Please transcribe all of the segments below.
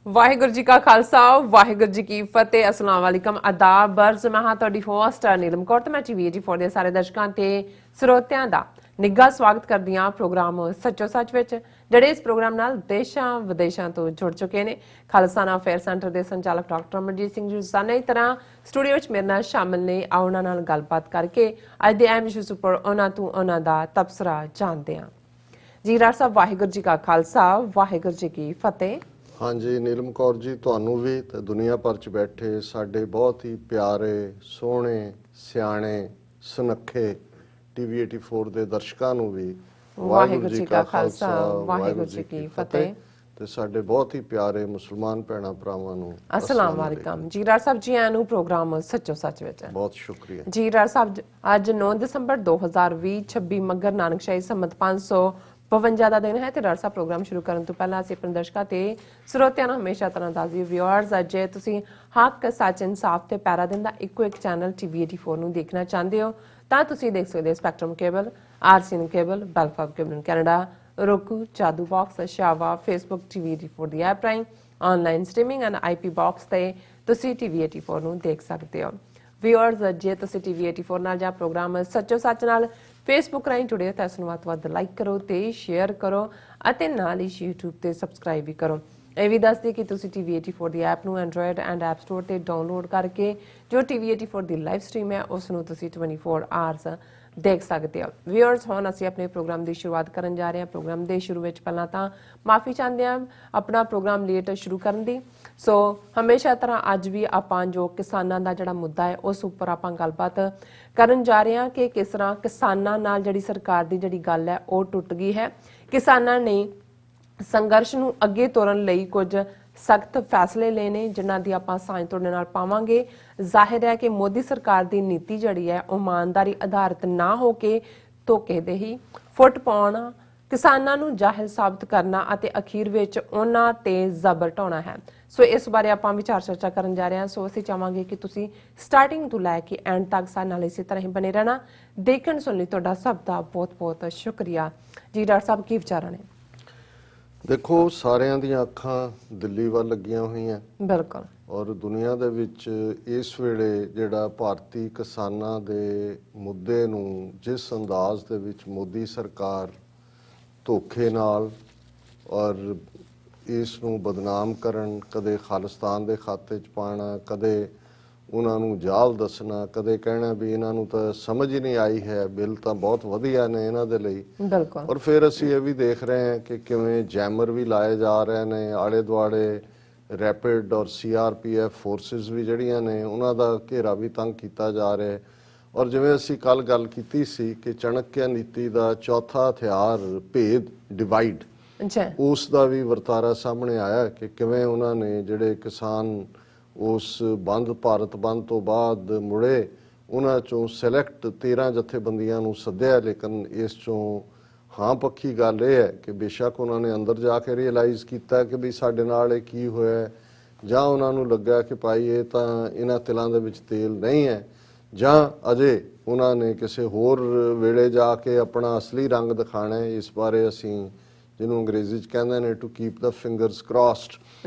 वाहिगुरु जी का खालसा वाहिगुरु जी की फतेह। अस्सलाम वालेकुम आदाब बर्ज मैं हाँ तुहाडी होस्ट नीलम कौर ते मैं टीवी 84 ਦੇ ਸਾਰੇ ਦਰਸ਼ਕਾਂ ਤੇ ਸਰੋਤਿਆਂ ਦਾ ਨਿੱਘਾ ਸਵਾਗਤ ਕਰਦੀ ਹਾਂ ਪ੍ਰੋਗਰਾਮ ਸੱਚੋ ਸੱਚ ਵਿੱਚ ਜਿਹੜੇ ਇਸ ਪ੍ਰੋਗਰਾਮ ਨਾਲ ਦੇਸ਼ਾਂ ਵਿਦੇਸ਼ਾਂ ਤੋਂ ਜੁੜ ਚੁੱਕੇ ਨੇ। ਖਾਲਸਾਨਾ ਅਫੇਅਰ ਸੈਂਟਰ ਦੇ ਸੰਚਾਲਕ ਡਾਕਟਰ ਅਮਰਜੀਤ ਸਿੰਘ ਜੀ ਰੋਜ਼ਾਨਾ ਦੀ ਤਰ੍ਹਾਂ ਸਟੂਡੀਓ ਵਿੱਚ ਮੇਰੇ ਨਾਲ ਸ਼ਾਮਿਲ ਨੇ। ਆਓ ਉਹਨਾਂ ਨਾਲ ਗੱਲਬਾਤ ਕਰਕੇ ਅੱਜ ਦੇ ਅਹਿਮ ਇਸ਼ੂਜ਼ ਉੱਪਰ ਉਹਨਾਂ ਤੋਂ ਉਹਨਾਂ ਦਾ ਤਬਸਰਾ ਜਾਣਦੇ ਹਾਂ। ਜੀ ਡਾਕਟਰ ਸਾਹਿਬ ਵਾਹਿਗੁਰੂ ਜੀ ਕਾ ਖਾਲਸਾ ਵਾਹਿਗੁਰੂ ਜੀ ਕੀ ਫਤਿਹ। हाँ जी नीलम कौर जी ਤੁਹਾਨੂੰ भी ਤੇ ਦੁਨੀਆ ਭਰ ਚ ਬੈਠੇ ਸਾਡੇ ਬਹੁਤ ਹੀ ਪਿਆਰੇ ਸੋਹਣੇ ਸਿਆਣੇ ਸੁਨੱਖੇ ਟੀਵੀ 84 ਦੇ ਦਰਸ਼ਕਾਂ ਨੂੰ ਵੀ ਵਾਹਿਗੁਰੂ ਜੀ ਕਾ ਖਾਲਸਾ ਵਾਹਿਗੁਰੂ ਜੀ ਕੀ ਫਤਿਹ ਤੇ ਸਾਡੇ ਬਹੁਤ ਹੀ ਪਿਆਰੇ ਮੁਸਲਮਾਨ ਭੈਣਾਂ ਭਰਾਵਾਂ ਨੂੰ अस्सलाम वालेकुम। जी डॉक्टर साहब जी आया नु प्रोग्राम सच्चो सच विच है। बहुत शुक्रिया जी डॉक्टर साहब आज 9 दिसंबर 2020 26 मगर नानकशाही संमत 552 ਦਾ ਦਿਨ ਹੈ ਤੇ ਡਾਕਟਰ ਸਾਹਿਬ ਪ੍ਰੋਗਰਾਮ ਸ਼ੁਰੂ ਕਰਨ ਤੋਂ ਪਹਿਲਾਂ ਅਸੀਂ ਆਪਣੇ ਦਰਸ਼ਕਾਂ ਤੇ ਸਰੋਤਿਆਂ ਨੂੰ ਹਮੇਸ਼ਾ ਤਰ੍ਹਾਂ ਦੱਸਦੀ ਵਿਊਅਰਸ ਜੇ ਤੁਸੀਂ ਹੱਕ ਸੱਚ ਇਨਸਾਫ ਤੇ ਪੈਰਾ ਦਿਨ ਦਾ ਇੱਕੋ ਇੱਕ ਚੈਨਲ ਟੀਵੀ 84 ਨੂੰ ਦੇਖਣਾ ਚਾਹੁੰਦੇ ਹੋ ਤਾਂ ਤੁਸੀਂ ਦੇਖ ਸਕਦੇ ਹੋ ਸਪੈਕਟਰਮ ਕੇਬਲ, ਆਰਸੀਐਨ ਕੇਬਲ, ਬੈਲਫਾਬ ਕੇਬਲ ਕੈਨੇਡਾ, roku, ਚਾਦੂ ਬਾਕਸ, ਸ਼ਾਵਾ, ਫੇਸਬੁੱਕ ਟੀਵੀ 84 ਦੀ ਐਪ ਰਾਹੀਂ online streaming and IP box ਤੇ ਤੁਸੀਂ ਟੀਵੀ 84 ਨੂੰ ਦੇਖ ਸਕਦੇ ਹੋ। ਵਿਊਅਰਸ ਜੇ ਤੁਸੀਂ ਟੀਵੀ 84 ਨਾਲ ਜਾਂ ਪ੍ਰੋਗਰਾਮ ਸੱਚੋ ਸੱਚ ਨਾਲ ਫੇਸਬੁੱਕ ਰਾਹੀਂ ਜੁੜੇ ਹੋ ਤਾਂ ਇਸ ਨੂੰ ਵੱਧ ਤੋਂ ਵੱਧ ਲਾਈਕ ਕਰੋ ਤੇ ਸ਼ੇਅਰ ਕਰੋ ਅਤੇ ਨਾਲ ਹੀ YouTube ਤੇ ਸਬਸਕ੍ਰਾਈਬ ਵੀ ਕਰੋ। ਇਹ ਵੀ ਦੱਸਦੀ ਕਿ ਤੁਸੀਂ ਟੀਵੀ 84 ਦੀ ਐਪ ਨੂੰ ਐਂਡਰੋਇਡ ਐਂਡ ਐਪ ਸਟੋਰ ਤੇ ਡਾਊਨਲੋਡ ਕਰਕੇ ਜੋ ਟੀਵੀ 84 ਦੀ ਲਾਈਵ ਸਟ੍ਰੀਮ ਹੈ ਉਸ ਨੂੰ ਤੁਸੀਂ 24 ਆਵਰਸ ਦੇਖ ਸਕਦੇ ਹੋ। ਵਿਊਅਰਸ ਹੁਣ ਅਸੀਂ ਆਪਣੇ ਪ੍ਰੋਗਰਾਮ ਦੀ ਸ਼ੁਰੂਆਤ ਕਰਨ ਜਾ ਰਹੇ ਹਾਂ। ਪ੍ਰੋਗਰਾਮ ਦੇ ਸ਼ੁਰੂ ਵਿੱਚ ਪਹਿਲਾਂ ਤਾਂ ਮਾਫੀ ਚਾਹੁੰਦੇ ਹਾਂ ਆਪਣਾ ਪ੍ਰੋਗਰਾਮ ਲੇਟ ਸ਼ੁਰੂ ਕਰਨ ਦੀ। ਸੋ ਹਮੇਸ਼ਾ ਤਰ੍ਹਾਂ ਅੱਜ ਵੀ ਆਪਾਂ ਜੋ ਕਿਸਾਨਾਂ ਦਾ ਜਿਹੜਾ ਮੁੱਦਾ ਹੈ ਉਸ ਉੱਪਰ ਆਪਾਂ ਗੱਲਬਾਤ ਕਰਨ ਜਾ ਰਹੇ ਹਾਂ ਕਿ ਕਿਸ ਤਰ੍ਹਾਂ ਕਿਸਾਨਾਂ ਨਾਲ ਜਿਹੜੀ ਸਰਕਾਰ ਦੀ ਜਿਹੜੀ ਗੱਲ ਹੈ ਉਹ ਟੁੱਟ ਗਈ ਹੈ। ਕਿਸਾਨਾਂ ਨੇ ਸੰਘਰਸ਼ ਨੂੰ ਅੱਗੇ ਤੋਰਨ ਲਈ ਕੁਝ ਸਖਤ ਫੈਸਲੇ ਲਏ ਨੇ ਜਿਨ੍ਹਾਂ ਦੀ ਆਪਾਂ ਸਾਂਝ ਤੁਹਾਡੇ ਨਾਲ ਪਾਵਾਂਗੇ। ਜ਼ਾਹਿਰ ਹੈ ਕਿ ਮੋਦੀ ਸਰਕਾਰ ਦੀ ਨੀਤੀ ਜਿਹੜੀ ਹੈ ਉਹ ਇਮਾਨਦਾਰੀ ਆਧਾਰਿਤ ਨਾ ਹੋ ਕੇ ਧੋਖੇਦੇਹੀ, ਫੁੱਟ ਪਾਉਣਾ, ਕਿਸਾਨਾਂ ਨੂੰ ਜਾਹਿਲ ਸਾਬਤ ਕਰਨਾ ਅਤੇ ਅਖੀਰ ਵਿੱਚ ਉਹਨਾਂ ਤੇ ਜ਼ਬਰ ਢਾਉਣਾ ਹੈ। ਸੋ ਇਸ ਬਾਰੇ ਆਪਾਂ ਵਿਚਾਰ ਚਰਚਾ ਕਰਨ ਜਾ ਰਹੇ ਹਾਂ। ਸੋ ਅਸੀਂ ਚਾਹਾਂਗੇ ਕਿ ਤੁਸੀਂ ਸਟਾਰਟਿੰਗ ਤੋਂ ਲੈ ਕੇ ਐਂਡ ਤੱਕ ਸਾਡੇ ਨਾਲ ਇਸੇ ਤਰ੍ਹਾਂ ਹੀ ਬਣੇ ਰਹਿਣਾ। ਦੇਖਣ ਸੁਣ ਲਈ ਤੁਹਾਡਾ ਸਭ ਦਾ ਬਹੁਤ ਬਹੁਤ ਸ਼ੁਕਰੀਆ। ਜੀ ਡਾਕਟਰ ਸਾਹਿਬ ਕੀ ਵਿਚਾਰਾਂ ਨੇ? ਦੇਖੋ ਸਾਰਿਆਂ ਦੀਆਂ ਅੱਖਾਂ ਦਿੱਲੀ ਵੱਲ ਲੱਗੀਆਂ ਹੋਈਆਂ ਬਿਲਕੁਲ ਔਰ ਦੁਨੀਆ ਦੇ ਵਿੱਚ ਇਸ ਵੇਲੇ ਜਿਹੜਾ ਭਾਰਤੀ ਕਿਸਾਨਾਂ ਦੇ ਮੁੱਦੇ ਨੂੰ ਜਿਸ ਅੰਦਾਜ਼ ਦੇ ਵਿੱਚ ਮੋਦੀ ਸਰਕਾਰ ਧੋਖੇ ਨਾਲ ਔਰ ਇਸ ਨੂੰ ਬਦਨਾਮ ਕਰਨ, ਕਦੇ ਖਾਲਿਸਤਾਨ ਦੇ ਖਾਤੇ 'ਚ ਪਾਉਣਾ, ਕਦੇ ਉਹਨਾਂ ਨੂੰ ਜਾਲ ਦੱਸਣਾ, ਕਦੇ ਕਹਿਣਾ ਵੀ ਇਹਨਾਂ ਨੂੰ ਤਾਂ ਸਮਝ ਹੀ ਨਹੀਂ ਆਈ ਹੈ, ਬਿੱਲ ਤਾਂ ਬਹੁਤ ਵਧੀਆ ਨੇ ਇਹਨਾਂ ਦੇ ਲਈ। ਬਿਲਕੁਲ ਔਰ ਫਿਰ ਅਸੀਂ ਇਹ ਵੀ ਦੇਖ ਰਹੇ ਹਾਂ ਕਿ ਕਿਵੇਂ ਜੈਮਰ ਵੀ ਲਾਏ ਜਾ ਰਹੇ ਨੇ ਆਲੇ ਦੁਆਲੇ, ਰੈਪਿਡ ਔਰ ਸੀਆਰਪੀਐਫ ਫੋਰਸਿਸ ਵੀ ਜਿਹੜੀਆਂ ਨੇ ਉਹਨਾਂ ਦਾ ਘੇਰਾ ਵੀ ਤੰਗ ਕੀਤਾ ਜਾ ਰਿਹਾ। ਔਰ ਜਿਵੇਂ ਅਸੀਂ ਕੱਲ ਗੱਲ ਕੀਤੀ ਸੀ ਕਿ ਚਾਣਕਿਆ ਨੀਤੀ ਦਾ ਚੌਥਾ ਹਥਿਆਰ ਭੇਦ ਡਿਵਾਈਡ, ਉਸ ਦਾ ਵੀ ਵਰਤਾਰਾ ਸਾਹਮਣੇ ਆਇਆ ਕਿ ਕਿਵੇਂ ਉਹਨਾਂ ਨੇ ਜਿਹੜੇ ਕਿਸਾਨ ਉਸ ਬੰਦ ਭਾਰਤ ਬੰਦ ਤੋਂ ਬਾਅਦ ਮੁੜੇ ਉਹਨਾਂ ਚੋਂ ਸਿਲੈਕਟ 13 ਜਥੇਬੰਦੀਆਂ ਨੂੰ ਸੱਦਿਆ। ਲੇਕਿਨ ਇਸ ਚੋਂ ਹਾਂ ਪੱਖੀ ਗੱਲ ਇਹ ਹੈ ਕਿ ਬੇਸ਼ੱਕ ਉਹਨਾਂ ਨੇ ਅੰਦਰ ਜਾ ਕੇ ਰਿਅਲਾਈਜ਼ ਕੀਤਾ ਕਿ ਵੀ ਸਾਡੇ ਨਾਲ ਇਹ ਕੀ ਹੋਇਆ, ਜਾਂ ਉਹਨਾਂ ਨੂੰ ਲੱਗਾ ਕਿ ਭਾਈ ਇਹ ਤਾਂ ਇਹਨਾਂ ਤਿਲਾਂ ਦੇ ਵਿੱਚ ਤੇਲ ਨਹੀਂ ਹੈ, ਜਾਂ ਅਜੇ ਉਹਨਾਂ ਨੇ ਕਿਸੇ ਹੋਰ ਵੇਲੇ ਜਾ ਕੇ ਆਪਣਾ ਅਸਲੀ ਰੰਗ ਦਿਖਾਣਾ ਹੈ। ਇਸ ਬਾਰੇ ਅਸੀਂ ਜਿਹਨੂੰ ਅੰਗਰੇਜ਼ੀ 'ਚ ਕਹਿੰਦੇ ਨੇ ਟੂ ਕੀਪ ਦਾ ਫਿੰਗਰਸ ਕ੍ਰਾਸਡ,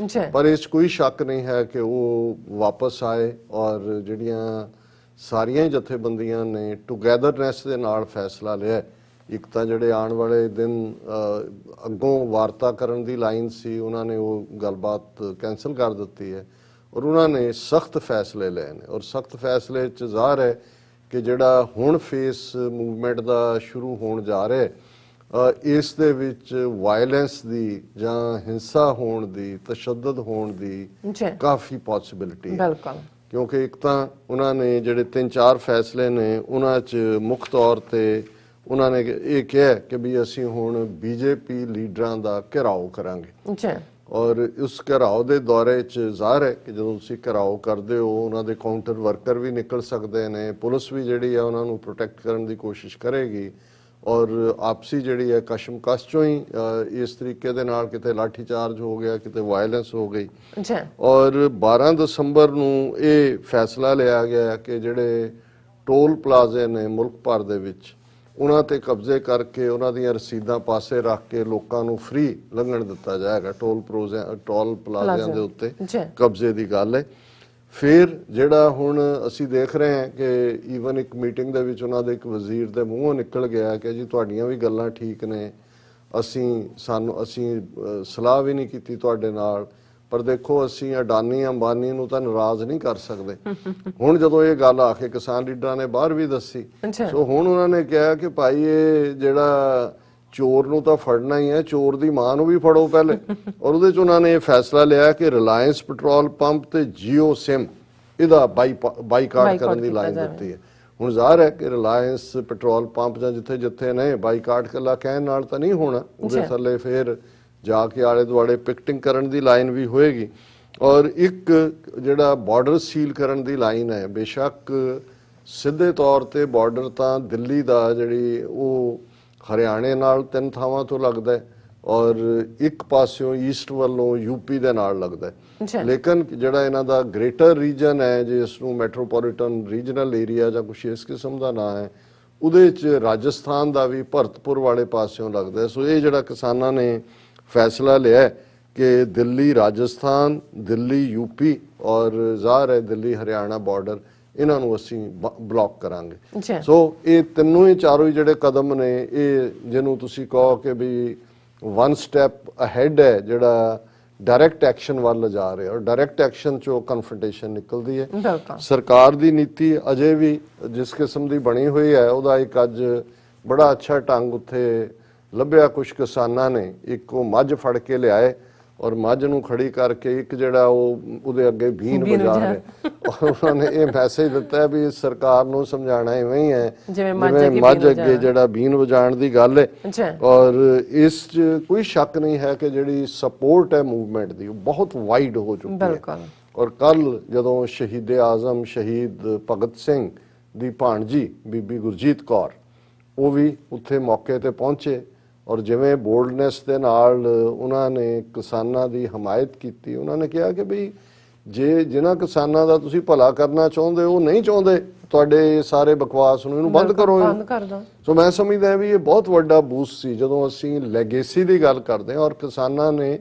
ਪਰ ਇਸ 'ਚ ਕੋਈ ਸ਼ੱਕ ਨਹੀਂ ਹੈ ਕਿ ਉਹ ਵਾਪਸ ਆਏ ਔਰ ਜਿਹੜੀਆਂ ਸਾਰੀਆਂ ਜਥੇਬੰਦੀਆਂ ਨੇ ਟੂਗੈਦਰਨੈਸ ਦੇ ਨਾਲ ਫੈਸਲਾ ਲਿਆ। ਇੱਕ ਤਾਂ ਜਿਹੜੇ ਆਉਣ ਵਾਲੇ ਦਿਨ ਅੱਗੋਂ ਵਾਰਤਾ ਕਰਨ ਦੀ ਲਾਈਨ ਸੀ ਉਹਨਾਂ ਨੇ ਉਹ ਗੱਲਬਾਤ ਕੈਂਸਲ ਕਰ ਦਿੱਤੀ ਹੈ ਔਰ ਉਹਨਾਂ ਨੇ ਸਖਤ ਫੈਸਲੇ ਲਏ ਨੇ। ਔਰ ਸਖਤ ਫੈਸਲੇ 'ਚ ਜ਼ਾਹਰ ਹੈ ਕਿ ਜਿਹੜਾ ਹੁਣ ਫੇਸ ਮੂਵਮੈਂਟ ਦਾ ਸ਼ੁਰੂ ਹੋਣ ਜਾ ਰਿਹਾ ਇਸ ਦੇ ਵਿੱਚ ਵਾਇਲੈਂਸ ਦੀ ਜਾਂ ਹਿੰਸਾ ਹੋਣ ਦੀ, ਤਸ਼ੱਦਦ ਹੋਣ ਦੀ ਕਾਫੀ ਪੋਸਿਬਿਲਿਟੀ ਹੈ। ਕਿਉਂਕਿ ਇੱਕ ਤਾਂ ਉਹਨਾਂ ਨੇ ਜਿਹੜੇ 3-4 ਫੈਸਲੇ ਨੇ ਉਹਨਾਂ 'ਚ ਮੁੱਖ ਤੌਰ ਤੇ ਉਹਨਾਂ ਨੇ ਇਹ ਕਿਹਾ ਕਿ ਵੀ ਅਸੀਂ ਹੁਣ ਬੀਜੇਪੀ ਲੀਡਰਾਂ ਦਾ ਘਿਰਾਓ ਕਰਾਂਗੇ ਔਰ ਉਸ ਘਿਰਾਓ ਦੇ ਦੌਰੇ 'ਚ ਜ਼ਾਹਰ ਹੈ ਕਿ ਜਦੋਂ ਤੁਸੀਂ ਘਿਰਾਓ ਕਰਦੇ ਹੋ ਉਹਨਾਂ ਦੇ ਕਾਊਂਟਰ ਵਰਕਰ ਵੀ ਨਿਕਲ ਸਕਦੇ ਨੇ, ਪੁਲਿਸ ਵੀ ਜਿਹੜੀ ਆ ਉਹਨਾਂ ਨੂੰ ਪ੍ਰੋਟੈਕਟ ਕਰਨ ਦੀ ਕੋਸ਼ਿਸ਼ ਕਰੇਗੀ ਔਰ ਆਪਸੀ ਜਿਹੜੀ ਹੈ ਕਸ਼ਮਕਸ਼ ਚੋਂ ਹੀ ਇਸ ਤਰੀਕੇ ਦੇ ਨਾਲ ਕਿਤੇ ਲਾਠੀ ਚਾਰਜ ਹੋ ਗਿਆ, ਕਿਤੇ ਵਾਇਲੈਂਸ ਹੋ ਗਈ। ਔਰ 12 ਦਸੰਬਰ ਨੂੰ ਇਹ ਫੈਸਲਾ ਲਿਆ ਗਿਆ ਕਿ ਜਿਹੜੇ ਟੋਲ ਪਲਾਜ਼ੇ ਨੇ ਮੁਲਕ ਭਰ ਦੇ ਵਿੱਚ ਉਹਨਾਂ ਤੇ ਕਬਜ਼ੇ ਕਰਕੇ ਉਹਨਾਂ ਦੀਆਂ ਰਸੀਦਾਂ ਪਾਸੇ ਰੱਖ ਕੇ ਲੋਕਾਂ ਨੂੰ ਫ੍ਰੀ ਲੰਘਣ ਦਿੱਤਾ ਜਾਏਗਾ। ਟੋਲ ਪਲਾਜ਼ਿਆਂ ਦੇ ਉੱਤੇ ਕਬਜ਼ੇ ਦੀ ਗੱਲ ਹੈ। ਫਿਰ ਜਿਹੜਾ ਹੁਣ ਅਸੀਂ ਦੇਖ ਰਹੇ ਹਾਂ ਕਿ ਈਵਨ ਇੱਕ ਮੀਟਿੰਗ ਦੇ ਵਿੱਚ ਉਹਨਾਂ ਦੇ ਇੱਕ ਵਜ਼ੀਰ ਦੇ ਮੂੰਹੋਂ ਨਿਕਲ ਗਿਆ ਕਿ ਜੀ ਤੁਹਾਡੀਆਂ ਵੀ ਗੱਲਾਂ ਠੀਕ ਨੇ, ਅਸੀਂ ਸਲਾਹ ਵੀ ਨਹੀਂ ਕੀਤੀ ਤੁਹਾਡੇ ਨਾਲ, ਪਰ ਦੇਖੋ ਅਸੀਂ ਅਡਾਨੀ ਅੰਬਾਨੀ ਨੂੰ ਤਾਂ ਨਾਰਾਜ਼ ਨਹੀਂ ਕਰ ਸਕਦੇ। ਹੁਣ ਜਦੋਂ ਇਹ ਗੱਲ ਆ ਕੇ ਕਿਸਾਨ ਲੀਡਰਾਂ ਨੇ ਬਾਹਰ ਵੀ ਦੱਸੀ, ਸੋ ਹੁਣ ਉਹਨਾਂ ਨੇ ਕਿਹਾ ਕਿ ਭਾਈ ਇਹ ਜਿਹੜਾ ਚੋਰ ਨੂੰ ਤਾਂ ਫੜਨਾ ਹੀ ਹੈ, ਚੋਰ ਦੀ ਮਾਂ ਨੂੰ ਵੀ ਫੜੋ ਪਹਿਲੇ। ਔਰ ਉਹਦੇ ਚ ਉਹਨਾਂ ਨੇ ਇਹ ਫੈਸਲਾ ਲਿਆ ਕਿ ਰਿਲਾਇੰਸ ਪੈਟਰੋਲ ਪੰਪ ਤੇ ਜੀਓ ਸਿਮ ਇਹਦਾ ਬਾਈਕਾਟ ਕਰਨ ਦੀ ਲਾਈਨ ਦਿੱਤੀ ਹੈ। ਹੁਣ ਜ਼ਾਹਰ ਹੈ ਕਿ ਰਿਲਾਇੰਸ ਪੈਟਰੋਲ ਪੰਪ ਜਾਂ ਜਿੱਥੇ ਜਿੱਥੇ ਨੇ ਬਾਈਕਾਟ ਕੱਲਾ ਕਹਿਣ ਨਾਲ ਤਾਂ ਨਹੀਂ ਹੋਣਾ, ਉਹਦੇ ਥੱਲੇ ਫਿਰ ਜਾ ਕੇ ਆਲੇ ਦੁਆਲੇ ਪਿਕਟਿੰਗ ਕਰਨ ਦੀ ਲਾਈਨ ਵੀ ਹੋਏਗੀ। ਔਰ ਇੱਕ ਜਿਹੜਾ ਬਾਰਡਰ ਸੀਲ ਕਰਨ ਦੀ ਲਾਈਨ ਹੈ, ਬੇਸ਼ੱਕ ਸਿੱਧੇ ਤੌਰ ਤੇ ਬਾਰਡਰ ਤਾਂ ਦਿੱਲੀ ਦਾ ਜਿਹੜੀ ਉਹ ਹਰਿਆਣੇ ਨਾਲ 3 ਥਾਵਾਂ ਤੋਂ ਲੱਗਦਾ ਹੈ ਔਰ ਇੱਕ ਪਾਸਿਓਂ ਈਸਟ ਵੱਲੋਂ ਯੂਪੀ ਦੇ ਨਾਲ ਲੱਗਦਾ ਹੈ, ਲੇਕਿਨ ਜਿਹੜਾ ਇਹਨਾਂ ਦਾ ਗ੍ਰੇਟਰ ਰੀਜਨ ਹੈ ਜਿਸ ਨੂੰ ਮੈਟਰੋਪੋਲੀਟਨ ਰੀਜਨਲ ਏਰੀਆ ਜਾਂ ਕੁਛ ਇਸ ਕਿਸਮ ਦਾ ਨਾਂ ਹੈ, ਉਹਦੇ 'ਚ ਰਾਜਸਥਾਨ ਦਾ ਵੀ ਭਰਤਪੁਰ ਵਾਲੇ ਪਾਸਿਓਂ ਲੱਗਦਾ। ਸੋ ਇਹ ਜਿਹੜਾ ਕਿਸਾਨਾਂ ਨੇ ਫੈਸਲਾ ਲਿਆ ਕਿ ਦਿੱਲੀ ਰਾਜਸਥਾਨ, ਦਿੱਲੀ ਯੂਪੀ ਔਰ ਜ਼ਾਹਰ ਹੈ ਦਿੱਲੀ ਹਰਿਆਣਾ ਬਾਰਡਰ, ਇਹਨਾਂ ਨੂੰ ਅਸੀਂ ਬਲੌਕ ਕਰਾਂਗੇ। ਸੋ ਇਹ ਤਿੰਨੋਂ ਹੀ ਚਾਰੋਂ ਹੀ ਜਿਹੜੇ ਕਦਮ ਨੇ, ਇਹ ਜਿਹਨੂੰ ਤੁਸੀਂ ਕਹੋ ਕਿ ਵੀ 1 ਸਟੈਪ ਅਹੈਡ ਹੈ ਜਿਹੜਾ ਡਾਇਰੈਕਟ ਐਕਸ਼ਨ ਵੱਲ ਜਾ ਰਿਹਾ, ਔਰ ਡਾਇਰੈਕਟ ਐਕਸ਼ਨ ਚੋਂ ਕਨਫਰੰਟੇਸ਼ਨ ਨਿਕਲਦੀ ਹੈ। ਸਰਕਾਰ ਦੀ ਨੀਤੀ ਅਜੇ ਵੀ ਜਿਸ ਕਿਸਮ ਦੀ ਬਣੀ ਹੋਈ ਹੈ, ਉਹਦਾ ਇੱਕ ਅੱਜ ਬੜਾ ਅੱਛਾ ਢੰਗ ਉੱਥੇ ਲੱਭਿਆ। ਕੁਝ ਕਿਸਾਨਾਂ ਨੇ ਇੱਕ ਉਹ ਮੱਝ ਫੜ ਕੇ ਲਿਆਏ ਔਰ ਮੱਝ ਨੂੰ ਖੜੀ ਕਰਕੇ ਇੱਕ ਜਿਹੜਾ ਉਹਦੇ ਅੱਗੇ ਬੀਨ ਵਜਾ ਰਹੇ, ਔਰ ਉਹਨਾਂ ਨੇ ਇਹ ਮੈਸੇਜ ਦਿੱਤਾ ਵੀ ਸਰਕਾਰ ਨੂੰ ਸਮਝਾਣਾ ਇਵੇਂ ਹੀ ਹੈ ਜਿਵੇਂ ਮੱਝ ਅੱਗੇ ਜਿਹੜਾ ਬੀਨ ਵਜਾਉਣ ਦੀ ਗੱਲ ਹੈ। ਔਰ ਇਸ 'ਚ ਕੋਈ ਸ਼ੱਕ ਨਹੀਂ ਹੈ ਕਿ ਜਿਹੜੀ ਸਪੋਰਟ ਹੈ ਮੂਵਮੈਂਟ ਦੀ ਉਹ ਬਹੁਤ ਵਾਈਡ ਹੋ ਚੁੱਕੀ ਹੈ। ਔਰ ਕੱਲ ਜਦੋਂ ਸ਼ਹੀਦ ਆਜ਼ਮ ਸ਼ਹੀਦ ਭਗਤ ਸਿੰਘ ਦੀ ਭਾਣਜੀ ਬੀਬੀ ਗੁਰਜੀਤ ਕੌਰ ਉਹ ਵੀ ਉੱਥੇ ਮੌਕੇ ਤੇ ਪਹੁੰਚੇ ਔਰ ਜਿਵੇਂ ਬੋਲਡਨੈਸ ਦੇ ਨਾਲ ਉਹਨਾਂ ਨੇ ਕਿਸਾਨਾਂ ਦੀ ਹਮਾਇਤ ਕੀਤੀ। ਉਹਨਾਂ ਨੇ ਕਿਹਾ ਕਿ ਬਈ ਜੇ ਜਿਨ੍ਹਾਂ ਕਿਸਾਨਾਂ ਦਾ ਤੁਸੀਂ ਭਲਾ ਕਰਨਾ ਚਾਹੁੰਦੇ ਉਹ ਨਹੀਂ ਚਾਹੁੰਦੇ ਤੁਹਾਡੇ ਸਾਰੇ ਬਕਵਾਸ ਨੂੰ, ਇਹਨੂੰ ਬੰਦ ਕਰੋ। ਸੋ ਮੈਂ ਸਮਝਦਾ ਵੀ ਇਹ ਬਹੁਤ ਵੱਡਾ ਬੂਸਟ ਸੀ ਜਦੋਂ ਅਸੀਂ ਲੈਗੇਸੀ ਦੀ ਗੱਲ ਕਰਦੇ ਹਾਂ। ਔਰ ਕਿਸਾਨਾਂ ਨੇ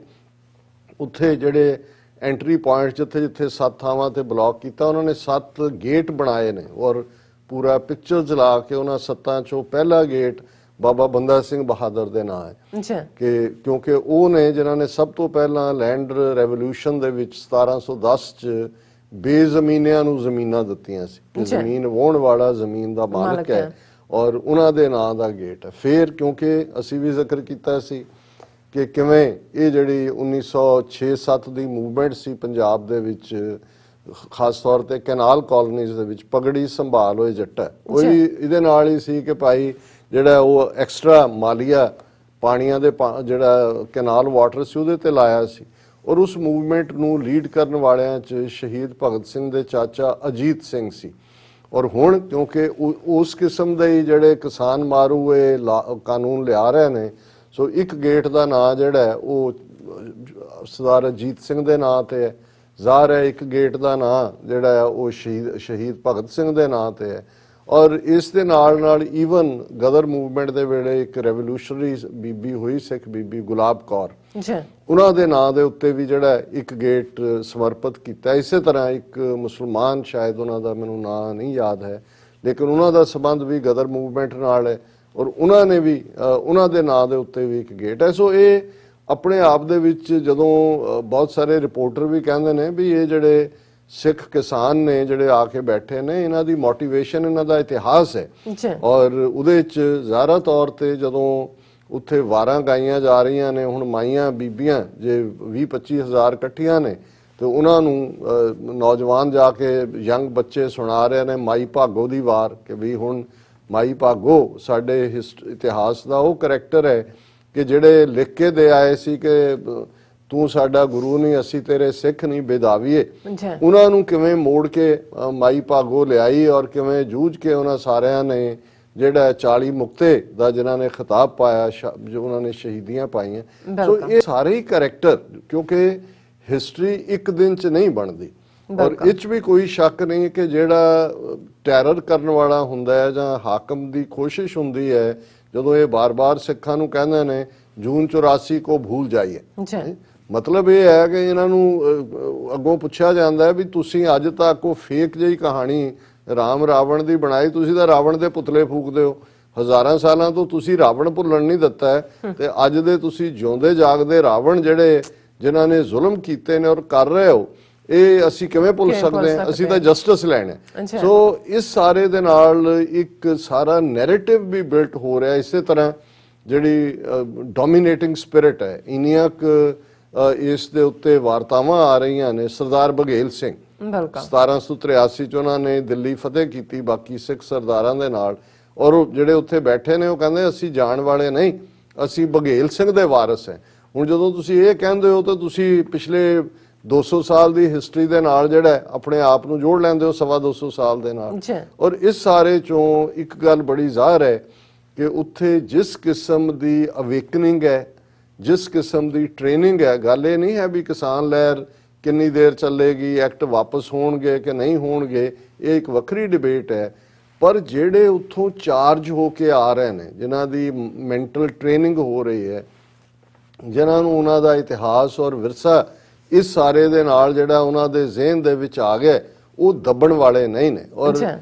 ਉੱਥੇ ਜਿਹੜੇ ਐਂਟਰੀ ਪੁਆਇੰਟ ਜਿੱਥੇ ਜਿੱਥੇ 7 ਥਾਵਾਂ ਤੇ ਬਲੌਕ ਕੀਤਾ, ਉਹਨਾਂ ਨੇ 7 ਗੇਟ ਬਣਾਏ ਨੇ ਔਰ ਪੂਰਾ ਪਿਕਚਰ ਜਲਾ ਕੇ ਉਹਨਾਂ 7 ਚੋਂ ਪਹਿਲਾ ਗੇਟ ਬਾਬਾ ਬੰਦਾ ਸਿੰਘ ਬਹਾਦਰ ਦੇ ਨਾਂ ਹੈ ਕਿ ਕਿਉਂਕਿ ਉਹ ਨੇ ਜਿਨ੍ਹਾਂ ਨੇ ਸਭ ਤੋਂ ਪਹਿਲਾਂ ਲੈਂਡ ਰੈਵੋਲੂਸ਼ਨ ਦੇ ਵਿੱਚ 1710 ਚ ਬੇਜ਼ਮੀਨਿਆਂ ਨੂੰ ਜ਼ਮੀਨਾਂ ਦਿੱਤੀਆਂ ਸੀ ਕਿ ਜ਼ਮੀਨ ਵਾਹੁਣ ਵਾਲਾ ਜ਼ਮੀਨ ਦਾ ਮਾਲਕ ਹੈ, ਔਰ ਉਹਨਾਂ ਦੇ ਨਾਂ ਦਾ ਗੇਟ ਹੈ। ਫਿਰ ਕਿਉਂਕਿ ਅਸੀਂ ਵੀ ਜ਼ਿਕਰ ਕੀਤਾ ਸੀ ਕਿ ਕਿਵੇਂ ਇਹ ਜਿਹੜੀ 1906-7 ਦੀ ਮੂਵਮੈਂਟ ਸੀ ਪੰਜਾਬ ਦੇ ਵਿੱਚ, ਖਾਸ ਤੌਰ ਤੇ ਕੈਨਾਲ ਕਾਲੋਨੀਜ਼ ਦੇ ਵਿੱਚ, ਪਗੜੀ ਸੰਭਾਲ ਹੋਏ ਜੱਟਾ, ਉਹ ਇਹਦੇ ਨਾਲ ਹੀ ਸੀ ਕਿ ਭਾਈ ਜਿਹੜਾ ਉਹ ਐਕਸਟਰਾ ਮਾਲੀਆ ਪਾਣੀਆਂ ਦੇ ਜਿਹੜਾ ਕੈਨਾਲ ਵਾਟਰ ਸੀ ਉਹਦੇ ਤੇ ਲਾਇਆ ਸੀ। ਔਰ ਉਸ ਮੂਵਮੈਂਟ ਨੂੰ ਲੀਡ ਕਰਨ ਵਾਲਿਆਂ 'ਚ ਸ਼ਹੀਦ ਭਗਤ ਸਿੰਘ ਦੇ ਚਾਚਾ ਅਜੀਤ ਸਿੰਘ ਸੀ। ਔਰ ਹੁਣ ਕਿਉਂਕਿ ਉਸ ਕਿਸਮ ਦੇ ਜਿਹੜੇ ਕਿਸਾਨ ਮਾਰੂ ਇਹ ਕਾਨੂੰਨ ਲਿਆ ਰਹੇ ਨੇ, ਸੋ ਇੱਕ ਗੇਟ ਦਾ ਨਾਂ ਜਿਹੜਾ ਉਹ ਸਰਦਾਰ ਅਜੀਤ ਸਿੰਘ ਦੇ ਨਾਂ ਤੇ ਹੈ, ਜ਼ਾਹਰ ਹੈ ਇੱਕ ਗੇਟ ਦਾ ਨਾਂ ਜਿਹੜਾ ਉਹ ਸ਼ਹੀਦ ਭਗਤ ਸਿੰਘ ਦੇ ਨਾਂ ਤੇ ਹੈ। ਔਰ ਇਸ ਦੇ ਨਾਲ ਨਾਲ ਈਵਨ ਗਦਰ ਮੂਵਮੈਂਟ ਦੇ ਵੇਲੇ ਇੱਕ ਰੈਵੋਲੂਸ਼ਨਰੀ ਬੀਬੀ ਹੋਈ, ਸਿੱਖ ਬੀਬੀ ਗੁਲਾਬ ਕੌਰ, ਉਹਨਾਂ ਦੇ ਨਾਂ ਦੇ ਉੱਤੇ ਵੀ ਜਿਹੜਾ ਇੱਕ ਗੇਟ ਸਮਰਪਿਤ ਕੀਤਾ। ਇਸੇ ਤਰ੍ਹਾਂ ਇੱਕ ਮੁਸਲਮਾਨ, ਸ਼ਾਇਦ ਉਹਨਾਂ ਦਾ ਮੈਨੂੰ ਨਾਂ ਨਹੀਂ ਯਾਦ ਹੈ, ਲੇਕਿਨ ਉਹਨਾਂ ਦਾ ਸੰਬੰਧ ਵੀ ਗਦਰ ਮੂਵਮੈਂਟ ਨਾਲ ਹੈ ਔਰ ਉਹਨਾਂ ਨੇ ਵੀ ਉਹਨਾਂ ਦੇ ਨਾਂ ਦੇ ਉੱਤੇ ਵੀ ਇੱਕ ਗੇਟ ਹੈ। ਸੋ ਇਹ ਆਪਣੇ ਆਪ ਦੇ ਵਿੱਚ ਜਦੋਂ ਬਹੁਤ ਸਾਰੇ ਰਿਪੋਰਟਰ ਵੀ ਕਹਿੰਦੇ ਨੇ ਵੀ ਇਹ ਜਿਹੜੇ ਸਿੱਖ ਕਿਸਾਨ ਨੇ ਜਿਹੜੇ ਆ ਕੇ ਬੈਠੇ ਨੇ, ਇਹਨਾਂ ਦੀ ਮੋਟੀਵੇਸ਼ਨ, ਇਹਨਾਂ ਦਾ ਇਤਿਹਾਸ ਹੈ। ਔਰ ਉਹਦੇ 'ਚ ਜ਼ਾਹਰਾ ਤੌਰ ਤੇ ਜਦੋਂ ਉੱਥੇ ਵਾਰਾਂ ਗਾਈਆਂ ਜਾ ਰਹੀਆਂ ਨੇ, ਹੁਣ ਮਾਈਆਂ ਬੀਬੀਆਂ ਜੇ 20-25 ਹਜ਼ਾਰ ਇਕੱਠੀਆਂ ਨੇ ਤੇ ਉਹਨਾਂ ਨੂੰ ਨੌਜਵਾਨ ਜਾ ਕੇ ਯੰਗ ਬੱਚੇ ਸੁਣਾ ਰਹੇ ਨੇ ਮਾਈ ਭਾਗੋ ਦੀ ਵਾਰ ਕਿ ਵੀ ਹੁਣ ਮਾਈ ਭਾਗੋ ਸਾਡੇ ਇਤਿਹਾਸ ਦਾ ਉਹ ਕਰੈਕਟਰ ਹੈ ਕਿ ਜਿਹੜੇ ਲਿਖ ਕੇ ਦੇ ਆਏ ਸੀ ਕਿ ਤੂੰ ਸਾਡਾ ਗੁਰੂ ਨਹੀਂ, ਅਸੀਂ ਤੇਰੇ ਸਿੱਖ ਨਹੀਂ, ਬੇਦਾਵੀਏ, ਉਹਨਾਂ ਨੂੰ ਕਿਵੇਂ ਮੋੜ ਕੇ ਮਾਈ ਭਾਗੋ ਲਿਆਈ ਔਰ ਕਿਵੇਂ ਜੂਝ ਕੇ ਉਹਨਾਂ ਸਾਰਿਆਂ ਨੇ ਜਿਹੜਾ 40 ਮੁਕਤੇ ਦਾ ਜਿਨ੍ਹਾਂ ਨੇ ਖਿਤਾਬ ਪਾਇਆ, ਜੋ ਉਹਨਾਂ ਨੇ ਸ਼ਹੀਦੀਆਂ ਪਾਈਆਂ। ਸੋ ਇਹ ਸਾਰੇ ਹੀ ਕਰੈਕਟਰ, ਕਿਉਂਕਿ ਹਿਸਟਰੀ ਇੱਕ ਦਿਨ 'ਚ ਨਹੀਂ ਬਣਦੀ, ਔਰ ਇਹ 'ਚ ਵੀ ਕੋਈ ਸ਼ੱਕ ਨਹੀਂ ਕਿ ਜਿਹੜਾ ਟੈਰਰ ਕਰਨ ਵਾਲਾ ਹੁੰਦਾ ਹੈ ਜਾਂ ਹਾਕਮ ਦੀ ਕੋਸ਼ਿਸ਼ ਹੁੰਦੀ ਹੈ, ਜਦੋਂ ਇਹ ਬਾਰ-ਬਾਰ ਸਿੱਖਾਂ ਨੂੰ ਕਹਿੰਦੇ ਨੇ ਜੂਨ 84 ਕੋ ਭੁੱਲ ਜਾਈਏ, ਮਤਲਬ ਇਹ ਹੈ ਕਿ ਇਹਨਾਂ ਨੂੰ ਅੱਗੋਂ ਪੁੱਛਿਆ ਜਾਂਦਾ ਹੈ ਵੀ ਤੁਸੀਂ ਅੱਜ ਤੱਕ ਉਹ ਫੇਕ ਜਿਹੀ ਕਹਾਣੀ ਰਾਮ ਰਾਵਣ ਦੀ ਬਣਾਈ, ਤੁਸੀਂ ਤਾਂ ਰਾਵਣ ਦੇ ਪੁਤਲੇ ਫੂਕਦੇ ਹੋ, ਹਜ਼ਾਰਾਂ ਸਾਲਾਂ ਤੋਂ ਤੁਸੀਂ ਰਾਵਣ ਭੁੱਲਣ ਨਹੀਂ ਦਿੱਤਾ ਹੈ, ਤੇ ਅੱਜ ਦੇ ਤੁਸੀਂ ਜਿਉਂਦੇ ਜਾਗਦੇ ਰਾਵਣ ਜਿਹੜੇ ਜਿਨ੍ਹਾਂ ਨੇ ਜ਼ੁਲਮ ਕੀਤੇ ਨੇ ਔਰ ਕਰ ਰਹੇ ਹੋ, ਇਹ ਅਸੀਂ ਕਿਵੇਂ ਭੁੱਲ ਸਕਦੇ ਹਾਂ? ਅਸੀਂ ਤਾਂ ਜਸਟਿਸ ਲੈਣਾ। ਸੋ ਇਸ ਸਾਰੇ ਦੇ ਨਾਲ ਇੱਕ ਸਾਰਾ ਨੈਰੇਟਿਵ ਵੀ ਬਿਲਟ ਹੋ ਰਿਹਾ। ਇਸੇ ਤਰ੍ਹਾਂ ਜਿਹੜੀ ਡੋਮੀਨੇਟਿੰਗ ਸਪਿਰਿਟ ਹੈ, ਇੰਨੀਆਂ ਇਸ ਦੇ ਉੱਤੇ ਵਾਰਤਾਵਾਂ ਆ ਰਹੀਆਂ ਨੇ। ਸਰਦਾਰ ਬਘੇਲ ਸਿੰਘ 1783 ਚ ਉਹਨਾਂ ਨੇ ਦਿੱਲੀ ਫਤਿਹ ਕੀਤੀ ਬਾਕੀ ਸਿੱਖ ਸਰਦਾਰਾਂ ਦੇ ਨਾਲ, ਔਰ ਉਹ ਜਿਹੜੇ ਉੱਥੇ ਬੈਠੇ ਨੇ ਉਹ ਕਹਿੰਦੇ ਅਸੀਂ ਜਾਣ ਵਾਲੇ ਨਹੀਂ, ਅਸੀਂ ਬਘੇਲ ਸਿੰਘ ਦੇ ਵਾਰਿਸ ਹਾਂ। ਹੁਣ ਜਦੋਂ ਤੁਸੀਂ ਇਹ ਕਹਿੰਦੇ ਹੋ ਤਾਂ ਤੁਸੀਂ ਪਿਛਲੇ 200 ਸਾਲ ਦੀ ਹਿਸਟਰੀ ਦੇ ਨਾਲ ਜਿਹੜਾ ਆਪਣੇ ਆਪ ਨੂੰ ਜੋੜ ਲੈਂਦੇ ਹੋ 250 ਸਾਲ ਦੇ ਨਾਲ। ਔਰ ਇਸ ਸਾਰੇ ਚੋਂ ਇੱਕ ਗੱਲ ਬੜੀ ਜ਼ਾਹਰ ਹੈ ਕਿ ਉੱਥੇ ਜਿਸ ਕਿਸਮ ਦੀ ਅਵੇਕਨਿੰਗ ਹੈ, ਜਿਸ ਕਿਸਮ ਦੀ ਟ੍ਰੇਨਿੰਗ ਹੈ, ਗੱਲ ਇਹ ਨਹੀਂ ਹੈ ਵੀ ਕਿਸਾਨ ਲਹਿਰ ਕਿੰਨੀ ਦੇਰ ਚੱਲੇਗੀ, ਐਕਟ ਵਾਪਸ ਹੋਣਗੇ ਕਿ ਨਹੀਂ ਹੋਣਗੇ, ਇਹ ਇੱਕ ਵੱਖਰੀ ਡਿਬੇਟ ਹੈ। ਪਰ ਜਿਹੜੇ ਉੱਥੋਂ ਚਾਰਜ ਹੋ ਕੇ ਆ ਰਹੇ ਨੇ, ਜਿਨ੍ਹਾਂ ਦੀ ਮੈਂਟਲ ਟ੍ਰੇਨਿੰਗ ਹੋ ਰਹੀ ਹੈ, ਜਿਨ੍ਹਾਂ ਨੂੰ ਉਹਨਾਂ ਦਾ ਇਤਿਹਾਸ ਔਰ ਵਿਰਸਾ ਇਸ ਸਾਰੇ ਦੇ ਨਾਲ ਜਿਹੜਾ ਉਹਨਾਂ ਦੇ ਜ਼ਿਹਨ ਦੇ ਵਿੱਚ ਆ ਗਿਆ, ਉਹ ਦੱਬਣ ਵਾਲੇ ਨਹੀਂ ਨੇ। ਔਰ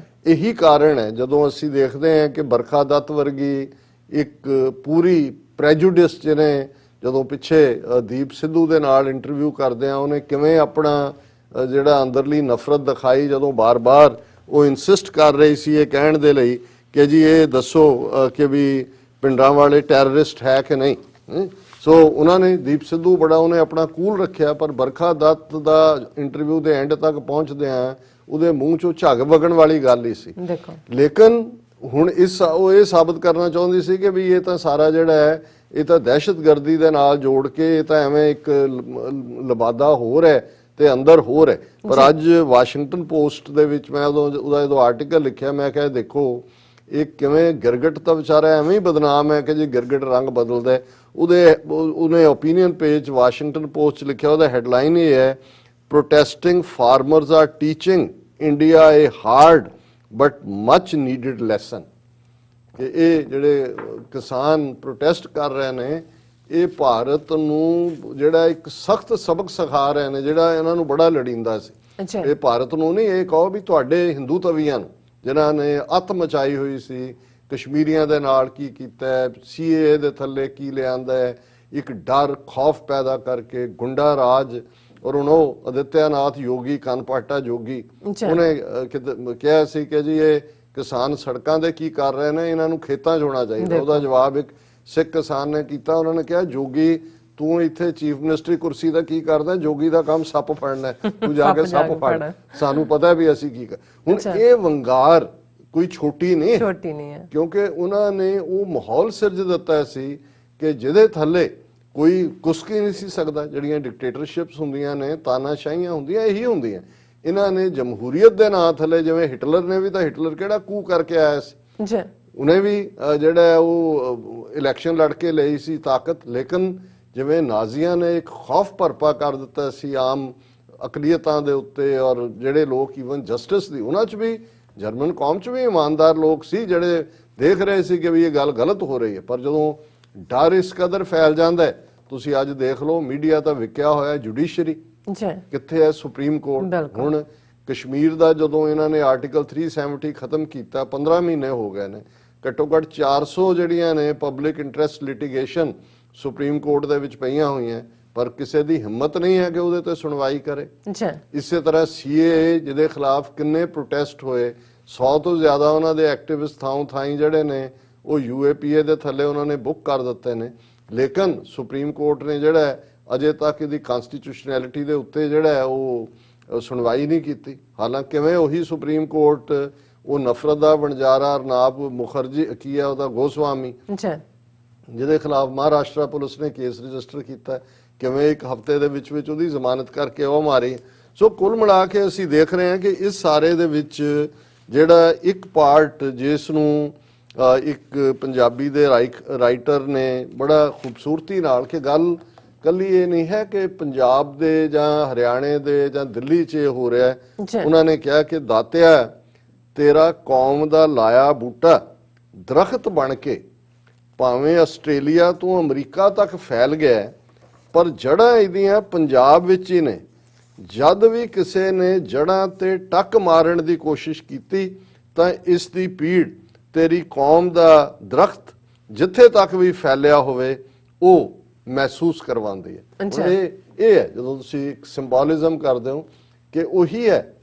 ਇਹੀ ਕਾਰਨ ਹੈ ਜਦੋਂ ਅਸੀਂ ਦੇਖਦੇ ਹਾਂ ਕਿ ਬਰਖਾ ਦੱਤ ਵਰਗੀ ਇੱਕ ਪੂਰੀ ਪ੍ਰੈਜੂਡਿਸ ਜਿਹਨੇ ਜਦੋਂ ਪਿੱਛੇ ਦੀਪ ਸਿੱਧੂ ਦੇ ਨਾਲ ਇੰਟਰਵਿਊ ਕਰਦੇ ਆ, ਉਹਨੇ ਕਿਵੇਂ ਆਪਣਾ ਜਿਹੜਾ ਅੰਦਰਲੀ ਨਫ਼ਰਤ ਦਿਖਾਈ ਜਦੋਂ ਬਾਰ-ਬਾਰ ਉਹ ਇਨਸਿਸਟ ਕਰ ਰਹੀ ਸੀ ਇਹ ਕਹਿਣ ਦੇ ਲਈ ਕਿ ਜੀ ਇਹ ਦੱਸੋ ਕਿ ਵੀ ਪਿੰਡਾਂ ਵਾਲੇ ਟੈਰਰਿਸਟ ਹੈ ਕਿ ਨਹੀਂ। ਸੋ ਉਹਨਾਂ ਨੇ ਦੀਪ ਸਿੱਧੂ ਬੜਾ ਉਹਨੇ ਆਪਣਾ ਕੂਲ ਰੱਖਿਆ, ਪਰ ਬਰਖਾ ਦੱਤ ਦਾ ਇੰਟਰਵਿਊ ਦੇ ਐਂਡ ਤੱਕ ਪਹੁੰਚਦੇ ਆ ਉਹਦੇ ਮੂੰਹ ਚੋਂ ਝੱਗ ਵਗਣ ਵਾਲੀ ਗੱਲ ਹੀ ਸੀ। ਲੇਕਿਨ ਹੁਣ ਉਹ ਇਹ ਸਾਬਤ ਕਰਨਾ ਚਾਹੁੰਦੀ ਸੀ ਕਿ ਵੀ ਇਹ ਤਾਂ ਸਾਰਾ ਜਿਹੜਾ ਹੈ ਇਹ ਤਾਂ ਦਹਿਸ਼ਤਗਰਦੀ ਦੇ ਨਾਲ ਜੋੜ ਕੇ ਇਹ ਤਾਂ ਐਵੇਂ ਇੱਕ ਲਬਾਦਾ ਹੋ ਰਿਹਾ ਤੇ ਅੰਦਰ ਹੋ ਰਿਹਾ। ਪਰ ਅੱਜ ਵਾਸ਼ਿੰਗਟਨ ਪੋਸਟ ਦੇ ਵਿੱਚ ਮੈਂ ਉਹਦਾ ਆਰਟੀਕਲ ਲਿਖਿਆ, ਮੈਂ ਕਿਹਾ ਦੇਖੋ ਇਹ ਕਿਵੇਂ ਗਿਰਗਟ ਤਾਂ ਵਿਚਾਰਾ ਐਵੇਂ ਹੀ ਬਦਨਾਮ ਹੈ ਕਿ ਜੇ ਗਿਰਗਟ ਰੰਗ ਬਦਲਦਾ। ਉਹਨੇ ਓਪੀਨੀਅਨ ਪੇਜ ਵਾਸ਼ਿੰਗਟਨ ਪੋਸਟ ਲਿਖਿਆ, ਉਹਦਾ ਹੈਡਲਾਈਨ ਇਹ ਹੈ, protesting farmers are teaching India a hard but much needed lesson. ਕਿ ਇਹ ਜਿਹੜੇ ਕਿਸਾਨ ਪ੍ਰੋਟੈਸਟ ਕਰ ਰਹੇ ਨੇ, ਇਹ ਭਾਰਤ ਨੂੰ ਜਿਹੜਾ ਇੱਕ ਸਖਤ ਸਬਕ ਸਿਖਾ ਰਹੇ ਨੇ, ਜਿਹੜਾ ਇਹਨਾਂ ਨੂੰ ਬੜਾ ਲੜੀਂਦਾ ਸੀ। ਇਹ ਭਾਰਤ ਨੂੰ ਨਹੀਂ, ਇਹ ਕਹੋ ਵੀ ਤੁਹਾਡੇ ਹਿੰਦੂ ਤਵੀਆਂ ਨੂੰ ਜਿਨ੍ਹਾਂ ਨੇ ਅੱਤ ਮਚਾਈ ਹੋਈ ਸੀ, ਕਸ਼ਮੀਰੀਆਂ ਦੇ ਨਾਲ ਕੀ ਕੀਤਾ ਹੈ, ਸੀਏਏ ਦੇ ਥੱਲੇ ਕੀ ਲਿਆਂਦਾ ਹੈ, ਇੱਕ ਡਰ ਖੌਫ ਪੈਦਾ ਕਰਕੇ ਗੁੰਡਾ ਰਾਜ। ਔਰ ਹੁਣ ਉਹ ਆਦਿੱਤਿਆਨਾਥ ਯੋਗੀ, ਕਨਪਾਟਾ ਯੋਗੀ, ਉਹਨੇ ਕਿਹਾ ਸੀ ਕਿ ਜੀ ਇਹ ਕਿਸਾਨ ਸੜਕਾਂ ਦੇ ਕੀ ਕਰ ਰਹੇ ਨੇ, ਇਹਨਾਂ ਨੂੰ ਖੇਤਾਂ 'ਚ ਹੋਣਾ ਚਾਹੀਦਾ। ਉਹਦਾ ਜਵਾਬ ਇੱਕ ਸਿੱਖ ਕਿਸਾਨ ਨੇ ਕੀਤਾ, ਉਹਨਾਂ ਨੇ ਕਿਹਾ ਜੋਗੀ ਤੂੰ ਇੱਥੇ ਚੀਫ ਮਿਨਿਸਟਰੀ ਕੁਰਸੀ ਦਾ ਕੀ ਕਰਦਾ, ਜੋਗੀ ਦਾ ਕੰਮ ਸੱਪ ਫੜਨਾ, ਤੂੰ ਜਾ ਕੇ ਸੱਪ ਫੜ, ਸਾਨੂੰ ਪਤਾ ਵੀ ਅਸੀਂ ਕੀ ਕਰ। ਹੁਣ ਇਹ ਵੰਗਾਰ ਕੋਈ ਛੋਟੀ ਨਹੀਂ ਹੈ, ਕਿਉਂਕਿ ਉਹਨਾਂ ਨੇ ਉਹ ਮਾਹੌਲ ਸਿਰਜ ਦਿੱਤਾ ਸੀ ਕਿ ਜਿਹਦੇ ਥੱਲੇ ਕੋਈ ਕੁਸਕ ਹੀ ਨਹੀਂ ਸੀ ਸਕਦਾ। ਜਿਹੜੀਆਂ ਡਿਕਟੇਟਰਸ਼ਿਪਸ ਹੁੰਦੀਆਂ ਨੇ, ਤਾਨਾਸ਼ਾਹੀਆਂ ਹੁੰਦੀਆਂ, ਇਹੀ ਹੁੰਦੀਆਂ। ਇਹਨਾਂ ਨੇ ਜਮਹੂਰੀਅਤ ਦੇ ਨਾਂ ਥੱਲੇ, ਜਿਵੇਂ ਹਿਟਲਰ ਨੇ ਵੀ ਤਾਂ ਹਿਟਲਰ ਕਿਹੜਾ ਕੂ ਕਰਕੇ ਆਇਆ ਸੀ, ਉਹਨੇ ਵੀ ਜਿਹੜਾ ਉਹ ਇਲੈਕਸ਼ਨ ਲੜ ਕੇ ਲਈ ਸੀ ਤਾਕਤ। ਲੇਕਿਨ ਜਿਵੇਂ ਨਾਜ਼ੀਆਂ ਨੇ ਇੱਕ ਖੌਫ ਭਰਪਾ ਕਰ ਦਿੱਤਾ ਸੀ ਆਮ ਅਕਲੀਅਤਾਂ ਦੇ ਉੱਤੇ, ਔਰ ਜਿਹੜੇ ਲੋਕ ਈਵਨ ਜਸਟਿਸ ਦੀ, ਉਹਨਾਂ 'ਚ ਵੀ ਜਰਮਨ ਕੌਮ 'ਚ ਵੀ ਇਮਾਨਦਾਰ ਲੋਕ ਸੀ ਜਿਹੜੇ ਦੇਖ ਰਹੇ ਸੀ ਕਿ ਵੀ ਇਹ ਗੱਲ ਗਲਤ ਹੋ ਰਹੀ ਹੈ। ਪਰ ਜਦੋਂ ਡਰ ਇਸ ਕਦਰ ਫੈਲ ਜਾਂਦਾ ਹੈ, ਤੁਸੀਂ ਅੱਜ ਦੇਖ ਲਓ ਮੀਡੀਆ ਤਾਂ ਵਿਕਿਆ ਹੋਇਆ, ਜੁਡੀਸ਼ਰੀ ਕਿੱਥੇ ਹੈ, ਸੁਪਰੀਮ ਕੋਰਟ। ਹੁਣ ਕਸ਼ਮੀਰ ਦਾ ਜਦੋਂ ਇਹਨਾਂ ਨੇ ਆਰਟੀਕਲ 370 ਖਤਮ ਕੀਤਾ, 15 ਮਹੀਨੇ ਹੋ ਗਏ ਨੇ, ਘੱਟੋ ਘੱਟ 400 ਜਿਹੜੀਆਂ ਨੇ public interest litigation supreme court ਦੇ ਵਿੱਚ ਪਈਆਂ ਹੋਈਆਂ, ਪਰ ਕਿਸੇ ਦੀ ਹਿੰਮਤ ਨਹੀਂ ਹੈ ਕਿ ਉਹਦੇ ਤੇ ਸੁਣਵਾਈ ਕਰੇ। ਇਸੇ ਤਰ੍ਹਾਂ ਸੀਏਏ ਜਿਹਦੇ ਖਿਲਾਫ ਕਿੰਨੇ ਪ੍ਰੋਟੈਸਟ ਹੋਏ, 100 ਤੋਂ ਜ਼ਿਆਦਾ ਉਹਨਾਂ ਦੇ ਐਕਟਿਵਿਸਟ ਥਾਈਂ ਜਿਹੜੇ ਨੇ ਉਹ ਯੂਏਪੀਏ ਦੇ ਥੱਲੇ ਉਹਨਾਂ ਨੇ ਬੁੱਕ ਕਰ ਦਿੱਤੇ ਨੇ। ਲੇਕਿਨ ਸੁਪਰੀਮ ਕੋਰਟ ਨੇ ਜਿਹੜਾ ਅਜੇ ਤੱਕ ਇਹਦੀ ਕਨਸਟੀਟਿਊਸ਼ਨੈਲਿਟੀ ਦੇ ਉੱਤੇ ਜਿਹੜਾ ਉਹ ਸੁਣਵਾਈ ਨਹੀਂ ਕੀਤੀ। ਹਾਲਾਂਕਿ ਕਿਵੇਂ ਉਹੀ ਸੁਪਰੀਮ ਕੋਰਟ ਉਹ ਨਫ਼ਰਤ ਦਾ ਵਣਜਾਰਾ ਅਰਨਾਬ ਮੁਖਰਜੀ ਕੀ ਹੈ ਉਹਦਾ ਗੋਸਵਾਮੀ, ਜਿਹਦੇ ਖਿਲਾਫ ਮਹਾਰਾਸ਼ਟਰ ਪੁਲਿਸ ਨੇ ਕੇਸ ਰਜਿਸਟਰ ਕੀਤਾ, ਕਿਵੇਂ ਇੱਕ ਹਫ਼ਤੇ ਦੇ ਵਿੱਚ ਉਹਦੀ ਜ਼ਮਾਨਤ ਕਰਕੇ ਉਹ ਮਾਰੀ। ਸੋ ਕੁੱਲ ਮਿਲਾ ਕੇ ਅਸੀਂ ਦੇਖ ਰਹੇ ਹਾਂ ਕਿ ਇਸ ਸਾਰੇ ਦੇ ਵਿੱਚ ਜਿਹੜਾ ਇੱਕ ਪਾਰਟ ਜਿਸ ਨੂੰ ਇੱਕ ਪੰਜਾਬੀ ਦੇ ਰਾਈਟਰ ਨੇ ਬੜਾ ਖੂਬਸੂਰਤੀ ਨਾਲ ਕਿ ਗੱਲ ਕੱਲੀ ਇਹ ਨਹੀਂ ਹੈ ਕਿ ਪੰਜਾਬ ਦੇ ਜਾਂ ਹਰਿਆਣੇ ਦੇ ਜਾਂ ਦਿੱਲੀ 'ਚ ਇਹ ਹੋ ਰਿਹਾ ਹੈ। ਜੀ ਉਹਨਾਂ ਨੇ ਕਿਹਾ ਕਿ ਦਾਤਿਆ ਤੇਰਾ ਕੌਮ ਦਾ ਲਾਇਆ ਬੂਟਾ ਦਰਖਤ ਬਣ ਕੇ ਭਾਵੇਂ ਆਸਟ੍ਰੇਲੀਆ ਤੋਂ ਅਮਰੀਕਾ ਤੱਕ ਫੈਲ ਗਿਆ ਹੈ, ਪਰ ਜੜ੍ਹਾਂ ਇਹਦੀਆਂ ਪੰਜਾਬ ਵਿੱਚ ਹੀ ਨੇ। ਜਦ ਵੀ ਕਿਸੇ ਨੇ ਜੜ੍ਹਾਂ ਤੇ ਟੱਕ ਮਾਰਨ ਦੀ ਕੋਸ਼ਿਸ਼ ਕੀਤੀ ਤਾਂ ਇਸ ਦੀ ਪੀੜ ਤੇਰੀ ਕੌਮ ਦਾ ਦਰਖਤ ਜਿੱਥੇ ਤੱਕ ਵੀ ਫੈਲਿਆ ਹੋਵੇ ਉਹ ਮਹਿਸੂਸ ਕਰਵਾਉਂਦੀ ਹੈ। ਅੱਛਾ। ਹੁਣ ਇਹ ਹੈ ਜਦੋਂ ਤੁਸੀਂ ਇੱਕ ਸਿੰਬੋਲਿਜ਼ਮ ਕਰਦੇ ਹੋ ਕਿ ਉਹੀ ਹੈ,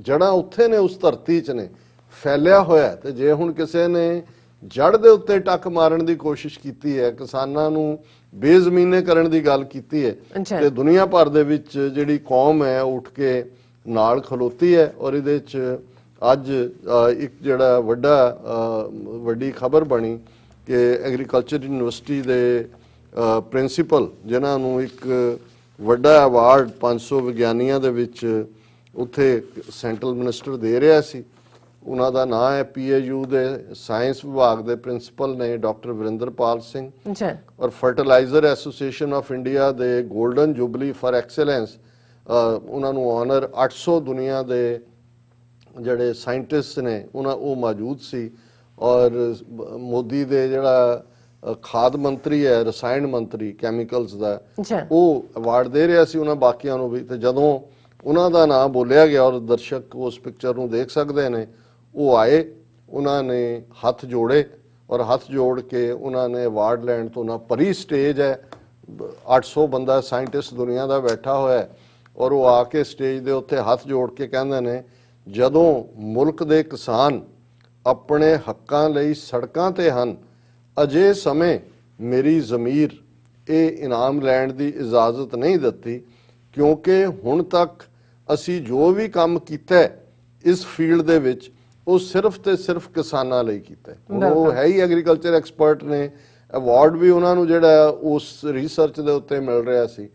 ਜੜ੍ਹਾਂ ਉੱਥੇ ਨੇ, ਉਸ ਧਰਤੀ 'ਚ ਨੇ, ਫੈਲਿਆ ਹੋਇਆ। ਤੇ ਜੇ ਹੁਣ ਕਿਸੇ ਨੇ ਜੜ ਦੇ ਉੱਤੇ ਟੱਕ ਮਾਰਨ ਦੀ ਕੋਸ਼ਿਸ਼ ਕੀਤੀ ਹੈ, ਕਿਸਾਨਾਂ ਨੂੰ ਬੇਜ਼ਮੀਨੇ ਕਰਨ ਦੀ ਗੱਲ ਕੀਤੀ ਹੈ, ਅੱਛਾ। ਤੇ ਦੁਨੀਆ ਭਰ ਦੇ ਵਿੱਚ ਜਿਹੜੀ ਕੌਮ ਹੈ ਉਹ ਉੱਠ ਕੇ ਨਾਲ ਖਲੋਤੀ ਹੈ। ਔਰ ਇਹਦੇ 'ਚ ਅੱਜ ਇੱਕ ਜਿਹੜਾ ਵੱਡੀ ਖਬਰ ਬਣੀ ਕਿ ਐਗਰੀਕਲਚਰ ਯੂਨੀਵਰਸਿਟੀ ਦੇ ਪ੍ਰਿੰਸੀਪਲ ਜਿਨ੍ਹਾਂ ਨੂੰ ਇੱਕ ਵੱਡਾ ਅਵਾਰਡ 500 ਵਿਗਿਆਨੀਆਂ ਦੇ ਵਿੱਚ ਉੱਥੇ ਸੈਂਟਰਲ ਮਿਨਿਸਟਰ ਦੇ ਰਿਹਾ ਸੀ, ਉਹਨਾਂ ਦਾ ਨਾਂ ਹੈ PAU ਦੇ ਸਾਇੰਸ ਵਿਭਾਗ ਦੇ ਪ੍ਰਿੰਸੀਪਲ ਨੇ ਡਾਕਟਰ ਵਰਿੰਦਰਪਾਲ ਸਿੰਘ। ਜੀ ਔਰ ਫਰਟੀਲਾਈਜ਼ਰ ਐਸੋਸੀਏਸ਼ਨ ਆਫ ਇੰਡੀਆ ਦੇ 골ਡਨ ਜੁਬਲੀ ਫਾਰ ਐਕਸਲੈਂਸ, ਉਹਨਾਂ ਨੂੰ ਆਨਰ 800 ਦੁਨੀਆ ਦੇ ਜਿਹੜੇ ਸਾਇੰਟਿਸਟ ਨੇ ਉਹ ਮੌਜੂਦ ਸੀ। ਔਰ ਮੋਦੀ ਦੇ ਜਿਹੜਾ ਖਾਦ ਮੰਤਰੀ ਹੈ, ਰਸਾਇਣ ਮੰਤਰੀ ਕੈਮੀਕਲਸ ਦਾ, ਜੀ ਉਹ ਅਵਾਰਡ ਦੇ ਰਿਹਾ ਸੀ ਉਹਨਾਂ ਬਾਕੀਆਂ ਨੂੰ ਵੀ। ਤੇ ਜਦੋਂ ਉਹਨਾਂ ਦਾ ਨਾਮ ਬੋਲਿਆ ਗਿਆ, ਔਰ ਦਰਸ਼ਕ ਉਸ ਪਿਕਚਰ ਨੂੰ ਦੇਖ ਸਕਦੇ ਨੇ, ਉਹ ਆਏ, ਉਹਨਾਂ ਨੇ ਹੱਥ ਜੋੜੇ ਔਰ ਹੱਥ ਜੋੜ ਕੇ ਉਹਨਾਂ ਨੇ ਅਵਾਰਡ ਲੈਣ ਤੋਂ ਨਾ ਭਰੀ ਸਟੇਜ ਹੈ, 800 ਬੰਦਾ ਸਾਇੰਟਿਸਟ ਦੁਨੀਆ ਦਾ ਬੈਠਾ ਹੋਇਆ ਹੈ, ਔਰ ਉਹ ਆ ਕੇ ਸਟੇਜ ਦੇ ਉੱਤੇ ਹੱਥ ਜੋੜ ਕੇ ਕਹਿੰਦੇ ਨੇ ਜਦੋਂ ਮੁਲਕ ਦੇ ਕਿਸਾਨ ਆਪਣੇ ਹੱਕਾਂ ਲਈ ਸੜਕਾਂ ਤੇ ਹਨ, ਅਜੇ ਸਮੇਂ ਮੇਰੀ ਜ਼ਮੀਰ ਇਹ ਇਨਾਮ ਲੈਣ ਦੀ ਇਜਾਜ਼ਤ ਨਹੀਂ ਦਿੱਤੀ, ਕਿਉਂਕਿ ਹੁਣ ਤੱਕ ਅਸੀਂ ਜੋ ਵੀ ਕੰਮ ਕੀਤਾ ਹੈ ਇਸ ਫੀਲਡ ਦੇ ਵਿੱਚ ਉਹ ਸਿਰਫ ਤੇ ਸਿਰਫ ਕਿਸਾਨਾਂ ਲਈ ਕੀਤਾ ਹੈ। ਹੁਣ ਉਹ ਹੈ ਹੀ ਐਗਰੀਕਲਚਰ ਐਕਸਪਰਟ ਨੇ, ਅਵਾਰਡ ਵੀ ਉਹਨਾਂ ਨੂੰ ਜਿਹੜਾ ਉਸ ਰਿਸਰਚ ਦੇ ਉੱਤੇ ਮਿਲ ਰਿਹਾ ਸੀ।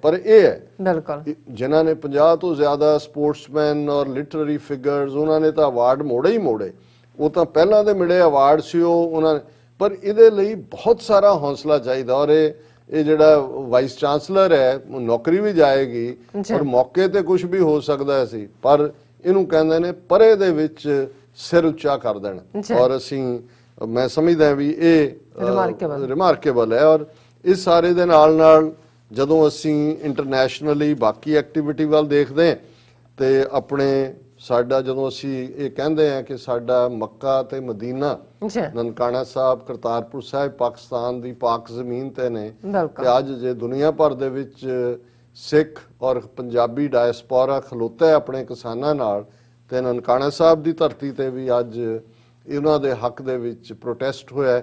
ਪਰ ਇਹ ਹੈ ਬਿਲਕੁਲ ਜਿਨ੍ਹਾਂ ਨੇ 50 ਤੋਂ ਜ਼ਿਆਦਾ ਸਪੋਰਟਸਮੈਨ ਔਰ ਲਿਟਰਰੀ ਫਿਗਰਸ, ਉਹਨਾਂ ਨੇ ਤਾਂ ਅਵਾਰਡ ਮੋੜੇ ਹੀ ਮੋੜੇ। ਉਹ ਤਾਂ ਪਹਿਲਾਂ ਦੇ ਮਿਲੇ ਅਵਾਰਡ ਸੀ ਉਹ ਉਹਨਾਂ ਨੇ, ਪਰ ਇਹਦੇ ਲਈ ਬਹੁਤ ਸਾਰਾ ਹੌਸਲਾ ਚਾਹੀਦਾ। ਔਰ ਇਹ ਜਿਹੜਾ ਵਾਈਸ ਚਾਂਸਲਰ ਹੈ, ਨੌਕਰੀ ਵੀ ਜਾਏਗੀ ਔਰ ਮੌਕੇ ਤੇ ਕੁਝ ਵੀ ਹੋ ਸਕਦਾ ਸੀ, ਪਰ ਇਹਨੂੰ ਕਹਿੰਦੇ ਨੇ ਪਰੇ ਦੇ ਵਿੱਚ ਸਿਰ ਉੱਚਾ ਕਰ ਦੇਣਾ। ਔਰ ਮੈਂ ਸਮਝਦਾ ਵੀ ਇਹ ਰਿਮਾਰਕੇਬਲ ਹੈ। ਔਰ ਇਸ ਸਾਰੇ ਦੇ ਨਾਲ ਜਦੋਂ ਅਸੀਂ ਇੰਟਰਨੈਸ਼ਨਲੀ ਬਾਕੀ ਐਕਟੀਵਿਟੀ ਵੱਲ ਦੇਖਦੇ ਹਾਂ ਤੇ ਆਪਣੇ ਸਾਡਾ ਜਦੋਂ ਅਸੀਂ ਇਹ ਕਹਿੰਦੇ ਆ ਕਿ ਸਾਡਾ ਮੱਕਾ ਤੇ ਮਦੀਨਾ, ਨਨਕਾਣਾ ਸਾਹਿਬ, ਕਰਤਾਰਪੁਰ ਸਾਹਿਬ ਪਾਕਿਸਤਾਨ ਦੀ ਪਾਕ ਜ਼ਮੀਨ ਤੇ ਨੇ, ਤੇ ਅੱਜ ਜੇ ਦੁਨੀਆ ਭਰ ਦੇ ਵਿੱਚ ਸਿੱਖ ਔਰ ਪੰਜਾਬੀ ਡਾਇਸਪੋਰਾ ਖਲੋਤਾ ਹੈ ਆਪਣੇ ਕਿਸਾਨਾਂ ਨਾਲ, ਤੇ ਨਨਕਾਣਾ ਸਾਹਿਬ ਦੀ ਧਰਤੀ ਤੇ ਵੀ ਅੱਜ ਇਹਨਾਂ ਦੇ ਹੱਕ ਦੇ ਵਿੱਚ ਪ੍ਰੋਟੈਸਟ ਹੋਇਆ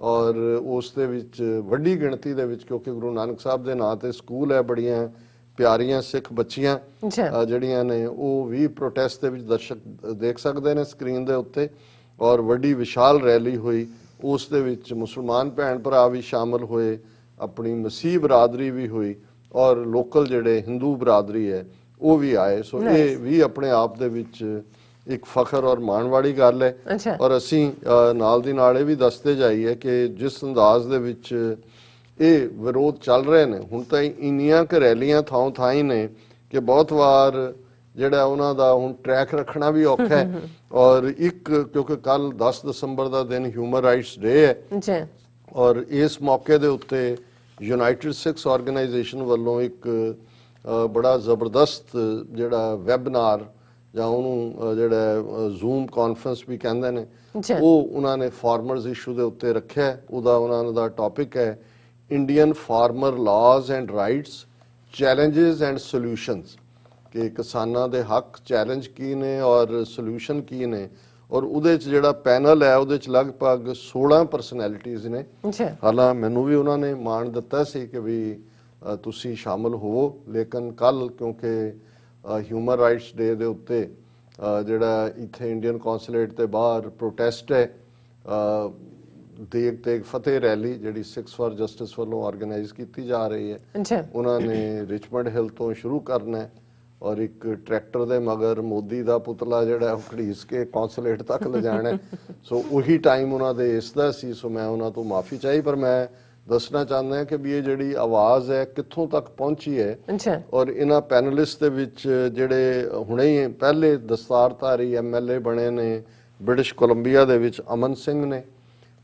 ਔਰ ਉਸ ਦੇ ਵਿੱਚ ਵੱਡੀ ਗਿਣਤੀ ਦੇ ਵਿੱਚ, ਕਿਉਂਕਿ ਗੁਰੂ ਨਾਨਕ ਸਾਹਿਬ ਦੇ ਨਾਂ ਤੇ ਸਕੂਲ ਹੈ, ਬੜੀਆਂ ਪਿਆਰੀਆਂ ਸਿੱਖ ਬੱਚੀਆਂ ਜਿਹੜੀਆਂ ਨੇ ਉਹ ਵੀ ਪ੍ਰੋਟੈਸਟ ਦੇ ਵਿੱਚ ਦਰਸ਼ਕ ਦੇਖ ਸਕਦੇ ਨੇ ਸਕਰੀਨ ਦੇ ਉੱਤੇ। ਔਰ ਵੱਡੀ ਵਿਸ਼ਾਲ ਰੈਲੀ ਹੋਈ, ਉਸ ਦੇ ਵਿੱਚ ਮੁਸਲਮਾਨ ਭੈਣ ਭਰਾ ਵੀ ਸ਼ਾਮਲ ਹੋਏ, ਆਪਣੀ ਮਸੀਹ ਬਰਾਦਰੀ ਵੀ ਹੋਈ ਔਰ ਲੋਕਲ ਜਿਹੜੇ ਹਿੰਦੂ ਬਰਾਦਰੀ ਹੈ ਉਹ ਵੀ ਆਏ। ਸੋ ਇਹ ਵੀ ਆਪਣੇ ਆਪ ਦੇ ਵਿੱਚ ਇੱਕ ਫਖਰ ਔਰ ਮਾਣ ਵਾਲੀ ਗੱਲ ਹੈ। ਔਰ ਅਸੀਂ ਨਾਲ ਦੀ ਨਾਲ ਇਹ ਵੀ ਦੱਸਦੇ ਜਾਈਏ ਕਿ ਜਿਸ ਅੰਦਾਜ਼ ਦੇ ਵਿੱਚ ਇਹ ਵਿਰੋਧ ਚੱਲ ਰਹੇ ਨੇ, ਹੁਣ ਤਾਂ ਇੰਨੀਆਂ ਕੁ ਰੈਲੀਆਂ ਥਾਂ ਹੀ ਨੇ ਕਿ ਬਹੁਤ ਵਾਰ ਜਿਹੜਾ ਉਹਨਾਂ ਦਾ ਹੁਣ ਟਰੈਕ ਰੱਖਣਾ ਵੀ ਔਖਾ ਹੈ। ਔਰ ਕਿਉਂਕਿ ਕੱਲ 10 ਦਸੰਬਰ ਦਾ ਦਿਨ ਹਿਊਮਨ ਰਾਈਟਸ ਡੇ ਹੈ ਔਰ ਇਸ ਮੌਕੇ ਦੇ ਉੱਤੇ ਯੂਨਾਈਟਿਡ ਸਿੱਖਸ ਆਰਗੇਨਾਈਜੇਸ਼ਨ ਵੱਲੋਂ ਇੱਕ ਬੜਾ ਜ਼ਬਰਦਸਤ ਜਿਹੜਾ ਵੈਬਨਾਰ ਜਾਂ ਉਹਨੂੰ ਜਿਹੜਾ ਜ਼ੂਮ ਕਾਨਫਰੰਸ ਵੀ ਕਹਿੰਦੇ ਨੇ, ਉਹ ਉਹਨਾਂ ਨੇ ਫਾਰਮਰਸ ਇਸ਼ੂ ਦੇ ਉੱਤੇ ਰੱਖਿਆ। ਉਹਦਾ ਉਹਨਾਂ ਦਾ ਟੌਪਿਕ ਹੈ Indian farmer laws and rights, challenges and solutions, ਕਿ ਕਿਸਾਨਾਂ ਦੇ ਹੱਕ ਚੈਲੰਜ ਕੀ ਨੇ ਔਰ ਸੋਲਿਊਸ਼ਨ ਕੀ ਨੇ। ਔਰ ਉਹਦੇ 'ਚ ਜਿਹੜਾ ਪੈਨਲ ਹੈ ਉਹਦੇ 'ਚ ਲਗਭਗ 16 ਪਰਸਨੈਲਿਟੀਜ਼ ਨੇ। ਹਾਲਾਂ ਮੈਨੂੰ ਵੀ ਉਹਨਾਂ ਨੇ ਮਾਣ ਦਿੱਤਾ ਸੀ ਕਿ ਵੀ ਤੁਸੀਂ ਸ਼ਾਮਲ ਹੋਵੋ, ਲੇਕਿਨ ਕੱਲ ਕਿਉਂਕਿ ਹਿਊਮਨ ਰਾਈਟਸ ਡੇ ਦੇ ਉੱਤੇ ਜਿਹੜਾ ਇੱਥੇ ਇੰਡੀਅਨ ਕੌਂਸੂਲੇਟ ਦੇ ਬਾਹਰ ਪ੍ਰੋਟੈਸਟ ਹੈ, ਦੇਗ ਤੇਗ ਫਤਿਹ ਰੈਲੀ ਜਿਹੜੀ ਸਿੱਖਸ ਫਾਰ ਜਸਟਿਸ ਵੱਲੋਂ ਆਰਗੇਨਾਈਜ਼ ਕੀਤੀ ਜਾ ਰਹੀ ਹੈ, ਉਹਨਾਂ ਨੇ ਰਿਚਮੰਡ ਹਿੱਲ ਤੋਂ ਸ਼ੁਰੂ ਕਰਨਾ ਔਰ ਇੱਕ ਟਰੈਕਟਰ ਦੇ ਮਗਰ ਮੋਦੀ ਦਾ ਪੁਤਲਾ ਜਿਹੜਾ ਉਹ ਘੜੀਸ ਕੇ ਕੌਂਸੂਲੇਟ ਤੱਕ ਲਿਜਾਣਾ। ਸੋ ਉਹੀ ਟਾਈਮ ਉਹਨਾਂ ਦੇ ਇਸ ਦਾ ਸੀ। ਸੋ ਮੈਂ ਉਹਨਾਂ ਤੋਂ ਮਾਫੀ ਚਾਹੀ, ਪਰ ਮੈਂ ਦੱਸਣਾ ਚਾਹੁੰਦੇ ਹਾਂ ਕਿ ਵੀ ਇਹ ਜਿਹੜੀ ਆਵਾਜ਼ ਹੈ ਕਿੱਥੋਂ ਤੱਕ ਪਹੁੰਚੀ ਹੈ। ਅੱਛਾ ਔਰ ਇਹਨਾਂ ਪੈਨਲਿਸਟ ਦੇ ਵਿੱਚ ਜਿਹੜੇ ਹੁਣੇ ਹੀ ਪਹਿਲੇ ਦਸਤਾਰਧਾਰੀ ਐਮਐਲਏ ਬਣੇ ਨੇ ਬ੍ਰਿਟਿਸ਼ ਕੋਲੰਬੀਆ ਦੇ ਵਿੱਚ ਅਮਨ ਸਿੰਘ ਨੇ,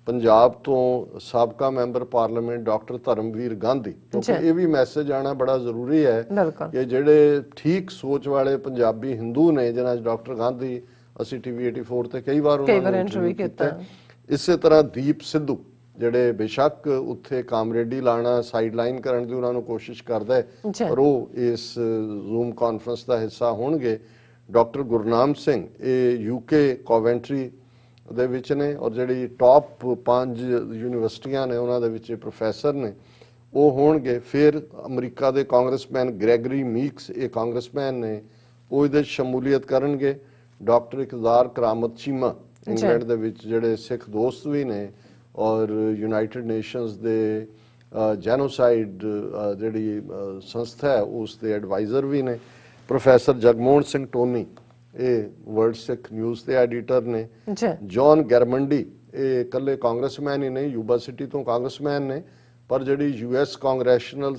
ਪੰਜਾਬ ਤੋਂ ਸਾਬਕਾ member parliament doctor Dharamvir Gandhi, ਕਿਉਂਕਿ ਇਹ ਵੀ ਮੈਸੇਜ ਆਣਾ ਬੜਾ ਜ਼ਰੂਰੀ ਹੈ ਬਿਲਕੁਲ ਕਿ ਜਿਹੜੇ ਠੀਕ ਸੋਚ ਵਾਲੇ ਪੰਜਾਬੀ ਹਿੰਦੂ ਨੇ, ਜਿਨ੍ਹਾਂ 'ਚ ਡਾਕਟਰ ਗਾਂਧੀ ਅਸੀਂ ਟੀਵੀ 84 ਤੇ ਕਈ ਵਾਰ ਉਹਨਾਂ ਨੂੰ ਇੰਟਰਵਿਊ ਕੀਤਾ। ਇਸੇ ਤਰ੍ਹਾਂ ਦੀਪ ਸਿੱਧੂ ਜਿਹੜੇ ਬੇਸ਼ੱਕ ਉੱਥੇ ਕਾਮਰੇਡੀ ਲਾਣਾ ਸਾਈਡ ਲਾਈਨ ਕਰਨ ਦੀ ਉਹਨਾਂ ਨੂੰ ਕੋਸ਼ਿਸ਼ ਕਰਦਾ ਹੈ, ਪਰ ਉਹ ਇਸ ਜ਼ੂਮ ਕਾਨਫਰੰਸ ਦਾ ਹਿੱਸਾ ਹੋਣਗੇ। ਡਾਕਟਰ ਗੁਰਨਾਮ ਸਿੰਘ ਇਹ ਯੂਕੇ ਕੋਵੈਂਟਰੀ ਦੇ ਵਿੱਚ ਨੇ ਔਰ ਜਿਹੜੀ ਟੌਪ 5 ਯੂਨੀਵਰਸਿਟੀਆਂ ਨੇ ਉਹਨਾਂ ਦੇ ਵਿੱਚ ਪ੍ਰੋਫੈਸਰ ਨੇ, ਉਹ ਹੋਣਗੇ। ਫਿਰ ਅਮਰੀਕਾ ਦੇ ਕਾਂਗਰਸਮੈਨ ਗ੍ਰੈਗਰੀ ਮੀਕਸ, ਇਹ ਕਾਂਗਰਸਮੈਨ ਨੇ, ਉਹ ਇਹਦੇ ਸ਼ਮੂਲੀਅਤ ਕਰਨਗੇ। ਡਾਕਟਰ ਇਕਜ਼ਾਰ ਕਰਾਮਤ ਚੀਮਾ ਇੰਗਲੈਂਡ ਦੇ ਵਿੱਚ ਜਿਹੜੇ ਸਿੱਖ ਦੋਸਤ ਵੀ ਨੇ ਔਰ ਯੂਨਾਈਟਿਡ ਨੇਸ਼ਨਸ ਦੇ ਜੈਨੋਸਾਈਡ ਜਿਹੜੀ ਸੰਸਥਾ ਹੈ ਉਸ ਦੇ ਐਡਵਾਈਜ਼ਰ ਵੀ ਨੇ। ਪ੍ਰੋਫੈਸਰ ਜਗਮੋਹਨ ਸਿੰਘ ਟੋਨੀ ਇਹ ਵਰਲਡ ਸਿੱਖ ਨਿਊਜ਼ ਦੇ ਐਡੀਟਰ ਨੇ। ਜੌਨ ਗੈਰਮੰਡੀ ਇਹ ਇਕੱਲੇ ਕਾਂਗਰਸਮੈਨ ਹੀ ਨਹੀਂ, ਯੂਬਾ ਸਿਟੀ ਤੋਂ ਕਾਂਗਰਸਮੈਨ ਨੇ, ਪਰ ਜਿਹੜੀ ਯੂਐਸ ਕਾਂਗਰੈਸ਼ਨਲ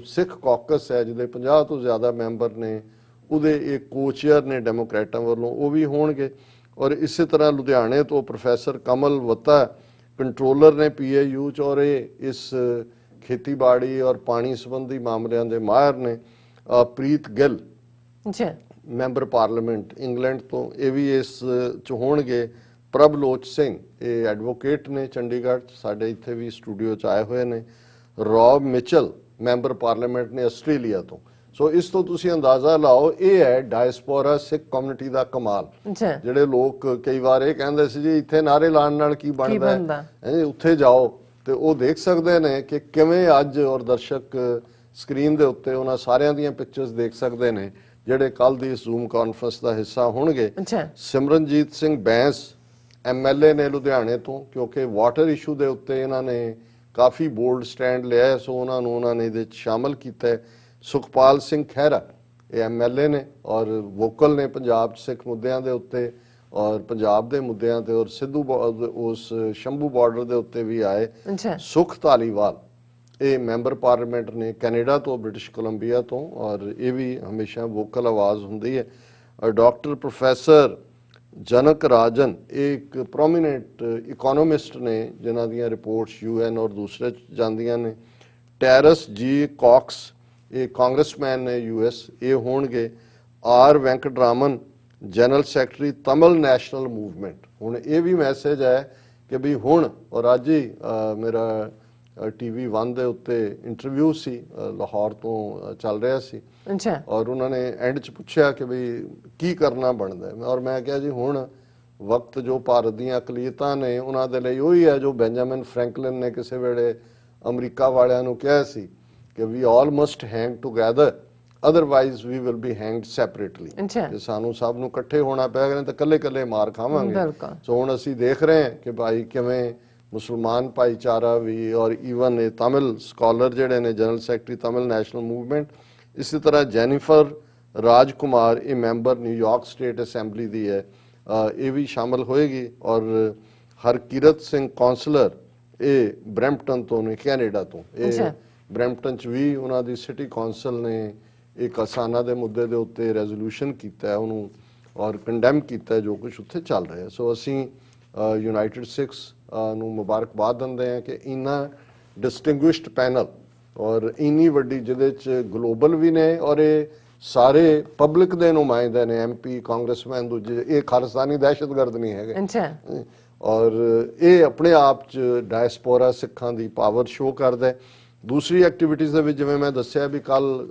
ਸਿੱਖ ਕਾਕਸ ਹੈ ਜਿਹਦੇ 50 ਤੋਂ ਜ਼ਿਆਦਾ ਮੈਂਬਰ ਨੇ, ਉਹਦੇ ਇਹ ਕੋਚੇਅਰ ਨੇ ਡੈਮੋਕ੍ਰੈਟਾਂ ਵੱਲੋਂ, ਉਹ ਵੀ ਹੋਣਗੇ। ਔਰ ਇਸੇ ਤਰ੍ਹਾਂ ਲੁਧਿਆਣੇ ਤੋਂ ਪ੍ਰੋਫੈਸਰ ਕਮਲ ਵੱਤਾ ਕੰਟਰੋਲਰ ਨੇ ਪੀਏਯੂ 'ਚ, ਔਰ ਇਹ ਇਸ ਖੇਤੀਬਾੜੀ ਔਰ ਪਾਣੀ ਸੰਬੰਧੀ ਮਾਮਲਿਆਂ ਦੇ ਮਾਹਿਰ ਨੇ। ਪ੍ਰੀਤ ਗਿੱਲ ਮੈਂਬਰ ਪਾਰਲੀਮੈਂਟ ਇੰਗਲੈਂਡ ਤੋਂ, ਇਹ ਵੀ ਇਸ 'ਚ ਹੋਣਗੇ। ਪ੍ਰਭਲੋਚ ਸਿੰਘ ਇਹ ਐਡਵੋਕੇਟ ਨੇ ਚੰਡੀਗੜ੍ਹ 'ਚ, ਸਾਡੇ ਇੱਥੇ ਵੀ ਸਟੂਡੀਓ 'ਚ ਆਏ ਹੋਏ ਨੇ। ਰੌਬ ਮਿਚਲ ਮੈਂਬਰ ਪਾਰਲੀਮੈਂਟ ਨੇ ਆਸਟ੍ਰੇਲੀਆ ਤੋਂ। ਸੋ ਇਸ ਤੋਂ ਤੁਸੀਂ ਅੰਦਾਜ਼ਾ ਲਾਓ, ਇਹ ਹੈ ਡਾਇਸਪੋਰਾ ਸਿੱਖ ਕਮਿਊਨਿਟੀ ਦਾ ਕਮਾਲ। ਜਿਹੜੇ ਲੋਕ ਕਈ ਵਾਰ ਇਹ ਕਹਿੰਦੇ ਸੀ ਜੀ ਇੱਥੇ ਨਾਰੇ ਲਾਉਣ ਨਾਲ ਕੀ ਬਣਦਾ ਹੈ, ਉੱਥੇ ਜਾਓ ਤੇ ਉਹ ਦੇਖ ਸਕਦੇ ਨੇ ਕਿ ਕਿਵੇਂ ਅੱਜ, ਔਰ ਦਰਸ਼ਕ ਸਕਰੀਨ ਦੇ ਉੱਤੇ ਉਹਨਾਂ ਸਾਰਿਆਂ ਦੀਆਂ ਪਿਕਚਰਸ ਦੇਖ ਸਕਦੇ ਨੇ ਜਿਹੜੇ ਕੱਲ ਦੀ ਜ਼ੂਮ ਕਾਨਫਰੰਸ ਦਾ ਹਿੱਸਾ ਹੋਣਗੇ। ਸਿਮਰਨਜੀਤ ਸਿੰਘ ਬੈਂਸ ਐਮਐਲਏ ਨੇ ਲੁਧਿਆਣੇ ਤੋਂ, ਕਿਉਂਕਿ ਵਾਟਰ ਇਸ਼ੂ ਦੇ ਉੱਤੇ ਇਹਨਾਂ ਨੇ ਕਾਫੀ ਬੋਲਡ ਸਟੈਂਡ ਲਿਆ, ਸੋ ਉਹਨਾਂ ਨੇ ਇਹਦੇ 'ਚ ਸ਼ਾਮਲ ਕੀਤਾ। ਸੁਖਪਾਲ ਸਿੰਘ ਖਹਿਰਾ ਇਹ ਐਮਐਲਏ ਨੇ ਔਰ ਵੋਕਲ ਨੇ ਪੰਜਾਬ 'ਚ ਸਿੱਖ ਮੁੱਦਿਆਂ ਦੇ ਉੱਤੇ ਔਰ ਪੰਜਾਬ ਦੇ ਮੁੱਦਿਆਂ ਤੇ, ਔਰ ਸਿੱਧੂ ਉਸ ਸ਼ੰਭੂ ਬਾਰਡਰ ਦੇ ਉੱਤੇ ਵੀ ਆਏ। ਸੁਖ ਧਾਲੀਵਾਲ ਇਹ ਮੈਂਬਰ ਪਾਰਲੀਮੈਂਟ ਨੇ ਕੈਨੇਡਾ ਤੋਂ, ਬ੍ਰਿਟਿਸ਼ ਕੋਲੰਬੀਆ ਤੋਂ, ਔਰ ਇਹ ਵੀ ਹਮੇਸ਼ਾ ਵੋਕਲ ਆਵਾਜ਼ ਹੁੰਦੀ ਹੈ। ਔਰ ਡਾਕਟਰ ਪ੍ਰੋਫੈਸਰ ਜਨਕ ਰਾਜਨ ਇਹ ਇੱਕ ਪ੍ਰੋਮੀਨੈਂਟ ਇਕੋਨੋਮਿਸਟ ਨੇ ਜਿਨ੍ਹਾਂ ਦੀਆਂ ਰਿਪੋਰਟਸ ਯੂਐਨ ਔਰ ਦੂਸਰੇ ਜਾਂਦੀਆਂ ਨੇ। ਟੈਰਸ ਜੀ ਕਾਕਸ ਇਹ ਕਾਂਗਰਸਮੈਨ ਨੇ ਯੂਐਸ, ਇਹ ਹੋਣਗੇ। R Venkataraman general secretary Tamil national movement. ਹੁਣ ਇਹ ਵੀ ਮੈਸੇਜ ਹੈ ਕਿ ਵੀ ਹੁਣ, ਔਰ ਅੱਜ ਹੀ ਮੇਰਾ ਟੀਵੀ 1 ਦੇ ਉੱਤੇ ਇੰਟਰਵਿਊ ਸੀ, ਲਾਹੌਰ ਤੋਂ ਚੱਲ ਰਿਹਾ ਸੀ, ਔਰ ਉਹਨਾਂ ਨੇ ਐਂਡ 'ਚ ਪੁੱਛਿਆ ਕਿ ਵੀ ਕੀ ਕਰਨਾ ਬਣਦਾ, ਔਰ ਮੈਂ ਕਿਹਾ ਜੀ ਹੁਣ ਵਕਤ ਜੋ ਭਾਰਤ ਦੀਆਂ ਅਕਲੀਅਤਾਂ ਨੇ ਉਹਨਾਂ ਦੇ ਲਈ ਉਹੀ ਹੈ ਜੋ ਬੈਂਜਾਮਿਨ ਫਰੈਂਕਲਿਨ ਨੇ ਕਿਸੇ ਵੇਲੇ ਅਮਰੀਕਾ ਵਾਲਿਆਂ ਨੂੰ ਕਿਹਾ ਸੀ ਕਿ we all must hang together otherwise we will be hanged separately. ਜੇ ਸਾਨੂੰ ਸਭ ਨੂੰ ਇਕੱਠੇ ਹੋਣਾ ਪਏਗਾ ਤਾਂ ਕੱਲੇ ਮਾਰ ਖਾਵਾਂਗੇ। ਸੋ ਹੁਣ ਅਸੀਂ ਦੇਖ ਰਹੇ ਹਾਂ ਕਿ ਭਾਈ ਕਿਵੇਂ ਮੁਸਲਮਾਨ ਭਾਈਚਾਰਾ ਵੀ ਔਰ ਈਵਨ ਇਹ ਤਮਿਲ ਸਕਾਲਰ ਜਿਹੜੇ ਨੇ general secretary Tamil national movement, ਇਸੇ ਤਰ੍ਹਾਂ ਜੈਨੀਫਰ ਰਾਜਕੁਮਾਰ ਇਹ ਮੈਂਬਰ ਨਿਊਯਾਰਕ ਸਟੇਟ ਅਸੈਂਬਲੀ ਦੀ ਹੈ, ਇਹ ਵੀ ਸ਼ਾਮਲ ਹੋਏਗੀ। ਔਰ ਹਰਕਿਰਤ ਸਿੰਘ ਕੌਂਸਲਰ ਇਹ ਬਰੈਂਪਟਨ ਤੋਂ ਨੇ ਕੈਨੇਡਾ ਤੋਂ, ਇਹ ਬਰੈਂਪਟਨ 'ਚ ਵੀ ਉਹਨਾਂ ਦੀ ਸਿਟੀ ਕੌਂਸਲ ਨੇ ਇੱਕ ਕਿਸਾਨਾਂ ਦੇ ਮੁੱਦੇ ਦੇ ਉੱਤੇ ਰੈਜ਼ੋਲੂਸ਼ਨ ਕੀਤਾ ਉਹਨੂੰ ਔਰ ਕੰਡੈਮ ਕੀਤਾ ਜੋ ਕੁਝ ਉੱਥੇ ਚੱਲ ਰਿਹਾ। ਸੋ ਅਸੀਂ ਯੂਨਾਈਟਿਡ ਸਿੱਖਸ ਨੂੰ ਮੁਬਾਰਕਬਾਦ ਦਿੰਦੇ ਹਾਂ ਕਿ ਇੰਨਾ ਡਿਸਟਿੰਗੁਇਸ਼ਡ ਪੈਨਲ ਔਰ ਇੰਨੀ ਵੱਡੀ ਜਿਹਦੇ 'ਚ ਗਲੋਬਲ ਵੀ ਨੇ ਔਰ ਇਹ ਸਾਰੇ ਪਬਲਿਕ ਦੇ ਨੁਮਾਇੰਦੇ ਨੇ, ਐਮਪੀ ਕਾਂਗਰਸਮੈਨ ਦੂਜੇ, ਇਹ ਖਾਲਿਸਤਾਨੀ ਦਹਿਸ਼ਤਗਰਦ ਨਹੀਂ ਹੈਗੇ। ਔਰ ਇਹ ਆਪਣੇ ਆਪ 'ਚ ਡਾਇਸਪੋਰਾ ਸਿੱਖਾਂ ਦੀ ਪਾਵਰ ਸ਼ੋਅ ਕਰਦਾ। ਦੂਸਰੀ ਐਕਟੀਵਿਟੀਜ਼ ਦੇ ਵਿੱਚ ਜਿਵੇਂ ਮੈਂ ਦੱਸਿਆ ਵੀ ਕੱਲ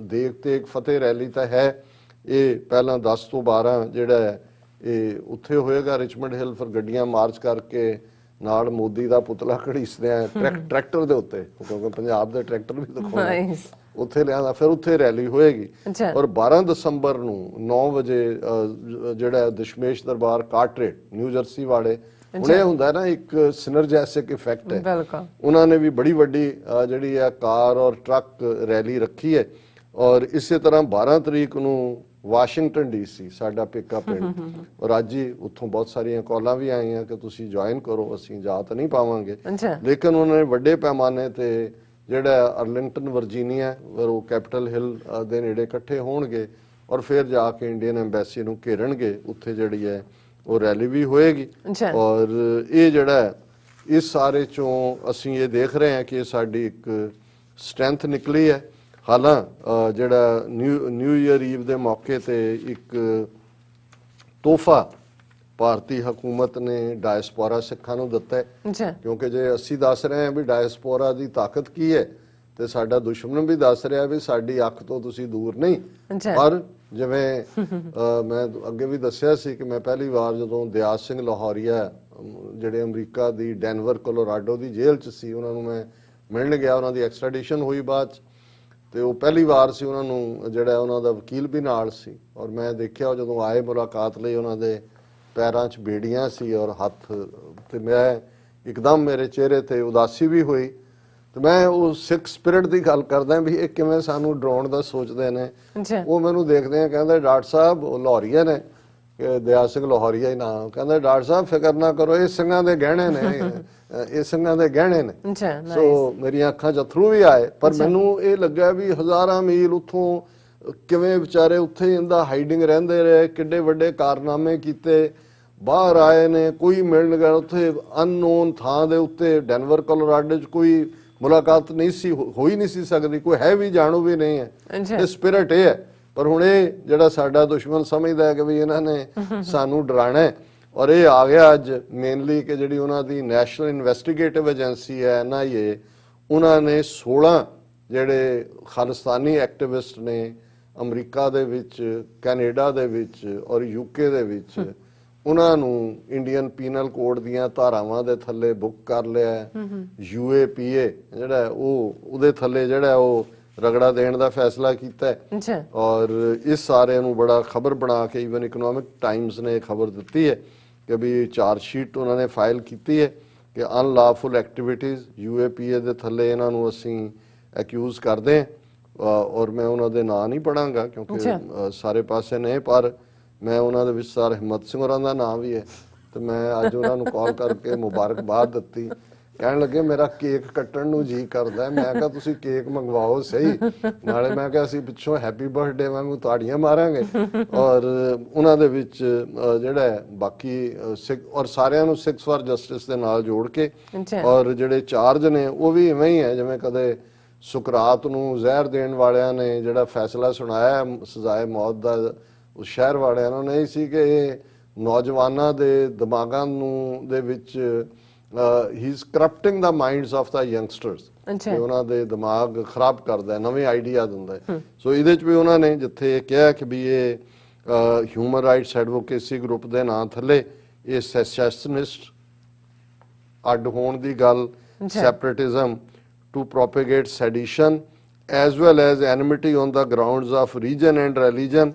ਦੇਗ ਤੇ ਇੱਕ ਫਤਿਹ ਰੈਲੀ ਤਾਂ ਹੈ, ਇਹ ਪਹਿਲਾਂ 10 ਤੋਂ 12 ਜਿਹੜਾ ਹੈ ਇਹ ਉੱਥੇ ਹੋਏਗਾ ਰਿਚਮੰਡ ਹਿੱਲ, ਫਿਰ ਗੱਡੀਆਂ ਮਾਰਚ ਕਰਕੇ ਨਾਲ ਮੋਦੀ ਦਾ ਪੁਤਲਾ ਘੜੀਸਦੇ ਆ ਟਰੈਕਟਰ ਦੇ ਉੱਤੇ, ਕਿਉਂਕਿ ਪੰਜਾਬ ਦੇ ਟਰੈਕਟਰ ਵੀ ਦਿਖਾਉਣੇ ਉੱਥੇ ਲਿਆਂਦਾ, ਫਿਰ ਉੱਥੇ ਰੈਲੀ ਹੋਏਗੀ। ਔਰ 12 ਦਸੰਬਰ ਨੂੰ 9 ਵਜੇ ਜਿਹੜਾ ਦਸ਼ਮੇਸ਼ ਦਰਬਾਰ ਕਾਰਟਰੇਟ ਨਿਊ ਜਰਸੀ ਵਾਲੇ, ਹੁਣ ਇਹ ਹੁੰਦਾ ਨਾ ਇੱਕ ਸਿਨਰਜੈਸਿਕ ਇਫੈਕਟ ਹੈ, ਉਹਨਾਂ ਨੇ ਵੀ ਬੜੀ ਵੱਡੀ ਜਿਹੜੀ ਹੈ ਕਾਰ ਔਰ ਟਰੱਕ ਰੈਲੀ ਰੱਖੀ ਹੈ। ਔਰ ਇਸੇ ਤਰ੍ਹਾਂ 12 ਤਰੀਕ ਨੂੰ ਵਾਸ਼ਿੰਗਟਨ ਡੀਸੀ ਸਾਡਾ ਪੇਕਾ ਪਿੰਡ ਔਰ ਅੱਜ ਹੀ ਉੱਥੋਂ ਬਹੁਤ ਸਾਰੀਆਂ ਕਾਲਾਂ ਵੀ ਆਈਆਂ ਕਿ ਤੁਸੀਂ ਜੁਆਇਨ ਕਰੋ, ਅਸੀਂ ਜਾ ਤਾਂ ਨਹੀਂ ਪਾਵਾਂਗੇ, ਅੱਛਾ ਲੇਕਿਨ ਉਹਨਾਂ ਨੇ ਵੱਡੇ ਪੈਮਾਨੇ ਤੇ ਜਿਹੜਾ ਅਰਲਿੰਗਟਨ ਵਰਜੀਨੀਆ ਉਹ ਕੈਪੀਟਲ ਹਿੱਲ ਦੇ ਨੇੜੇ ਇਕੱਠੇ ਹੋਣਗੇ ਔਰ ਫਿਰ ਜਾ ਕੇ ਇੰਡੀਅਨ ਐਮਬੈਸੀ ਨੂੰ ਘੇਰਣਗੇ। ਉੱਥੇ ਜਿਹੜੀ ਹੈ ਉਹ ਰੈਲੀ ਵੀ ਹੋਏਗੀ ਅੱਛਾ ਔਰ ਇਹ ਜਿਹੜਾ ਹੈ, ਇਸ ਸਾਰੇ ਚੋਂ ਅਸੀਂ ਇਹ ਦੇਖ ਰਹੇ ਹਾਂ ਕਿ ਇਹ ਸਾਡੀ ਇੱਕ ਸਟਰੈਂਥ ਨਿਕਲੀ ਹੈ। ਹਾਲਾਂ ਜਿਹੜਾ ਨਿਊ ਈਅਰ ਈਵ ਦੇ ਮੌਕੇ ਤੇ ਇੱਕ ਤੋਹਫਾ ਭਾਰਤੀ ਹਕੂਮਤ ਨੇ ਡਾਇਸਪੋਰਾ ਸਿੱਖਾਂ ਨੂੰ ਦਿੱਤਾ ਹੈ, ਅੱਛਾ ਕਿਉਂਕਿ ਜੇ ਅਸੀਂ ਦੱਸ ਰਹੇ ਹਾਂ ਵੀ ਡਾਇਸਪੋਰਾ ਦੀ ਤਾਕਤ ਕੀ ਹੈ ਤੇ ਸਾਡਾ ਦੁਸ਼ਮਣ ਵੀ ਦੱਸ ਰਿਹਾ ਵੀ ਸਾਡੀ ਅੱਖ ਤੋਂ ਤੁਸੀਂ ਦੂਰ ਨਹੀਂ। ਅੱਛਾ ਪਰ ਜਿਵੇਂ ਮੈਂ ਅੱਗੇ ਵੀ ਦੱਸਿਆ ਸੀ ਕਿ ਮੈਂ ਪਹਿਲੀ ਵਾਰ ਜਦੋਂ ਦਿਆਸ ਸਿੰਘ ਲਾਹੌਰੀਆ ਜਿਹੜੇ ਅਮਰੀਕਾ ਦੀ ਡੈਨਵਰ ਕੋਲੋਰਾਡੋ ਦੀ ਜੇਲ੍ਹ 'ਚ ਸੀ, ਉਹਨਾਂ ਨੂੰ ਮੈਂ ਮਿਲਣ ਗਿਆ, ਉਹਨਾਂ ਦੀ ਐਕਸਟ੍ਰੈਡੀਸ਼ਨ ਹੋਈ ਬਾਅਦ 'ਚ, ਤੇ ਉਹ ਪਹਿਲੀ ਵਾਰ ਸੀ, ਉਹਨਾਂ ਨੂੰ ਜਿਹੜਾ ਉਹਨਾਂ ਦਾ ਵਕੀਲ ਵੀ ਨਾਲ ਸੀ ਔਰ ਮੈਂ ਦੇਖਿਆ ਉਹ ਜਦੋਂ ਆਏ ਮੁਲਾਕਾਤ ਲਈ ਉਹਨਾਂ ਦੇ ਪੈਰਾਂ 'ਚ ਬੇੜੀਆਂ ਸੀ ਔਰ ਹੱਥ, ਤੇ ਮੈਂ ਇੱਕਦਮ ਮੇਰੇ ਚਿਹਰੇ ਤੇ ਉਦਾਸੀ ਵੀ ਹੋਈ। ਤੇ ਮੈਂ ਉਹ ਸਿੱਖ ਸਪਿਰਿਟ ਦੀ ਗੱਲ ਕਰਦਾ ਵੀ ਇਹ ਕਿਵੇਂ ਸਾਨੂੰ ਡਰਾਉਣ ਦਾ ਸੋਚਦੇ ਨੇ। ਅੱਛਾ ਉਹ ਮੈਨੂੰ ਦੇਖਦੇ ਆ, ਕਹਿੰਦੇ ਡਾਕਟਰ ਸਾਹਿਬ ਉਹ ਲਾਹੌਰੀਆ ਨੇ, ਕਿ ਦਿਆਲ ਸਿੰਘ ਲਾਹੌਰੀਆ ਹੀ ਨਾਮ, ਕਹਿੰਦੇ ਡਾਕਟਰ ਸਾਹਿਬ ਫਿਕਰ ਨਾ ਕਰੋ, ਇਹ ਸਿੰਘਾਂ ਦੇ ਗਹਿਣੇ ਨੇ, ਇਹ ਸਿੰਘਾਂ ਦੇ ਗਹਿਣੇ ਨੇ। ਅੱਛਾ ਸੋ ਮੇਰੀਆਂ ਅੱਖਾਂ 'ਚ ਅਥਰੂ ਵੀ ਆਏ, ਪਰ ਮੈਨੂੰ ਇਹ ਲੱਗਾ ਵੀ ਹਜ਼ਾਰਾਂ ਮੀਲ ਉੱਥੋਂ ਕਿਵੇਂ ਵਿਚਾਰੇ ਉੱਥੇ ਇਹਦਾ ਹਾਈਡਿੰਗ ਰਹਿੰਦੇ ਰਹੇ, ਕਿੱਡੇ ਵੱਡੇ ਕਾਰਨਾਮੇ ਕੀਤੇ, ਬਾਹਰ ਆਏ ਨੇ, ਕੋਈ ਮਿਲਣ ਗਿਆ ਉੱਥੇ ਅਨਨੋਨ ਥਾਂ ਦੇ ਉੱਤੇ ਡੈਨਵਰ ਕੋਲੋਰਾਡੋ 'ਚ ਕੋਈ ਮੁਲਾਕਾਤ ਨਹੀਂ ਸੀ, ਹੋ ਹੀ ਨਹੀਂ ਸੀ ਸਕਦੀ, ਕੋਈ ਹੈ ਵੀ ਜਾਣੂ ਵੀ ਨਹੀਂ ਹੈ। ਇਹ ਸਪਿਰਿਟ ਇਹ ਹੈ। ਪਰ ਹੁਣ ਇਹ ਜਿਹੜਾ ਸਾਡਾ ਦੁਸ਼ਮਣ ਸਮਝਦਾ ਹੈ ਕਿ ਵੀ ਇਹਨਾਂ ਨੇ ਸਾਨੂੰ ਡਰਾਣਾ ਹੈ ਔਰ ਇਹ ਆ ਗਿਆ ਅੱਜ ਮੇਨਲੀ ਕਿ ਜਿਹੜੀ ਉਹਨਾਂ ਦੀ ਨੈਸ਼ਨਲ ਇਨਵੈਸਟੀਗੇਟਿਵ ਏਜੰਸੀ ਹੈ NIA, ਉਹਨਾਂ ਨੇ 16 ਜਿਹੜੇ ਖਾਲਿਸਤਾਨੀ ਐਕਟਿਵਿਸਟ ਨੇ ਅਮਰੀਕਾ ਦੇ ਵਿੱਚ, ਕੈਨੇਡਾ ਦੇ ਵਿੱਚ ਔਰ UK ਦੇ ਵਿੱਚ, ਉਹਨਾਂ ਨੂੰ ਇੰਡੀਅਨ ਪੀਨਲ ਕੋਡ ਦੀਆਂ ਧਾਰਾਵਾਂ ਦੇ ਥੱਲੇ ਬੁੱਕ ਕਰ ਲਿਆ। UAPA ਜਿਹੜਾ ਉਹਦੇ ਥੱਲੇ ਜਿਹੜਾ ਉਹ ਰਗੜਾ ਦੇਣ ਦਾ ਫੈਸਲਾ ਕੀਤਾ ਹੈ ਔਰ ਇਸ ਸਾਰੇ ਨੂੰ ਬੜਾ ਖਬਰ ਬਣਾ ਕੇ ਇਵਨ ਇਕਨੋਮਿਕ ਟਾਈਮਸ ਨੇ ਖਬਰ ਦਿੱਤੀ ਹੈ ਕਿ ਵੀ ਚਾਰਜ ਸ਼ੀਟ ਉਹਨਾਂ ਨੇ ਫਾਈਲ ਕੀਤੀ ਹੈ ਕਿ ਅਨਲਾਫੁਲ ਐਕਟੀਵਿਟੀਜ਼ UAPA ਦੇ ਥੱਲੇ ਇਹਨਾਂ ਨੂੰ ਅਸੀਂ ਅਕਿਊਜ਼ ਕਰਦੇ ਹਾਂ ਔਰ ਮੈਂ ਉਹਨਾਂ ਦੇ ਨਾਂ ਨਹੀਂ ਪੜਾਂਗਾ ਕਿਉਂਕਿ ਸਾਰੇ ਪਾਸੇ ਨੇ, ਪਰ ਮੈਂ ਉਹਨਾਂ ਦੇ ਵਿੱਚ ਸਰ ਹਿੰਮਤ ਸਿੰਘ ਹੋਰਾਂ ਦਾ ਨਾਮ ਵੀ ਹੈ ਤੇ ਮੈਂ ਅੱਜ ਉਹਨਾਂ ਨੂੰ ਕਾਲ ਕਰਕੇ ਮੁਬਾਰਕਬਾਦ ਦਿੱਤੀ। ਕਹਿਣ ਲੱਗੇ ਮੇਰਾ ਕੇਕ ਕੱਟਣ ਨੂੰ ਜੀ ਕਰਦਾ। ਮੈਂ ਕਿਹਾ ਤੁਸੀਂ ਕੇਕ ਮੰਗਵਾਓ ਸਹੀ, ਨਾਲੇ ਮੈਂ ਕਿਹਾ ਅਸੀਂ ਪਿੱਛੋਂ ਹੈਪੀ ਬਰਥਡੇ ਵਾਂਗੂ ਤਾੜੀਆਂ ਮਾਰਾਂਗੇ। ਔਰ ਉਹਨਾਂ ਦੇ ਵਿੱਚ ਜਿਹੜਾ ਬਾਕੀ ਸਿੱਖ ਔਰ ਸਾਰਿਆਂ ਨੂੰ ਸਿੱਖਸ ਫਾਰ ਜਸਟਿਸ ਦੇ ਨਾਲ ਜੋੜ ਕੇ ਔਰ ਜਿਹੜੇ ਚਾਰਜ ਨੇ ਉਹ ਵੀ ਇਵੇਂ ਹੀ ਹੈ ਜਿਵੇਂ ਕਦੇ ਸੁਕਰਾਤ ਨੂੰ ਜ਼ਹਿਰ ਦੇਣ ਵਾਲਿਆਂ ਨੇ ਜਿਹੜਾ ਫੈਸਲਾ ਸੁਣਾਇਆ ਸਜ਼ਾਏ ਮੌਤ ਦਾ ਉਸ ਸ਼ਹਿਰ ਵਾਲਿਆਂ ਨੂੰ, ਨਹੀਂ ਸੀ ਕਿ ਇਹ ਨੌਜਵਾਨਾਂ ਦੇ ਦਿਮਾਗਾਂ ਨੂੰ ਦੇ ਵਿੱਚ he is corrupting the minds of the youngsters, ਉਹਨਾਂ ਦੇ ਦਿਮਾਗ ਖਰਾਬ ਕਰਦਾ, ਨਵੇਂ ਆਈਡੀਆ ਦਿੰਦਾ। ਸੋ ਇਹਦੇ ਚ ਵੀ ਉਹਨਾਂ ਨੇ ਜਿੱਥੇ ਕਿਹਾ ਕਿ ਵੀ ਇਹ ਹਿਊਮਨ ਰਾਈਟਸ ਐਡਵੋਕੇਸੀ ਗਰੁੱਪ ਦੇ ਨਾਂ ਥੱਲੇ ਇਹ ਸੈਸੈਸ਼ਨਿਸਟ ਅੱਡ ਹੋਣ ਦੀ ਗੱਲ, separatism to propagate sedition as well as enmity on the grounds of region and religion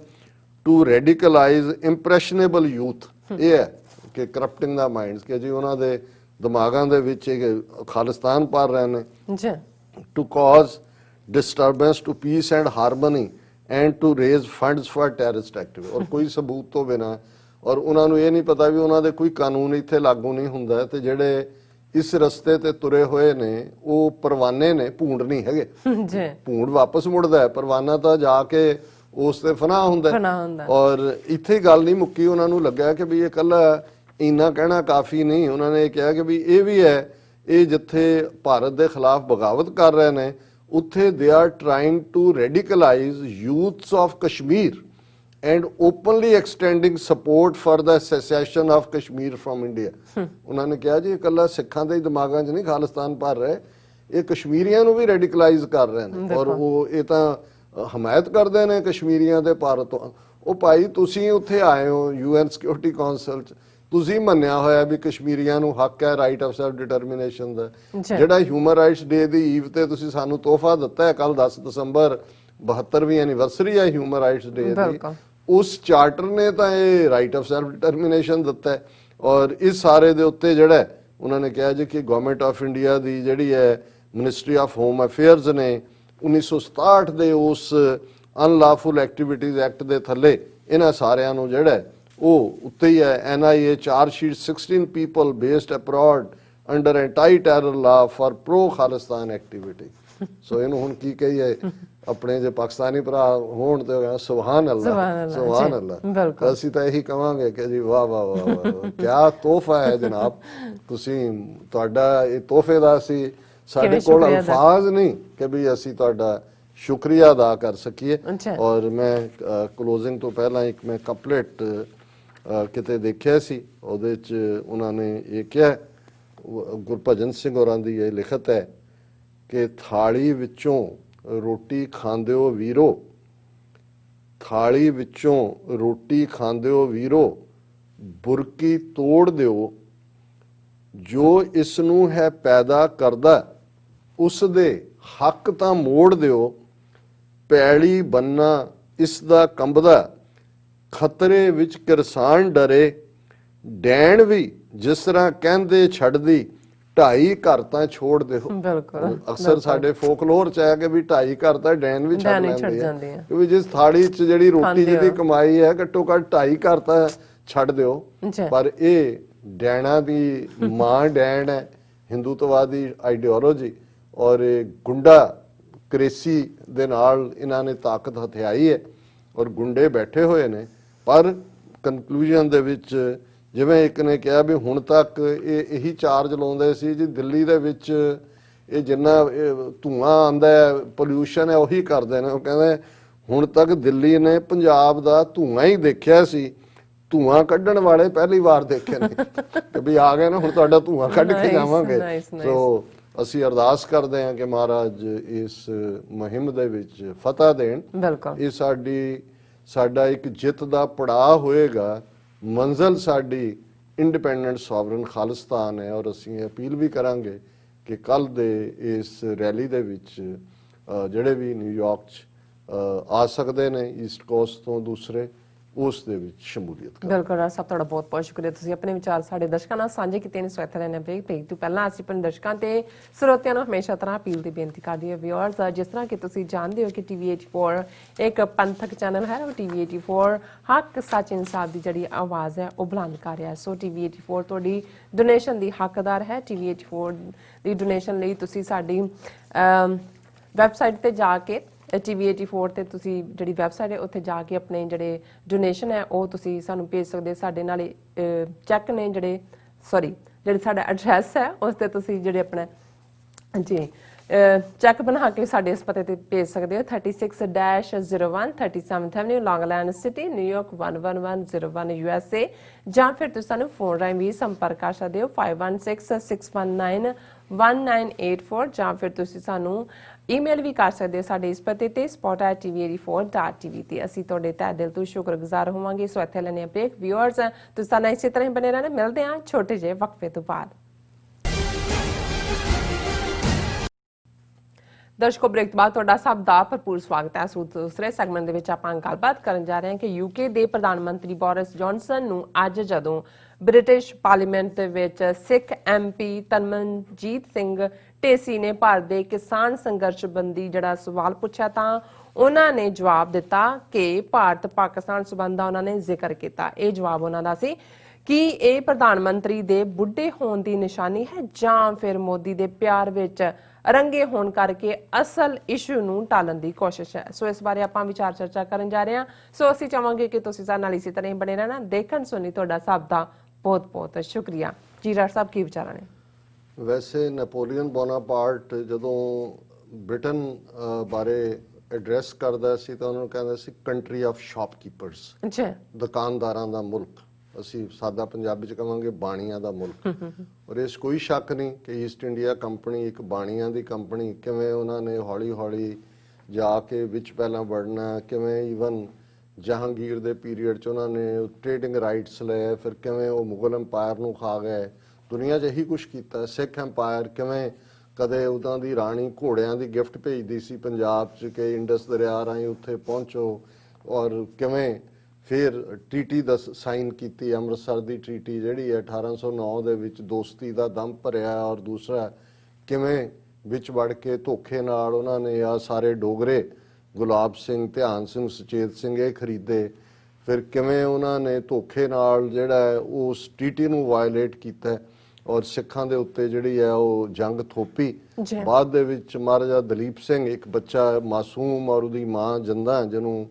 to radicalize impressionable youth, ਇਹ ਹੈ ਕਿ ਕਰਪਟਿੰਗ ਦਾ ਮਾਈਂਡਸ, ਕਿ ਜੀ ਉਹਨਾਂ ਦੇ ਦਿਮਾਗਾਂ ਦੇ ਵਿੱਚ ਖਾਲਿਸਤਾਨ ਪਾਰ ਰਹੇ ਨੇ, to cause disturbance to peace and harmony and to raise funds for terrorist activity, ਔਰ ਕੋਈ ਸਬੂਤ ਤੋਂ ਬਿਨਾਂ। ਔਰ ਉਹਨਾਂ ਨੂੰ ਇਹ ਨਹੀਂ ਪਤਾ ਵੀ ਉਹਨਾਂ ਦੇ ਕੋਈ ਕਾਨੂੰਨ ਇੱਥੇ ਲਾਗੂ ਨਹੀਂ ਹੁੰਦਾ ਤੇ ਜਿਹੜੇ ਇਸ ਰਸਤੇ ਤੇ ਤੁਰੇ ਹੋਏ ਨੇ ਉਹ ਪਰਵਾਨੇ ਨੇ, ਭੂੰਡ ਨਹੀਂ ਹੈਗੇ। ਭੂੰਡ ਵਾਪਸ ਮੁੜਦਾ ਹੈ, ਪਰਵਾਨਾ ਤਾਂ ਜਾ ਕੇ ਉਸ ਤੇ ਫਨਾਹ ਹੁੰਦਾ। ਔਰ ਇੱਥੇ ਗੱਲ ਨਹੀਂ ਮੁੱਕੀ, ਉਹਨਾਂ ਨੂੰ ਲੱਗਿਆ ਕਿ ਵੀ ਇਹ ਕੱਲਾ ਇੰਨਾ ਕਹਿਣਾ ਕਾਫੀ ਨਹੀਂ। ਉਹਨਾਂ ਨੇ ਕਿਹਾ ਕਿ ਵੀ ਇਹ ਵੀ ਹੈ, ਇਹ ਜਿੱਥੇ ਭਾਰਤ ਦੇ ਖਿਲਾਫ ਬਗਾਵਤ ਕਰ ਰਹੇ ਨੇ ਉੱਥੇ they are trying to radicalize youths of Kashmir and openly extending support for the secession of Kashmir from India. ਉਹਨਾਂ ਨੇ ਕਿਹਾ ਜੀ ਇਕੱਲਾ ਸਿੱਖਾਂ ਦੇ ਦਿਮਾਗਾਂ 'ਚ ਨਹੀਂ ਖਾਲਿਸਤਾਨ ਭਰ ਰਹੇ, ਇਹ ਕਸ਼ਮੀਰੀਆਂ ਨੂੰ ਵੀ ਰੈਡੀਕਲਾਈਜ਼ ਕਰ ਰਹੇ ਨੇ ਔਰ ਉਹ ਇਹ ਤਾਂ ਹਮਾਇਤ ਕਰਦੇ ਨੇ ਕਸ਼ਮੀਰੀਆਂ ਦੇ ਭਾਰਤ ਤੋਂ। ਉਹ ਭਾਈ ਤੁਸੀਂ ਉੱਥੇ ਆਏ ਹੋ UN ਸਿਕਿਉਰਿਟੀ ਕਾਉਂਸਲ 'ਚ, ਤੁਸੀਂ ਮੰਨਿਆ ਹੋਇਆ ਵੀ ਕਸ਼ਮੀਰੀਆਂ ਨੂੰ ਹੱਕ ਹੈ ਰਾਈਟ ਆਫ ਸੈਲਫ ਡਿਟਰਮੀਨੇਸ਼ਨ ਦਾ। ਜਿਹੜਾ ਹਿਊਮਨ ਰਾਈਟਸ ਡੇ ਦੀ ਈਵ ਤੇ ਤੁਸੀਂ ਸਾਨੂੰ ਤੋਹਫਾ ਦਿੱਤਾ ਹੈ, ਕੱਲ 10 ਦਸੰਬਰ 72ਵੀਂ ਐਨੀਵਰਸਰੀ ਹੈ ਹਿਊਮਨ ਰਾਈਟਸ ਡੇ ਦੀ, ਉਸ ਚਾਰਟਰ ਨੇ ਤਾਂ ਇਹ ਰਾਈਟ ਆਫ ਸੈਲਫ ਡਿਟਰਮੀਨੇਸ਼ਨ ਦਿੱਤਾ ਹੈ। ਔਰ ਇਸ ਸਾਰੇ ਦੇ ਉੱਤੇ ਜਿਹੜਾ ਉਹਨਾਂ ਨੇ ਕਿਹਾ ਜੀ ਕਿ ਗਵਰਨਮੈਂਟ ਆਫ ਇੰਡੀਆ ਦੀ ਜਿਹੜੀ ਹੈ ਮਿਨਿਸਟਰੀ ਆਫ ਹੋਮ ਅਫੇਅਰਸ ਨੇ 1967 ਦੇ ਉਸ ਅਨਲਾਫੁਲ ਐਕਟੀਵਿਟੀਜ਼ ਐਕਟ ਦੇ ਥੱਲੇ ਇਹਨਾਂ ਸਾਰਿਆਂ ਨੂੰ ਜਿਹੜਾ ਹੈ ਉਹ ਉੱਤੇ ਹੀ ਹੈ। NIA charge sheet 16 people based abroad under anti terror ਲਾ ਫॉर ਪ੍ਰੋ ਖਾਲਿਸਤਾਨ ਐਕਟੀਵਿਟੀ। ਸੋ ਇਹਨੂੰ ਹੁਣ ਕੀ ਕਹੀਏ, ਆਪਣੇ ਜੇ ਪਾਕਿਸਤਾਨੀ ਭਰਾ ਹੋਣ ਤੇ ਸੁਭਾਨ ਅੱਲਾ, ਸੁਭਾਨ ਅੱਲਾ। ਅਸੀਂ ਤਾਂ ਇਹੀ ਕਵਾਂਗੇ ਕਿ ਜੀ ਵਾਹ ਵਾਹ ਵਾਹ ਵਾਹ, ਕਿਆ ਤੋਹਫਾ ਹੈ ਜਨਾਬ, ਤੁਸੀਂ ਤੁਹਾਡਾ ਇਹ ਤੋਹਫੇ ਦਾ ਅਸੀਂ ਸਾਡੇ ਕੋਲ ਅਲਫਾਜ਼ ਨਹੀਂ ਕਿ ਵੀ ਅਸੀਂ ਤੁਹਾਡਾ ਸ਼ੁਕਰੀਆ ਅਦਾ ਕਰ ਸਕੀਏ। ਔਰ ਮੈਂ ਕਲੋਜ਼ਿੰਗ ਤੋਂ ਪਹਿਲਾਂ ਇੱਕ ਮੈਂ ਕਪਲੇਟ ਕਿਤੇ ਦੇਖਿਆ ਸੀ, ਉਹਦੇ ਚ ਉਹਨਾਂ ਨੇ ਇਹ ਕਿਹਾ, ਗੁਰਭਜਨ ਸਿੰਘ ਹੋਰਾਂ ਦੀ ਇਹ ਲਿਖਤ ਹੈ ਕਿ ਥਾਲੀ ਵਿੱਚੋਂ ਰੋਟੀ ਖਾਂਦਿਓ ਵੀਰੋ, ਥਾਲੀ ਵਿੱਚੋਂ ਰੋਟੀ ਖਾਂਦਿਓ ਵੀਰੋ, ਬੁਰਕੀ ਤੋੜ ਦਿਓ, ਜੋ ਇਸ ਨੂੰ ਹੈ ਪੈਦਾ ਕਰਦਾ ਉਸ ਦੇ ਹੱਕ ਤਾਂ ਮੋੜ ਦਿਓ, ਪੈਲੀ ਬੰਨਾ ਇਸ ਦਾ ਕੰਬਦਾ, ਖਤਰੇ ਵਿੱਚ ਕਿਰਸਾਨ ਡਰੇ, ਡੈਣ ਵੀ ਜਿਸ ਤਰ੍ਹਾਂ ਕਹਿੰਦੇ ਛੱਡਦੀ, ਢਾਈ ਘਰ ਤਾਂ ਛੋੜ ਦਿਓ। ਅਕਸਰ ਸਾਡੇ ਫੋਕਲੋਰ ਚ ਹੈ ਕਿ ਵੀ ਢਾਈ ਘਰ ਤਾਂ ਡੈਣ ਵੀ ਛੱਡ ਲੈਂਦੇ ਆ, ਕਿਉਂਕਿ ਜਿਸ ਥਾਲੀ ਚ ਜਿਹੜੀ ਰੋਟੀ ਜਿਹਦੀ ਕਮਾਈ ਹੈ ਘੱਟੋ ਘੱਟ ਢਾਈ ਘਰ ਤਾਂ ਛੱਡ ਦਿਓ। ਪਰ ਇਹ ਡੈਣਾ ਦੀ ਮਾਂ ਡੈਣ ਹੈ, ਹਿੰਦੂਤਵਾਦੀ ਆਈਡੀਓਲੋਜੀ, ਔਰ ਇਹ ਗੁੰਡਾ ਕ੍ਰੇਸੀ ਦੇ ਨਾਲ ਇਹਨਾਂ ਨੇ ਤਾਕਤ ਹਥਿਆਈ ਹੈ ਔਰ ਗੁੰਡੇ ਬੈਠੇ ਹੋਏ ਨੇ। ਪਰ ਕਨਕਲੂਜਨ ਦੇ ਵਿੱਚ ਜਿਵੇਂ ਇੱਕ ਨੇ ਕਿਹਾ ਵੀ ਹੁਣ ਤੱਕ ਇਹ ਇਹੀ ਚਾਰਜ ਲਾਉਂਦੇ ਸੀ ਜੀ ਦਿੱਲੀ ਦੇ ਵਿੱਚ ਇਹ ਜਿੰਨਾ ਧੂਆਂ ਆਉਂਦਾ ਹੈ, ਪੋਲਿਊਸ਼ਨ ਹੈ, ਉਹੀ ਕਰਦੇ ਨੇ। ਉਹ ਕਹਿੰਦੇ ਹੁਣ ਤੱਕ ਦਿੱਲੀ ਨੇ ਪੰਜਾਬ ਦਾ ਧੂਆਂ ਹੀ ਦੇਖਿਆ ਸੀ, ਧੂਆਂ ਕੱਢਣ ਵਾਲੇ ਪਹਿਲੀ ਵਾਰ ਦੇਖੇ ਨੇ ਕਿ ਵੀ ਆ ਗਏ ਨਾ ਹੁਣ ਤੁਹਾਡਾ ਧੂਆਂ ਕੱਢ ਕੇ ਜਾਵਾਂਗੇ। ਸੋ ਅਸੀਂ ਅਰਦਾਸ ਕਰਦੇ ਹਾਂ ਕਿ ਮਹਾਰਾਜ ਇਸ ਮੁਹਿੰਮ ਦੇ ਵਿੱਚ ਫਤਿਹ ਦੇਣ। ਇਹ ਸਾਡਾ ਇੱਕ ਜਿੱਤ ਦਾ ਪੜਾਅ ਹੋਏਗਾ, ਮੰਜ਼ਿਲ ਸਾਡੀ ਇੰਡੀਪੈਂਡੈਂਟ ਸੋਵਰਨ ਖਾਲਿਸਤਾਨ ਹੈ। ਔਰ ਅਸੀਂ ਅਪੀਲ ਵੀ ਕਰਾਂਗੇ ਕਿ ਕੱਲ ਦੇ ਇਸ ਰੈਲੀ ਦੇ ਵਿੱਚ ਜਿਹੜੇ ਵੀ ਨਿਊਯਾਰਕ 'ਚ ਆ ਸਕਦੇ ਨੇ ਈਸਟ ਕੋਸਟ ਤੋਂ ਦੂਸਰੇ, ਉਸ ਦੇ ਵਿੱਚ ਸ਼ਮੂਲੀਅਤ ਕਰੋ। ਬਿਲਕੁਲ ਰਾਜ ਸਾਹਿਬ, ਤੁਹਾਡਾ ਬਹੁਤ ਬਹੁਤ ਸ਼ੁਕਰੀਆ, ਤੁਸੀਂ ਆਪਣੇ ਵਿਚਾਰ ਸਾਡੇ ਦਰਸ਼ਕਾਂ ਨਾਲ ਸਾਂਝੇ ਕੀਤੇ ਨੇ। ਸਵੈਥਾ ਲੈਣੇ ਬ੍ਰੇਕ ਤੋਂ ਪਹਿਲਾਂ ਅਸੀਂ ਆਪਣੇ ਦਰਸ਼ਕਾਂ ਤੇ ਸਰੋਤਿਆਂ ਨੂੰ ਹਮੇਸ਼ਾ ਤਰ੍ਹਾਂ ਅਪੀਲ ਦੀ ਬੇਨਤੀ ਕਰਦੇ ਹਾਂ। ਵਿਊਅਰਸ, ਜਿਸ ਤਰ੍ਹਾਂ ਕਿ ਤੁਸੀਂ ਜਾਣਦੇ ਹੋ ਕਿ TV 84 ਇੱਕ ਪੰਥਕ ਚੈਨਲ ਹੈ, ਉਹ TV 84 ਹੱਕ ਸੱਚ ਇਨਸਾਫ ਦੀ ਜਿਹੜੀ ਆਵਾਜ਼ ਹੈ ਉਹ ਬੁਲੰਦ ਕਰ ਰਿਹਾ। ਸੋ TV 84 ਤੁਹਾਡੀ ਡੋਨੇਸ਼ਨ ਦੀ ਹੱਕਦਾਰ ਹੈ। TV 84 ਦੀ ਡੋਨੇਸ਼ਨ ਲਈ ਤੁਸੀਂ ਸਾਡੀ ਵੈਬਸਾਈਟ ਤੇ ਜਾ ਕੇ TV 84 ਤੇ ਤੁਸੀਂ ਜਿਹੜੀ ਵੈਬਸਾਈਟ ਹੈ ਉੱਥੇ ਜਾ ਕੇ ਆਪਣੇ ਜਿਹੜੇ ਡੋਨੇਸ਼ਨ ਹੈ ਉਹ ਤੁਸੀਂ ਸਾਨੂੰ ਭੇਜ ਸਕਦੇ। ਸਾਡੇ ਨਾਲ ਚੈੱਕ ਨੇ ਜਿਹੜੇ ਸਾਡਾ ਐਡਰੈਸ ਹੈ ਉਸ ਤੇ ਤੁਸੀਂ ਜਿਹੜੇ ਆਪਣਾ ਜੀ ਚੈੱਕ ਬਣਾ ਕੇ ਸਾਡੇ ਇਸ ਪਤੇ ਤੇ ਭੇਜ ਸਕਦੇ ਹੋ। 36-01 37th Avenue, Long Island City, New York 11101 USA। ਜਾਂ ਫਿਰ ਤੁਸੀਂ ਸਾਨੂੰ ਫੋਨ ਰਾਹੀਂ ਵੀ ਸੰਪਰਕ ਕਰ ਸਕਦੇ ਹੋ 5166191984। ਜਾਂ ਫਿਰ ਤੁਸੀਂ ਸਾਨੂੰ ਈਮੇਲ ਵੀ ਕਰ ਸਕਦੇ ਹੋ ਸਾਡੇ ਇਸ ਪਤੇ ਤੇ spot@tv84.tv ਤੇ। ਅਸੀਂ ਤੁਹਾਡੇ ਤਹਿ ਦਿਲ ਤੋਂ ਸ਼ੁਕਰਗੁਜ਼ਾਰ ਹੋਵਾਂਗੇ। ਸੋ ਇੱਥੇ ਲੈਣੇ ਬ੍ਰੇਕ। ਵਿਊਅਰਸ, ਤੁਸੀਂ ਸਾਨੂੰ ਇਸੇ ਤਰ੍ਹਾਂ ਹੀ ਬਣੇ ਰਹਿਣਾ। ਮਿਲਦੇ ਹਾਂ ਛੋਟੇ ਜਿਹੇ ਵਕਫੇ ਤੋਂ ਬਾਅਦ। ਦਰਸ਼ਕੋ, ਬ੍ਰੇਕ ਤੋਂ ਬਾਅਦ ਤੁਹਾਡਾ ਸਭ ਦਾ ਭਰਪੂਰ ਸਵਾਗਤ ਹੈ। ਦੂਸਰੇ ਸੈਗਮੈਂਟ ਦੇ ਵਿੱਚ ਆਪਾਂ ਗੱਲਬਾਤ ਕਰਨ ਜਾ ਰਹੇ ਹਾਂ ਕਿ UK ਦੇ ਪ੍ਰਧਾਨ ਮੰਤਰੀ ਬੋਰਿਸ ਜੌਨਸਨ ਨੂੰ ਅੱਜ ਜਦੋਂ ਬ੍ਰਿਟਿਸ਼ ਪਾਰਲੀਮੈਂਟ ਦੇ ਵਿੱਚ ਸਿੱਖ MP ਤਨਮਨਜੀਤ ਸਿੰਘ ਢੇਸੀ ਨੇ ਭਾਰਤ ਦੇ ਕਿਸਾਨ ਸੰਘਰਸ਼ ਸੰਬੰਧੀ ਜਿਹੜਾ ਸਵਾਲ ਪੁੱਛਿਆ ਤਾਂ ਉਹਨਾਂ ਨੇ ਜਵਾਬ ਦਿੱਤਾ ਕਿ ਭਾਰਤ ਪਾਕਿਸਤਾਨ ਸਬੰਧ ਦਾ ਉਹਨਾਂ ਨੇ ਜ਼ਿਕਰ ਕੀਤਾ। ਇਹ ਜਵਾਬ ਉਹਨਾਂ ਦਾ ਸੀ ਕਿ ਇਹ ਪ੍ਰਧਾਨ ਮੰਤਰੀ ਦੇ ਬੁੱਢੇ ਹੋਣ ਦੀ ਨਿਸ਼ਾਨੀ ਹੈ ਜਾਂ ਫਿਰ ਮੋਦੀ ਦੇ ਪਿਆਰ ਵਿੱਚ ਰੰਗੇ ਹੋਣ ਕਰਕੇ ਅਸਲ ਇਸ਼ੂ ਨੂੰ ਟਾਲਣ ਦੀ ਕੋਸ਼ਿਸ਼ ਹੈ। ਸੋ ਇਸ ਬਾਰੇ ਆਪਾਂ ਵਿਚਾਰ ਚਰਚਾ ਕਰਨ ਜਾ ਰਹੇ ਹਾਂ। ਸੋ ਅਸੀਂ ਚਾਹਾਂਗੇ ਕਿ ਤੁਸੀਂ ਸਾਡੇ ਨਾਲ ਇਸੇ ਤਰ੍ਹਾਂ ਹੀ ਬਣੇ ਰਹਿਣਾ। ਦੇਖਣ ਸੁਣੀ ਤੁਹਾਡਾ ਸਭ ਦਾ ਬਹੁਤ ਬਹੁਤ ਸ਼ੁਕਰੀਆ। ਜੀ ਰਾਜ ਸਾਹਿਬ, ਕੀ ਵਿਚਾਰਾਂ ਨੇ? ਵੈਸੇ ਨੈਪੋਲੀਅਨ ਬੋਨਾਪਾਰਟ ਜਦੋਂ ਬ੍ਰਿਟਨ ਬਾਰੇ ਐਡਰੈਸ ਕਰਦਾ ਸੀ ਤਾਂ ਉਹਨਾਂ ਨੂੰ ਕਹਿੰਦਾ ਸੀ ਕੰਟਰੀ ਆਫ ਸ਼ਾਪਕੀਪਰਸ, ਦੁਕਾਨਦਾਰਾਂ ਦਾ ਮੁਲਕ। ਅਸੀਂ ਸਾਦਾ ਪੰਜਾਬੀ ਚ ਕਹਾਂਗੇ ਬਾਣੀਆਂ ਦਾ ਮੁਲਕ। ਔਰ ਇਸ ਕੋਈ ਸ਼ੱਕ ਨਹੀਂ ਕਿ ਈਸਟ ਇੰਡੀਆ ਕੰਪਨੀ ਇੱਕ ਬਾਣੀਆਂ ਦੀ ਕੰਪਨੀ, ਕਿਵੇਂ ਉਹਨਾਂ ਨੇ ਹੌਲੀ ਹੌਲੀ ਜਾ ਕੇ ਵਿੱਚ ਪਹਿਲਾਂ ਵੜਨਾ, ਕਿਵੇਂ ਈਵਨ ਜਹਾਂਗੀਰ ਦੇ ਪੀਰੀਅਡ 'ਚ ਉਹਨਾਂ ਨੇ ਟ੍ਰੇਡਿੰਗ ਰਾਈਟਸ ਲਏ, ਫਿਰ ਕਿਵੇਂ ਉਹ ਮੁਗਲ ਅੰਪਾਇਰ ਨੂੰ ਖਾ ਗਏ। ਦੁਨੀਆ 'ਚ ਇਹੀ ਕੁਛ ਕੀਤਾ। ਸਿੱਖ ਅੰਪਾਇਰ ਕਿਵੇਂ ਕਦੇ ਉਦਾਂ ਦੀ ਰਾਣੀ ਘੋੜਿਆਂ ਦੀ ਗਿਫਟ ਭੇਜਦੀ ਸੀ ਪੰਜਾਬ 'ਚ ਕਿ ਇੰਡਸ ਦਰਿਆ ਰਾਹੀਂ ਉੱਥੇ ਪਹੁੰਚੋ, ਔਰ ਕਿਵੇਂ ਫਿਰ ਟ੍ਰੀਟੀ ਦਾ ਸਾਈਨ ਕੀਤੀ, ਅੰਮ੍ਰਿਤਸਰ ਦੀ ਟ੍ਰੀਟੀ ਜਿਹੜੀ ਹੈ 1809 ਦੇ ਵਿੱਚ ਦੋਸਤੀ ਦਾ ਦਮ ਭਰਿਆ। ਔਰ ਦੂਸਰਾ ਕਿਵੇਂ ਵਿੱਚ ਵੜ ਕੇ ਧੋਖੇ ਨਾਲ ਉਹਨਾਂ ਨੇ ਆ ਸਾਰੇ ਡੋਗਰੇ ਗੁਲਾਬ ਸਿੰਘ, ਧਿਆਨ ਸਿੰਘ, ਸੁਚੇਤ ਸਿੰਘ ਇਹ ਖਰੀਦੇ, ਫਿਰ ਕਿਵੇਂ ਉਹਨਾਂ ਨੇ ਧੋਖੇ ਨਾਲ ਜਿਹੜਾ ਹੈ ਉਸ ਟੀਟੀ ਨੂੰ ਵਾਇਲੇਟ ਕੀਤਾ ਔਰ ਸਿੱਖਾਂ ਦੇ ਉੱਤੇ ਜਿਹੜੀ ਹੈ ਉਹ ਜੰਗ ਥੋਪੀ। ਬਾਅਦ ਦੇ ਵਿੱਚ ਮਹਾਰਾਜਾ ਦਲੀਪ ਸਿੰਘ, ਇੱਕ ਬੱਚਾ ਮਾਸੂਮ ਔਰ ਉਹਦੀ ਮਾਂ ਜਿੰਦਾ, ਜਿਹਨੂੰ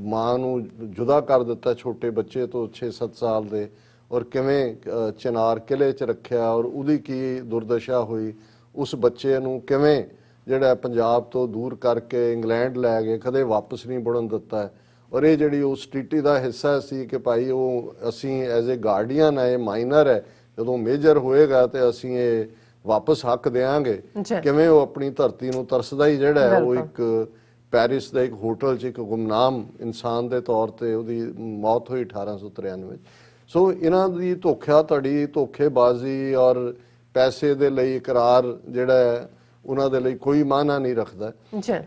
ਮਾਂ ਨੂੰ ਜੁਦਾ ਕਰ ਦਿੱਤਾ ਛੋਟੇ ਬੱਚੇ ਤੋਂ 6-7 ਸਾਲ ਦੇ, ਔਰ ਕਿਵੇਂ ਚਿਨਾਰ ਕਿਲੇ 'ਚ ਰੱਖਿਆ ਔਰ ਉਹਦੀ ਕੀ ਦੁਰਦਸ਼ਾ ਹੋਈ। ਉਸ ਬੱਚੇ ਨੂੰ ਕਿਵੇਂ ਜਿਹੜਾ ਪੰਜਾਬ ਤੋਂ ਦੂਰ ਕਰਕੇ ਇੰਗਲੈਂਡ ਲੈ ਗਏ, ਕਦੇ ਵਾਪਸ ਨਹੀਂ ਮੁੜਨ ਦਿੱਤਾ। ਔਰ ਇਹ ਜਿਹੜੀ ਉਸ ਟੀਟੀ ਦਾ ਹਿੱਸਾ ਸੀ ਕਿ ਭਾਈ ਉਹ ਅਸੀਂ ਐਜ਼ ਏ ਗਾਰਡੀਅਨ ਹੈ, ਇਹ ਮਾਈਨਰ ਹੈ, ਜਦੋਂ ਮੇਜਰ ਹੋਏਗਾ ਤੇ ਅਸੀਂ ਇਹ ਵਾਪਸ ਹੱਕ ਦੇਾਂਗੇ। ਕਿਵੇਂ ਉਹ ਆਪਣੀ ਧਰਤੀ ਨੂੰ ਤਰਸਦਾ ਹੀ ਜਿਹੜਾ ਹੈ ਉਹ ਇੱਕ ਪੈਰਿਸ ਦੇ ਇੱਕ ਹੋਟਲ 'ਚ ਇੱਕ ਗੁਮਨਾਮ ਇਨਸਾਨ ਦੇ ਤੌਰ ਤੇ ਉਹਦੀ ਮੌਤ ਹੋਈ 1893 ਵਿੱਚ। ਸੋ ਇਹਨਾਂ ਦੀ ਧੋਖਾਧੜੀ, ਧੋਖੇਬਾਜ਼ੀ ਔਰ ਪੈਸੇ ਦੇ ਲਈ ਇਕਰਾਰ ਜਿਹੜਾ ਹੈ ਉਹਨਾਂ ਦੇ ਲਈ ਕੋਈ ਮਾਨਾ ਨਹੀਂ ਰੱਖਦਾ।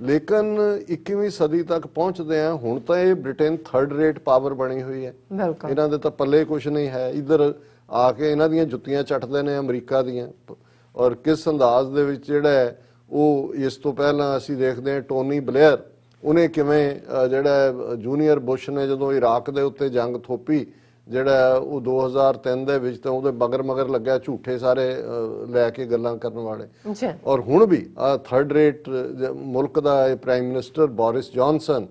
ਲੇਕਿਨ 21ਵੀਂ ਸਦੀ ਤੱਕ ਪਹੁੰਚਦੇ ਆ, ਹੁਣ ਤਾਂ ਇਹ ਬ੍ਰਿਟੇਨ ਥਰਡ ਰੇਟ ਪਾਵਰ ਬਣੀ ਹੋਈ ਹੈ। ਇਹਨਾਂ ਦੇ ਤਾਂ ਪੱਲੇ ਕੁਝ ਨਹੀਂ ਹੈ। ਇੱਧਰ ਆ ਕੇ ਇਹਨਾਂ ਦੀਆਂ ਜੁੱਤੀਆਂ ਚੱਟਦੇ ਨੇ ਅਮਰੀਕਾ ਦੀਆਂ, ਔਰ ਕਿਸ ਅੰਦਾਜ਼ ਦੇ ਵਿੱਚ ਜਿਹੜਾ ਹੈ ਉਹ। ਇਸ ਤੋਂ ਪਹਿਲਾਂ ਅਸੀਂ ਦੇਖਦੇ ਹਾਂ ਟੋਨੀ ਬਲੇਅਰ, ਉਹਨੇ ਕਿਵੇਂ ਜਿਹੜਾ ਜੂਨੀਅਰ ਬੁਸ਼ ਨੇ ਜਦੋਂ ਇਰਾਕ ਦੇ ਉੱਤੇ ਜੰਗ ਥੋਪੀ, ਜਿਹੜਾ ਉਹ 2003 ਦੇ ਵਿੱਚ ਤਾਂ ਉਹਦੇ ਮਗਰ ਲੱਗਿਆ ਝੂਠੇ ਸਾਰੇ ਲੈ ਕੇ ਗੱਲਾਂ ਕਰਨ ਵਾਲੇ। ਔਰ ਹੁਣ ਵੀ ਥਰਡ ਰੇਟ ਮੁਲਕ ਦਾ ਪ੍ਰਾਈਮ ਮਿਨਿਸਟਰ ਬੋਰਿਸ ਜੌਨਸਨ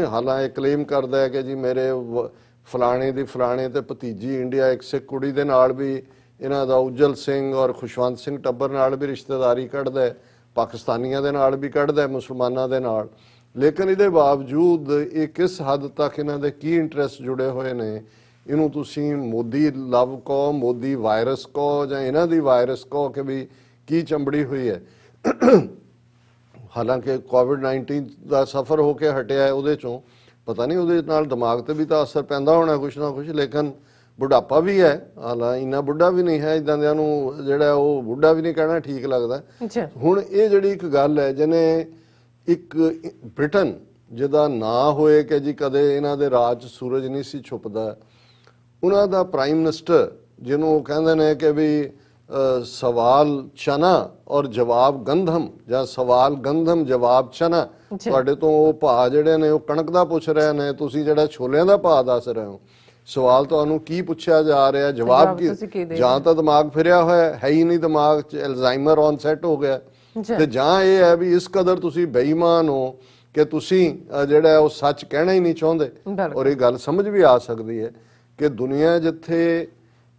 ਹਾਲਾਂਕਿ ਕਲੇਮ ਕਰਦਾ ਹੈ ਕਿ ਜੀ ਮੇਰੇ ਫਲਾਣੇ ਦੀ ਫਲਾਣੇ ਤੇ ਭਤੀਜੀ ਇੰਡੀਆ, ਇੱਕ ਸਿੱਖ ਕੁੜੀ ਦੇ ਨਾਲ ਵੀ ਇਹਨਾਂ ਦਾ ਉਜਲ ਸਿੰਘ ਔਰ ਖੁਸ਼ਵੰਤ ਸਿੰਘ ਟੱਬਰ ਨਾਲ ਵੀ ਰਿਸ਼ਤੇਦਾਰੀ ਕੱਢਦਾ, ਪਾਕਿਸਤਾਨੀਆਂ ਦੇ ਨਾਲ ਵੀ ਕੱਢਦਾ, ਮੁਸਲਮਾਨਾਂ ਦੇ ਨਾਲ। ਲੇਕਿਨ ਇਹਦੇ ਬਾਵਜੂਦ ਇਹ ਕਿਸ ਹੱਦ ਤੱਕ ਇਹਨਾਂ ਦੇ ਕੀ ਇੰਟਰਸਟ ਜੁੜੇ ਹੋਏ ਨੇ, ਇਹਨੂੰ ਤੁਸੀਂ ਮੋਦੀ ਲਵ ਕਹੋ, ਮੋਦੀ ਵਾਇਰਸ ਕਹੋ, ਜਾਂ ਇਹਨਾਂ ਦੀ ਵਾਇਰਸ ਕਹੋ ਕਿ ਵੀ ਕੀ ਚੰਬੜੀ ਹੋਈ ਹੈ। ਹਾਲਾਂਕਿ ਕੋਵਿਡ-19 ਦਾ ਸਫਰ ਹੋ ਕੇ ਹਟਿਆ ਹੈ, ਉਹਦੇ ਚੋਂ ਪਤਾ ਨਹੀਂ ਉਹਦੇ ਨਾਲ ਦਿਮਾਗ ਤੇ ਵੀ ਤਾਂ ਅਸਰ ਪੈਂਦਾ ਹੋਣਾ ਕੁਛ ਨਾ ਕੁਛ। ਲੇਕਿਨ ਬੁਢਾਪਾ ਵੀ ਹੈ, ਹਾਲਾਂ ਇੰਨਾ ਬੁੱਢਾ ਵੀ ਨਹੀਂ ਹੈ, ਇਦਾਂ ਦਿਆਂ ਨੂੰ ਜਿਹੜਾ ਉਹ ਬੁੱਢਾ ਵੀ ਨਹੀਂ ਕਹਿਣਾ ਠੀਕ ਲੱਗਦਾ। ਹੁਣ ਇਹ ਜਿਹੜੀ ਇੱਕ ਗੱਲ ਹੈ ਜਿਹਨੇ ਇੱਕ ਬ੍ਰਿਟਨ ਜਿਹਦਾ ਨਾਂ ਹੋਏ ਕਿ ਜੀ ਕਦੇ ਇਹਨਾਂ ਦੇ ਰਾਜ ਸੂਰਜ ਨਹੀਂ ਸੀ ਛੁਪਦਾ, ਉਹਨਾਂ ਦਾ ਪ੍ਰਾਈਮ ਮਿਨਿਸਟਰ ਜਿਹਨੂੰ ਉਹ ਕਹਿੰਦੇ ਨੇ ਕਿ ਵੀ ਸਵਾਲ ਚਨਾ ਔਰ ਜਵਾਬ ਗੰਧਮ, ਜਾਂ ਸਵਾਲ ਗੰਧਮ ਜਵਾਬ ਚਨਾ। ਤੁਹਾਡੇ ਤੋਂ ਉਹ ਭਾਅ ਜਿਹੜੇ ਨੇ ਉਹ ਕਣਕ ਦਾ ਪੁੱਛ ਰਹੇ ਨੇ, ਤੁਸੀਂ ਜਿਹੜਾ ਛੋਲਿਆਂ ਦਾ ਭਾਅ ਦੱਸ ਰਹੇ ਹੋ। ਸਵਾਲ ਤੁਹਾਨੂੰ ਕੀ ਪੁੱਛਿਆ ਜਾ ਰਿਹਾ, ਜਵਾਬ ਕੀ? ਜਾਂ ਤਾਂ ਦਿਮਾਗ ਫਿਰਿਆ ਹੋਇਆ ਹੈ ਹੀ ਨਹੀਂ, ਦਿਮਾਗ 'ਚ ਐਲਜ਼ਾਈਮਰ ਔਨ ਸੈੱਟ ਹੋ ਗਿਆ, ਤੇ ਜਾਂ ਇਹ ਹੈ ਵੀ ਇਸ ਕਦਰ ਤੁਸੀਂ ਬੇਈਮਾਨ ਹੋ ਕਿ ਤੁਸੀਂ ਜਿਹੜਾ ਉਹ ਸੱਚ ਕਹਿਣਾ ਹੀ ਨਹੀਂ ਚਾਹੁੰਦੇ। ਔਰ ਇਹ ਗੱਲ ਸਮਝ ਵੀ ਆ ਸਕਦੀ ਹੈ ਕਿ ਦੁਨੀਆ ਜਿੱਥੇ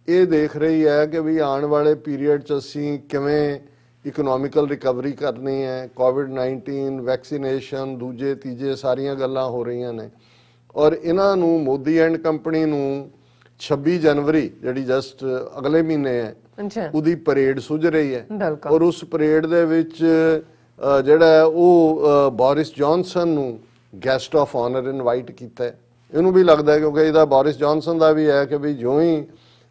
ਇਹ ਦੇਖ ਰਹੀ ਹੈ ਕਿ ਵੀ ਆਉਣ ਵਾਲੇ ਪੀਰੀਅਡ 'ਚ ਅਸੀਂ ਕਿਵੇਂ ਇਕਨੋਮਿਕਲ ਰਿਕਵਰੀ ਕਰਨੀ ਹੈ, ਕੋਵਿਡ-19 ਵੈਕਸੀਨੇਸ਼ਨ, ਦੂਜੇ ਤੀਜੇ ਸਾਰੀਆਂ ਗੱਲਾਂ ਹੋ ਰਹੀਆਂ ਨੇ। ਔਰ ਇਹਨਾਂ ਨੂੰ ਮੋਦੀ ਐਂਡ ਕੰਪਨੀ ਨੂੰ 26 ਜਨਵਰੀ ਜਿਹੜੀ ਜਸਟ ਅਗਲੇ ਮਹੀਨੇ ਹੈ, ਉਹਦੀ ਪਰੇਡ ਸੁੱਝ ਰਹੀ ਹੈ। ਔਰ ਉਸ ਪਰੇਡ ਦੇ ਵਿੱਚ ਜਿਹੜਾ ਉਹ ਬੋਰਿਸ ਜੌਨਸਨ ਨੂੰ ਗੈਸਟ ਆਫ ਆਨਰ ਇਨਵਾਈਟ ਕੀਤਾ। ਇਹਨੂੰ ਵੀ ਲੱਗਦਾ ਕਿਉਂਕਿ ਇਹਦਾ ਬੋਰਿਸ ਜੌਨਸਨ ਦਾ ਵੀ ਹੈ ਕਿ ਵੀ ਜਿਉਂ ਹੀ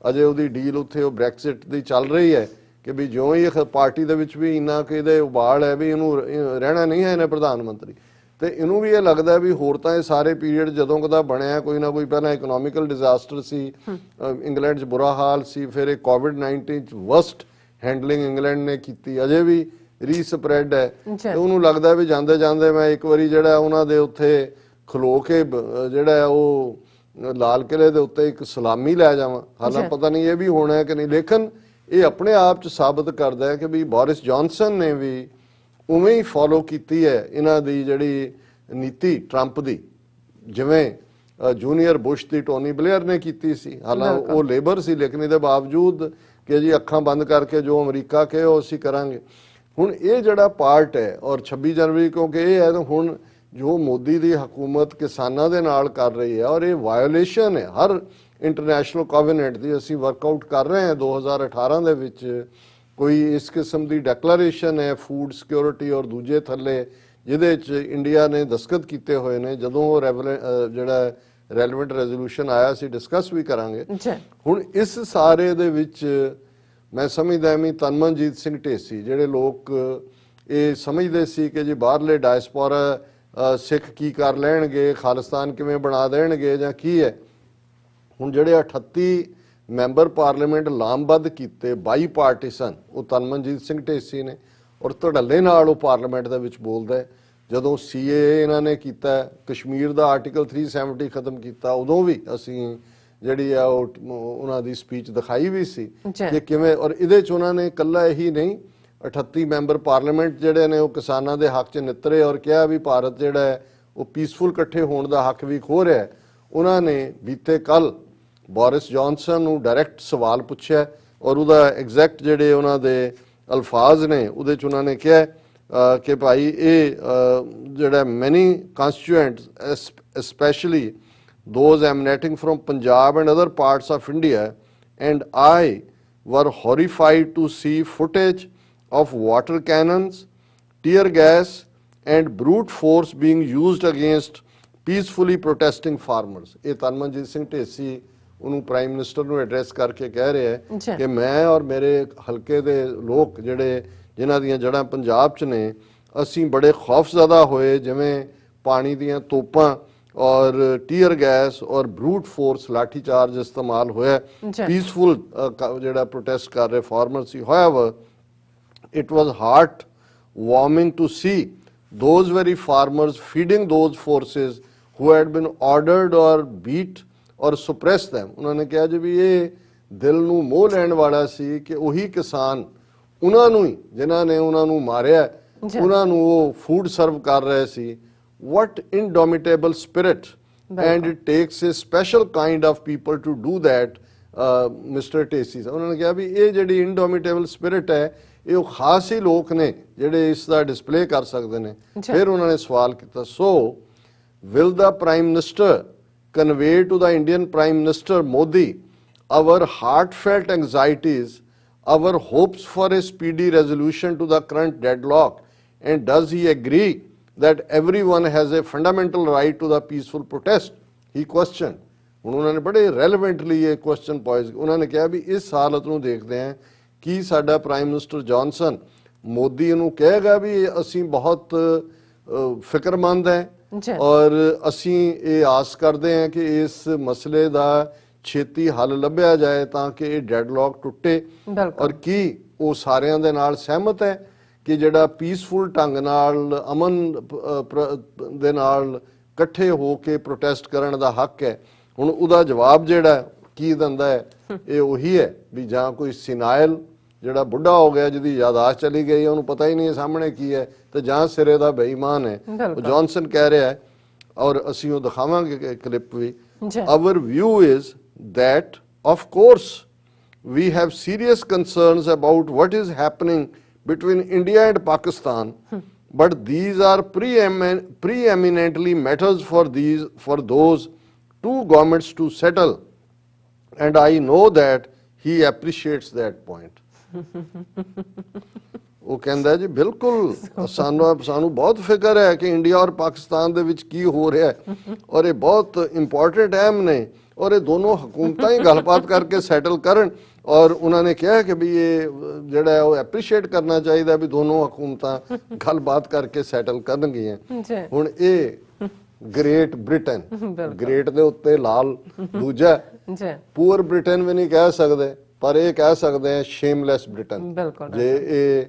ਅਜੇ ਉਹਦੀ ਡੀਲ ਉੱਥੇ ਉਹ ਬ੍ਰੈਕਸਿਟ ਦੀ ਚੱਲ ਰਹੀ ਹੈ ਕਿ ਵੀ ਜਿਉਂ ਹੀ ਪਾਰਟੀ ਦੇ ਵਿੱਚ ਵੀ ਇੰਨਾ ਕਿ ਇਹਦੇ ਉਬਾਲ ਹੈ ਵੀ ਇਹਨੂੰ ਰਹਿਣਾ ਨਹੀਂ ਹੈ ਇਹਨੇ ਪ੍ਰਧਾਨ ਮੰਤਰੀ, ਤੇ ਇਹਨੂੰ ਵੀ ਇਹ ਲੱਗਦਾ ਵੀ ਹੋਰ ਤਾਂ ਇਹ ਸਾਰੇ ਪੀਰੀਅਡ ਜਦੋਂ ਕਦਾ ਬਣਿਆ ਕੋਈ ਨਾ ਕੋਈ ਪਹਿਲਾਂ ਇਕਨੋਮਿਕਲ ਡਿਜ਼ਾਸਟਰ ਸੀ, ਇੰਗਲੈਂਡ 'ਚ ਬੁਰਾ ਹਾਲ ਸੀ, ਫਿਰ ਇਹ ਕੋਵਿਡ-19 'ਚ ਵਰਸਟ ਹੈਂਡਲਿੰਗ ਇੰਗਲੈਂਡ ਨੇ ਕੀਤੀ, ਅਜੇ ਵੀ ਰੀਸਪ੍ਰੈਡ ਹੈ। ਤੇ ਉਹਨੂੰ ਲੱਗਦਾ ਵੀ ਜਾਂਦੇ ਜਾਂਦੇ ਮੈਂ ਇੱਕ ਵਾਰੀ ਜਿਹੜਾ ਉਹਨਾਂ ਦੇ ਉੱਥੇ ਖਲੋ ਕੇ ਜਿਹੜਾ ਉਹ ਲਾਲ ਕਿਲੇ ਦੇ ਉੱਤੇ ਇੱਕ ਸਲਾਮੀ ਲੈ ਜਾਵਾਂ। ਹਾਲਾਂਕਿ ਪਤਾ ਨਹੀਂ ਇਹ ਵੀ ਹੋਣਾ ਹੈ ਕਿ ਨਹੀਂ, ਲੇਕਿਨ ਇਹ ਆਪਣੇ ਆਪ 'ਚ ਸਾਬਤ ਕਰਦਾ ਹੈ ਕਿ ਵੀ ਬੋਰਿਸ ਜੌਨਸਨ ਨੇ ਵੀ ਉਵੇਂ ਹੀ ਫੋਲੋ ਕੀਤੀ ਹੈ ਇਹਨਾਂ ਦੀ ਜਿਹੜੀ ਨੀਤੀ ਟਰੰਪ ਦੀ, ਜਿਵੇਂ ਜੂਨੀਅਰ ਬੁਸ਼ ਦੀ ਟੋਨੀ ਬਲੇਅਰ ਨੇ ਕੀਤੀ ਸੀ। ਹਾਲਾਂਕਿ ਉਹ ਲੇਬਰ ਸੀ, ਲੇਕਿਨ ਇਹਦੇ ਬਾਵਜੂਦ ਕਿ ਜੀ ਅੱਖਾਂ ਬੰਦ ਕਰਕੇ ਜੋ ਅਮਰੀਕਾ ਕਹੇ ਉਹ ਅਸੀਂ ਕਰਾਂਗੇ। ਹੁਣ ਇਹ ਜਿਹੜਾ ਪਾਰਟ ਹੈ, ਔਰ 26 ਜਨਵਰੀ ਕਿਉਂਕਿ ਇਹ ਹੈ ਤਾਂ ਹੁਣ ਜੋ ਮੋਦੀ ਦੀ ਹਕੂਮਤ ਕਿਸਾਨਾਂ ਦੇ ਨਾਲ ਕਰ ਰਹੀ ਹੈ, ਔਰ ਇਹ ਵਾਇਓਲੇਸ਼ਨ ਹੈ ਹਰ ਇੰਟਰਨੈਸ਼ਨਲ ਕੋਵੈਨੈਂਟ ਦੀ। ਅਸੀਂ ਵਰਕਆਊਟ ਕਰ ਰਹੇ ਹਾਂ 2018 ਦੇ ਵਿੱਚ ਕੋਈ ਇਸ ਕਿਸਮ ਦੀ ਡੈਕਲੇਰੇਸ਼ਨ ਹੈ ਫੂਡ ਸਿਕਿਉਰਿਟੀ ਔਰ ਦੂਜੇ ਥੱਲੇ, ਜਿਹਦੇ 'ਚ ਇੰਡੀਆ ਨੇ ਦਸਤਖਤ ਕੀਤੇ ਹੋਏ ਨੇ। ਜਦੋਂ ਉਹ ਜਿਹੜਾ ਰੈਲੇਵੈਂਟ ਰੈਜ਼ੋਲੂਸ਼ਨ ਆਇਆ ਸੀ ਡਿਸਕਸ ਵੀ ਕਰਾਂਗੇ। ਹੁਣ ਇਸ ਸਾਰੇ ਦੇ ਵਿੱਚ ਮੈਂ ਸਮਝਦਾ ਵੀ ਤਨਮਨਜੀਤ ਸਿੰਘ ਢੇਸੀ, ਜਿਹੜੇ ਲੋਕ ਇਹ ਸਮਝਦੇ ਸੀ ਕਿ ਜੀ ਬਾਹਰਲੇ ਡਾਇਸਪੋਰਾ ਸਿੱਖ ਕੀ ਕਰ ਲੈਣਗੇ, ਖਾਲਿਸਤਾਨ ਕਿਵੇਂ ਬਣਾ ਦੇਣਗੇ ਜਾਂ ਕੀ ਹੈ, ਹੁਣ ਜਿਹੜੇ 38 ਮੈਂਬਰ ਪਾਰਲੀਮੈਂਟ ਲਾਮਬੱਧ ਕੀਤੇ ਬਾਈ ਪਾਰਟੀਸਨ, ਉਹ ਤਨਮਨਜੀਤ ਸਿੰਘ ਢੇਸੀ ਨੇ, ਔਰ ਧੜੱਲੇ ਨਾਲ ਉਹ ਪਾਰਲੀਮੈਂਟ ਦੇ ਵਿੱਚ ਬੋਲਦਾ ਹੈ। ਜਦੋਂ ਸੀਏ ਇਹਨਾਂ ਨੇ ਕੀਤਾ, ਕਸ਼ਮੀਰ ਦਾ ਆਰਟੀਕਲ 370 ਖਤਮ ਕੀਤਾ, ਉਦੋਂ ਵੀ ਅਸੀਂ ਜਿਹੜੀ ਆ ਉਹਨਾਂ ਦੀ ਸਪੀਚ ਦਿਖਾਈ ਵੀ ਸੀ ਕਿ ਕਿਵੇਂ। ਔਰ ਇਹਦੇ ਚ ਉਹਨਾਂ ਨੇ ਇਕੱਲਾ ਇਹੀ ਨਹੀਂ, 38 ਮੈਂਬਰ ਪਾਰਲੀਮੈਂਟ ਜਿਹੜੇ ਨੇ ਉਹ ਕਿਸਾਨਾਂ ਦੇ ਹੱਕ 'ਚ ਨਿੱਤਰੇ ਔਰ ਕਿਹਾ ਵੀ ਭਾਰਤ ਜਿਹੜਾ ਹੈ ਉਹ ਪੀਸਫੁਲ ਇਕੱਠੇ ਹੋਣ ਦਾ ਹੱਕ ਵੀ ਖੋ ਰਿਹਾ ਹੈ। ਉਹਨਾਂ ਨੇ ਬੀਤੇ ਕੱਲ ਬੋਰਿਸ ਜੌਨਸਨ ਨੂੰ ਡਾਇਰੈਕਟ ਸਵਾਲ ਪੁੱਛਿਆ ਔਰ ਉਹਦਾ ਐਗਜ਼ੈਕਟ ਜਿਹੜੇ ਉਹਨਾਂ ਦੇ ਅਲਫਾਜ਼ ਨੇ ਉਹਦੇ 'ਚ ਉਹਨਾਂ ਨੇ ਕਿਹਾ ਕਿ ਭਾਈ ਇਹ ਜਿਹੜਾ ਮੈਨੀ ਕੰਸਟੀਟੂਐਂਟਸ specially those emanating from Punjab and other parts of India and I were horrified to see footage of water cannons, tear gas and brute force being used against peacefully protesting farmers। ਇਹ ਤਨਮਨਜੀਤ ਸਿੰਘ ਢੇਸੀ ਉਹਨੂੰ prime minister ਨੂੰ address ਕਰਕੇ ਕਹਿ ਰਿਹਾ ਹੈ ਕਿ ਮੈਂ ਔਰ ਮੇਰੇ ਹਲਕੇ ਦੇ ਲੋਕ ਜਿਹੜੇ ਜਿਨ੍ਹਾਂ ਦੀਆਂ ਜੜ੍ਹਾਂ ਪੰਜਾਬ 'ਚ ਨੇ, ਅਸੀਂ ਬੜੇ ਖੌਫਜ਼ਦਾ ਹੋਏ ਜਿਵੇਂ ਪਾਣੀ ਦੀਆਂ ਤੋਪਾਂ और टीयर गैस और ब्रूट फोर्स लाठी चार्ज इस्तेमाल होया पीसफुल जेड़ा प्रोटेस्ट कर रहे फार्मर सी। however it was heart warming to see those very farmers feeding those forces who had been ordered or beat or suppress them। उन्होंने कहा जी भी ये दिल नूं मोह लैण वाला सी कि ਉਹੀ किसान ਉਹਨਾਂ ਨੂੰ ਹੀ ਜਿਨ੍ਹਾਂ ਨੇ ਉਹਨਾਂ ਨੂੰ ਮਾਰਿਆ ਉਹਨਾਂ ਨੂੰ ਉਹ ਫੂਡ ਸਰਵ ਕਰ ਰਹੇ ਸੀ। What indomitable spirit, and it takes a special kind of people to do that। Mr. Tesi उन्होंने कहा भी ये ਜਿਹੜੀ indomitable spirit है ਇਹ ਉਹ ਖਾਸ ਹੀ ਲੋਕ ਨੇ ਜਿਹੜੇ ਇਸ ਦਾ ਡਿਸਪਲੇ ਕਰ ਸਕਦੇ ਨੇ। ਫਿਰ ਉਹਨਾਂ ਨੇ ਸਵਾਲ ਕੀਤਾ, so will the Prime Minister convey to the Indian Prime Minister Modi our heartfelt anxieties, our hopes for a speedy resolution to the current deadlock, and does he agree that everyone has a fundamental right to the peaceful protest? He questioned। उन्होंने बड़े relevantly ये question poise उन्होंने कहा भी इस हालत ਨੂੰ देखते हैं कि साडा प्राइम मिनिस्टर जॉनसन मोदी ਨੂੰ ਕਹੇਗਾ ਵੀ ਅਸੀਂ ਬਹੁਤ ਫਿਕਰਮੰਦ हैं और ਅਸੀਂ ਇਹ ਆਸ ਕਰਦੇ हैं कि इस मसले ਦਾ ਛੇਤੀ ਹੱਲ ਲੱਭਿਆ ਜਾਏ ਤਾਂ ਕਿ ਇਹ ਡੈਡਲੌਕ ਟੁੱਟੇ ਔਰ ਕੀ ਉਹ ਸਾਰਿਆਂ ਦੇ ਨਾਲ ਸਹਿਮਤ ਹੈ ਕਿ ਜਿਹੜਾ ਪੀਸਫੁਲ ਢੰਗ ਨਾਲ ਅਮਨ ਦੇ ਨਾਲ ਇਕੱਠੇ ਹੋ ਕੇ ਪ੍ਰੋਟੈਸਟ ਕਰਨ ਦਾ ਹੱਕ ਹੈ। ਹੁਣ ਉਹਦਾ ਜਵਾਬ ਜਿਹੜਾ ਕੀ ਦਿੰਦਾ ਹੈ ਇਹ ਉਹੀ ਹੈ ਵੀ ਜਾਂ ਕੋਈ ਸਿਨਾਇਲ ਜਿਹੜਾ ਬੁੱਢਾ ਹੋ ਗਿਆ ਜਿਹਦੀ ਯਾਦਾਸ਼ਤ ਚਲੀ ਗਈ ਉਹਨੂੰ ਪਤਾ ਹੀ ਨਹੀਂ ਸਾਹਮਣੇ ਕੀ ਹੈ, ਤੇ ਜਾਂ ਸਿਰੇ ਦਾ ਬੇਈਮਾਨ ਹੈ। ਉਹ ਜੌਨਸਨ ਕਹਿ ਰਿਹਾ ਹੈ ਔਰ ਅਸੀਂ ਉਹ ਦਿਖਾਵਾਂਗੇ ਕਲਿੱਪ ਵੀ। Our view is that of course we have serious concerns about what is happening between India and Pakistan, but these are preeminently matters for those two governments to settle, and I know that he appreciates that point। ਉਹ ਕਹਿੰਦਾ ਜੀ ਬਿਲਕੁਲ ਸਾਨੂੰ ਬਹੁਤ ਫਿਕਰ ਹੈ ਕਿ India ਔਰ ਪਾਕਿਸਤਾਨ ਦੇ ਵਿੱਚ ਕੀ ਹੋ ਰਿਹਾ ਹੈ ਔਰ ਇਹ ਬਹੁਤ ਇੰਪੋਰਟੈਂਟ ਅਹਿਮ ਨੇ ਔਰ ਇਹ ਦੋਨੋਂ ਹਕੂਮਤਾਂ ਹੀ ਗੱਲਬਾਤ ਕਰਕੇ ਸੈਟਲ ਕਰਨ। ਔਰ ਉਹਨਾਂ ਨੇ ਕਿਹਾ ਕਿ ਵੀ ਇਹ ਜਿਹੜਾ ਹੈ ਉਹ ਐਪਰੀਸ਼ੀਏਟ ਕਰਨਾ ਚਾਹੀਦਾ ਵੀ ਦੋਨੋਂ ਹਕੂਮਤਾਂ ਗੱਲਬਾਤ ਕਰਕੇ ਸੈਟਲ ਕਰਨਗੀਆਂ। ਹੁਣ ਇਹ ਗ੍ਰੇਟ ਬ੍ਰਿਟਨ, ਗ੍ਰੇਟ ਦੇ ਉੱਤੇ ਲਾਲ ਦੂਜਾ, ਪੂਅਰ ਬ੍ਰਿਟਨ ਵੀ ਨਹੀਂ ਕਹਿ ਸਕਦੇ ਪਰ ਇਹ ਕਹਿ ਸਕਦੇ ਆ ਸ਼ੇਮਲੈਸ ਬ੍ਰਿਟਨ। ਜੇ ਇਹ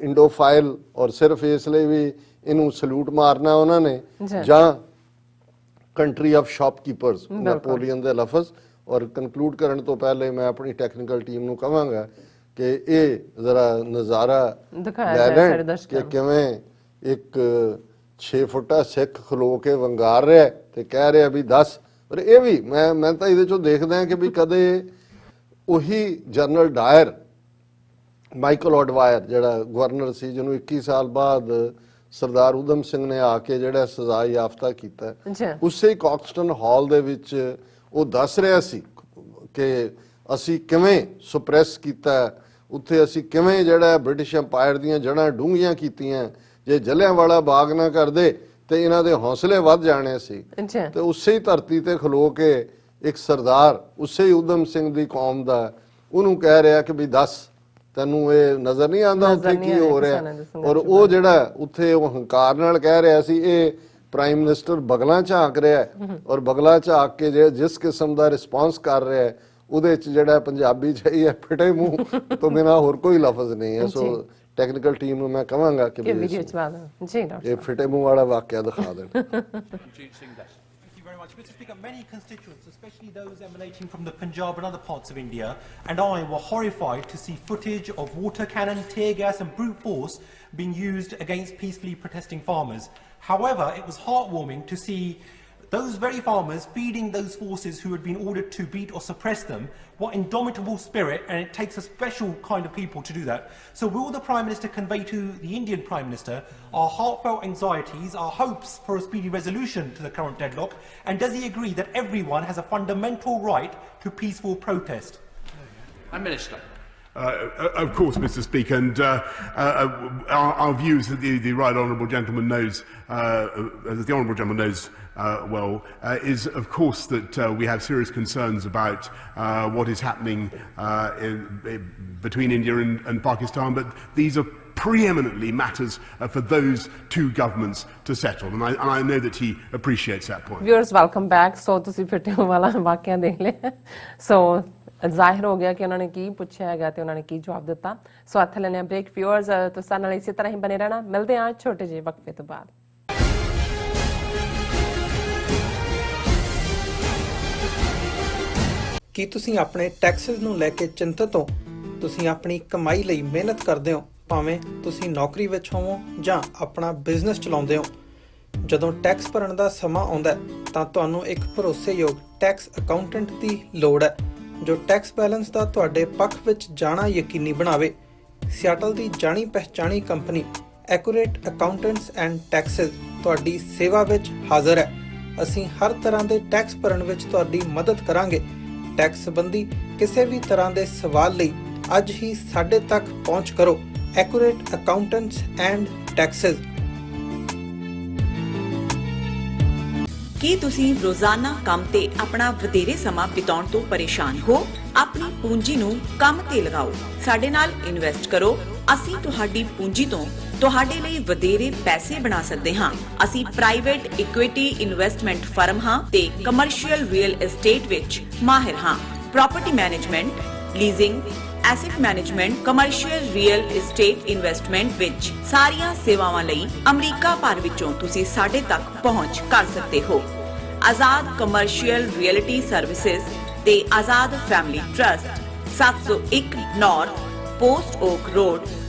ਇੰਡੋਫਾਈਲ ਔਰ ਸਿਰਫ ਇਸ ਲਈ ਵੀ ਇਹਨੂੰ ਸਲੂਟ ਮਾਰਨਾ ਉਹਨਾਂ ਨੇ, ਜਾਂ ਕੰਟਰੀ ਆਫ ਸ਼ਾਪਕੀਪਰਸ ਨੈਪੋਲੀਅਨ ਦੇ ਲਫ਼ਜ਼। ਔਰ ਕਨਕਲੂਡ ਕਰਨ ਤੋਂ ਪਹਿਲੇ ਮੈਂ ਆਪਣੀ ਟੈਕਨੀਕਲ ਟੀਮ ਨੂੰ ਕਹਾਂਗਾ ਕਿ ਇਹ ਜ਼ਰਾ ਨਜ਼ਾਰਾ ਲੈ ਲੈਣ ਕਿ ਕਿਵੇਂ ਇੱਕ 6 ਫੁੱਟਾ ਸਿੱਖ ਖਲੋ ਕੇ ਵੰਗਾਰ ਰਿਹਾ ਤੇ ਕਹਿ ਰਿਹਾ ਵੀ ਦੱਸ। ਪਰ ਇਹ ਵੀ ਮੈਂ ਤਾਂ ਇਹਦੇ ਚੋਂ ਦੇਖਦਾ ਕਿ ਵੀ ਕਦੇ ਉਹੀ ਜਨਰਲ ਡਾਇਰ, ਮਾਈਕਲ ਆਡਵਾਇਰ ਜਿਹੜਾ ਗਵਰਨਰ ਸੀ ਜਿਹਨੂੰ 21 ਸਾਲ ਬਾਅਦ ਸਰਦਾਰ ਊਧਮ ਸਿੰਘ ਨੇ ਆ ਕੇ ਜਿਹੜਾ ਸਜ਼ਾ ਯਾਫਤਾ ਕੀਤਾ, ਉਸੇ ਕਾਕਸਟਨ ਹਾਲ ਦੇ ਵਿੱਚ ਉਹ ਦੱਸ ਰਿਹਾ ਸੀ ਕਿ ਅਸੀਂ ਕਿਵੇਂ ਸੁਪਰੈਸ ਕੀਤਾ, ਉੱਥੇ ਅਸੀਂ ਕਿਵੇਂ ਜਿਹੜਾ ਬ੍ਰਿਟਿਸ਼ ਅੰਪਾਇਰ ਦੀਆਂ ਜੜ੍ਹਾਂ ਡੂੰਘੀਆਂ ਕੀਤੀਆਂ। ਜੇ ਜਲਿਆਂਵਾਲਾ ਬਾਗ ਨਾ ਕਰਦੇ ਤੇ ਇਹਨਾਂ ਦੇ ਹੌਸਲੇ ਵੱਧ ਜਾਣੇ ਸੀ। ਤੇ ਉਸੇ ਹੀ ਧਰਤੀ ਤੇ ਖਲੋ ਕੇ ਇੱਕ ਸਰਦਾਰ ਉਸੇ ਹੀ ਊਧਮ ਸਿੰਘ ਦੀ ਕੌਮ ਦਾ ਉਹਨੂੰ ਕਹਿ ਰਿਹਾ ਕਿ ਵੀ ਦੱਸ ਤੈਨੂੰ ਇਹ ਨਜ਼ਰ ਨਹੀਂ ਆਉਂਦਾ ਉੱਥੇ ਕੀ ਹੋ ਰਿਹਾ। ਔਰ ਉਹ ਜਿਹੜਾ ਉੱਥੇ ਉਹ ਹੰਕਾਰ ਨਾਲ ਕਹਿ ਰਿਹਾ ਸੀ, ਇਹ ਪ੍ਰਾਈਮ ਮਿਨਿਸਟਰ ਬਗਲਾਂ ਝਾਂਕ ਰਿਹਾ ਔਰ ਬਗਲਾਂ ਝਾਂਕ ਕੇ ਜਿਸ ਕਿਸਮ ਦਾ ਰਿਸਪੌਂਸ ਕਰ ਰਿਹਾ ਹੈ ਉਹਦੇ ਚ ਜਿਹੜਾ ਪੰਜਾਬੀ ਚ ਹੀ ਹੈ ਫਿਟੇ ਮੂੰਹ ਤੋਂ ਬਿਨਾਂ ਹੋਰ ਕੋਈ ਲਫ਼ਜ਼ ਨਹੀਂ ਹੈ। ਸੋ ਟੈਕਨੀਕਲ ਟੀਮ ਨੂੰ ਮੈਂ ਕਹਾਂਗਾ ਕਿ ਕਿ ਵੀ ਵੀਡੀਓ ਚਲਾ ਦੋ ਜੀ ਡਾਕਟਰ ਇਹ ਫਿੱਟੇ ਮੂੰਹ ਵਾਲਾ ਵਾਕਿਆ ਦਿਖਾ ਦੇਣ। Thank you very much. Mr. Speaker, many constituents, especially those emanating from the Punjab and other parts of India, and I were horrified to see footage of water cannon, tear gas and brute force being used against peacefully protesting farmers. However, it was heartwarming to see those very farmers feeding those forces who had been ordered to beat or suppress them. What indomitable spirit, and it takes a special kind of people to do that. So will the Prime Minister convey to the Indian Prime Minister our heartfelt anxieties, our hopes for a speedy resolution to the current deadlock, and does he agree that everyone has a fundamental right to peaceful protest? Prime Minister. Of course, Mr. Speaker, and our views that the right honourable gentleman knows, as the honourable gentleman knows well, is of course that we have serious concerns about what is happening between India and Pakistan, but these are preeminently matters for those two governments to settle, and I know that he appreciates that point. Viewers welcome back. So ਤੁਸੀਂ ਫਿੱਟੇ ਮੂੰਹ ਵਾਲਾ ਵਾਕਿਆ ਦੇਖ ਲਿਆ। ਸੋ ਜ਼ਾਹਿਰ ਹੋ ਗਿਆ ਕਿ ਉਹਨਾਂ ਨੇ ਕੀ ਪੁੱਛਿਆ ਹੈਗਾ ਤੇ ਉਹਨਾਂ ਨੇ ਕੀ ਜਵਾਬ ਦਿੱਤਾ। ਸੋ ਹੱਥ ਲੈਣੇ ਬ੍ਰੇਕ। ਵਿਊਅਰਸ ਤੁਸੀਂ ਸਾਡੇ ਨਾਲ ਇਸੇ ਤਰ੍ਹਾਂ ਹੀ ਬਨੇ ਰਹਿਣਾ। ਮਿਲਦੇ ਹਾਂ ਛੋਟੇ ਜਿਹੇ ਵਕਫੇ ਤੋਂ ਬਾਅਦ। ਕੀ ਤੁਸੀਂ ਆਪਣੇ ਟੈਕਸਿਸ ਨੂੰ ਲੈ ਕੇ ਚਿੰਤਤ ਹੋ? ਤੁਸੀਂ ਆਪਣੀ ਕਮਾਈ ਲਈ ਮਿਹਨਤ ਕਰਦੇ ਹੋ, ਭਾਵੇਂ ਤੁਸੀਂ ਨੌਕਰੀ ਵਿੱਚ ਹੋਵੋ ਜਾਂ ਆਪਣਾ ਬਿਜ਼ਨਸ ਚਲਾਉਂਦੇ ਹੋ। ਜਦੋਂ ਟੈਕਸ ਭਰਨ ਦਾ ਸਮਾਂ ਆਉਂਦਾ ਤਾਂ ਤੁਹਾਨੂੰ ਇੱਕ ਭਰੋਸੇਯੋਗ ਟੈਕਸ ਅਕਾਊਂਟੈਂਟ ਦੀ ਲੋੜ ਹੈ ਜੋ ਟੈਕਸ ਬੈਲੈਂਸ ਦਾ ਤੁਹਾਡੇ ਪੱਖ ਵਿੱਚ ਜਾਣਾ ਯਕੀਨੀ ਬਣਾਵੇ। ਸਿਆਟਲ ਦੀ ਜਾਣੀ ਪਹਿਚਾਣੀ company accurate accountants and taxes ਤੁਹਾਡੀ ਸੇਵਾ ਵਿੱਚ ਹਾਜ਼ਰ ਹੈ। ਅਸੀਂ ਹਰ ਤਰ੍ਹਾਂ ਦੇ ਟੈਕਸ ਭਰਨ ਵਿੱਚ ਤੁਹਾਡੀ ਮਦਦ ਕਰਾਂਗੇ। ਟੈਕਸ ਸੰਬੰਧੀ ਕਿਸੇ ਵੀ ਤਰ੍ਹਾਂ ਦੇ ਸਵਾਲ ਲਈ ਅੱਜ ਹੀ ਸਾਡੇ ਤੱਕ ਪਹੁੰਚ ਕਰੋ। Accurate accountants and taxes. ਕੀ ਤੁਸੀਂ ਰੋਜ਼ਾਨਾ ਕੰਮ ਤੇ ਆਪਣਾ ਵਧੇਰੇ ਸਮਾਂ ਬਿਤਾਉਣ ਤੋਂ ਪਰੇਸ਼ਾਨ ਹੋ? ਆਪਣੀ ਪੂੰਜੀ ਨੂੰ ਕੰਮ ਤੇ ਲਗਾਓ, ਸਾਡੇ ਨਾਲ ਇਨਵੈਸਟ ਕਰੋ। ਅਸੀਂ ਤੁਹਾਡੀ ਪੂੰਜੀ ਤੋਂ ਤੁਹਾਡੇ ਲਈ ਵਧੇਰੇ ਪੈਸੇ ਬਣਾ ਸਕਦੇ ਹਾਂ। ਅਸੀਂ ਪ੍ਰਾਈਵੇਟ ਇਕੁਇਟੀ ਇਨਵੈਸਟਮੈਂਟ ਫਰਮ ਹਾਂ ਤੇ ਕਮਰਸ਼ੀਅਲ ਰੀਅਲ ਏਸਟੇਟ ਵਿੱਚ ਮਾਹਿਰ ਹਾਂ। Property management, leasing, asset management, commercial real estate investment ਵਿੱਚ ਸਾਰੀਆਂ ਸੇਵਾਵਾਂ ਲਈ ਅਮਰੀਕਾ ਭਰ ਵਿੱਚੋਂ ਤੁਸੀਂ ਸਾਡੇ ਤੱਕ ਪਹੁੰਚ ਕਰ ਸਕਦੇ ਹੋ। ਆਜ਼ਾਦ ਕਮਰਸ਼ੀਅਲ ਰੀਅਲਟੀ ਸਰਵਿਸਿਜ਼ ਤੇ Azad family trust, 701 north post oak road,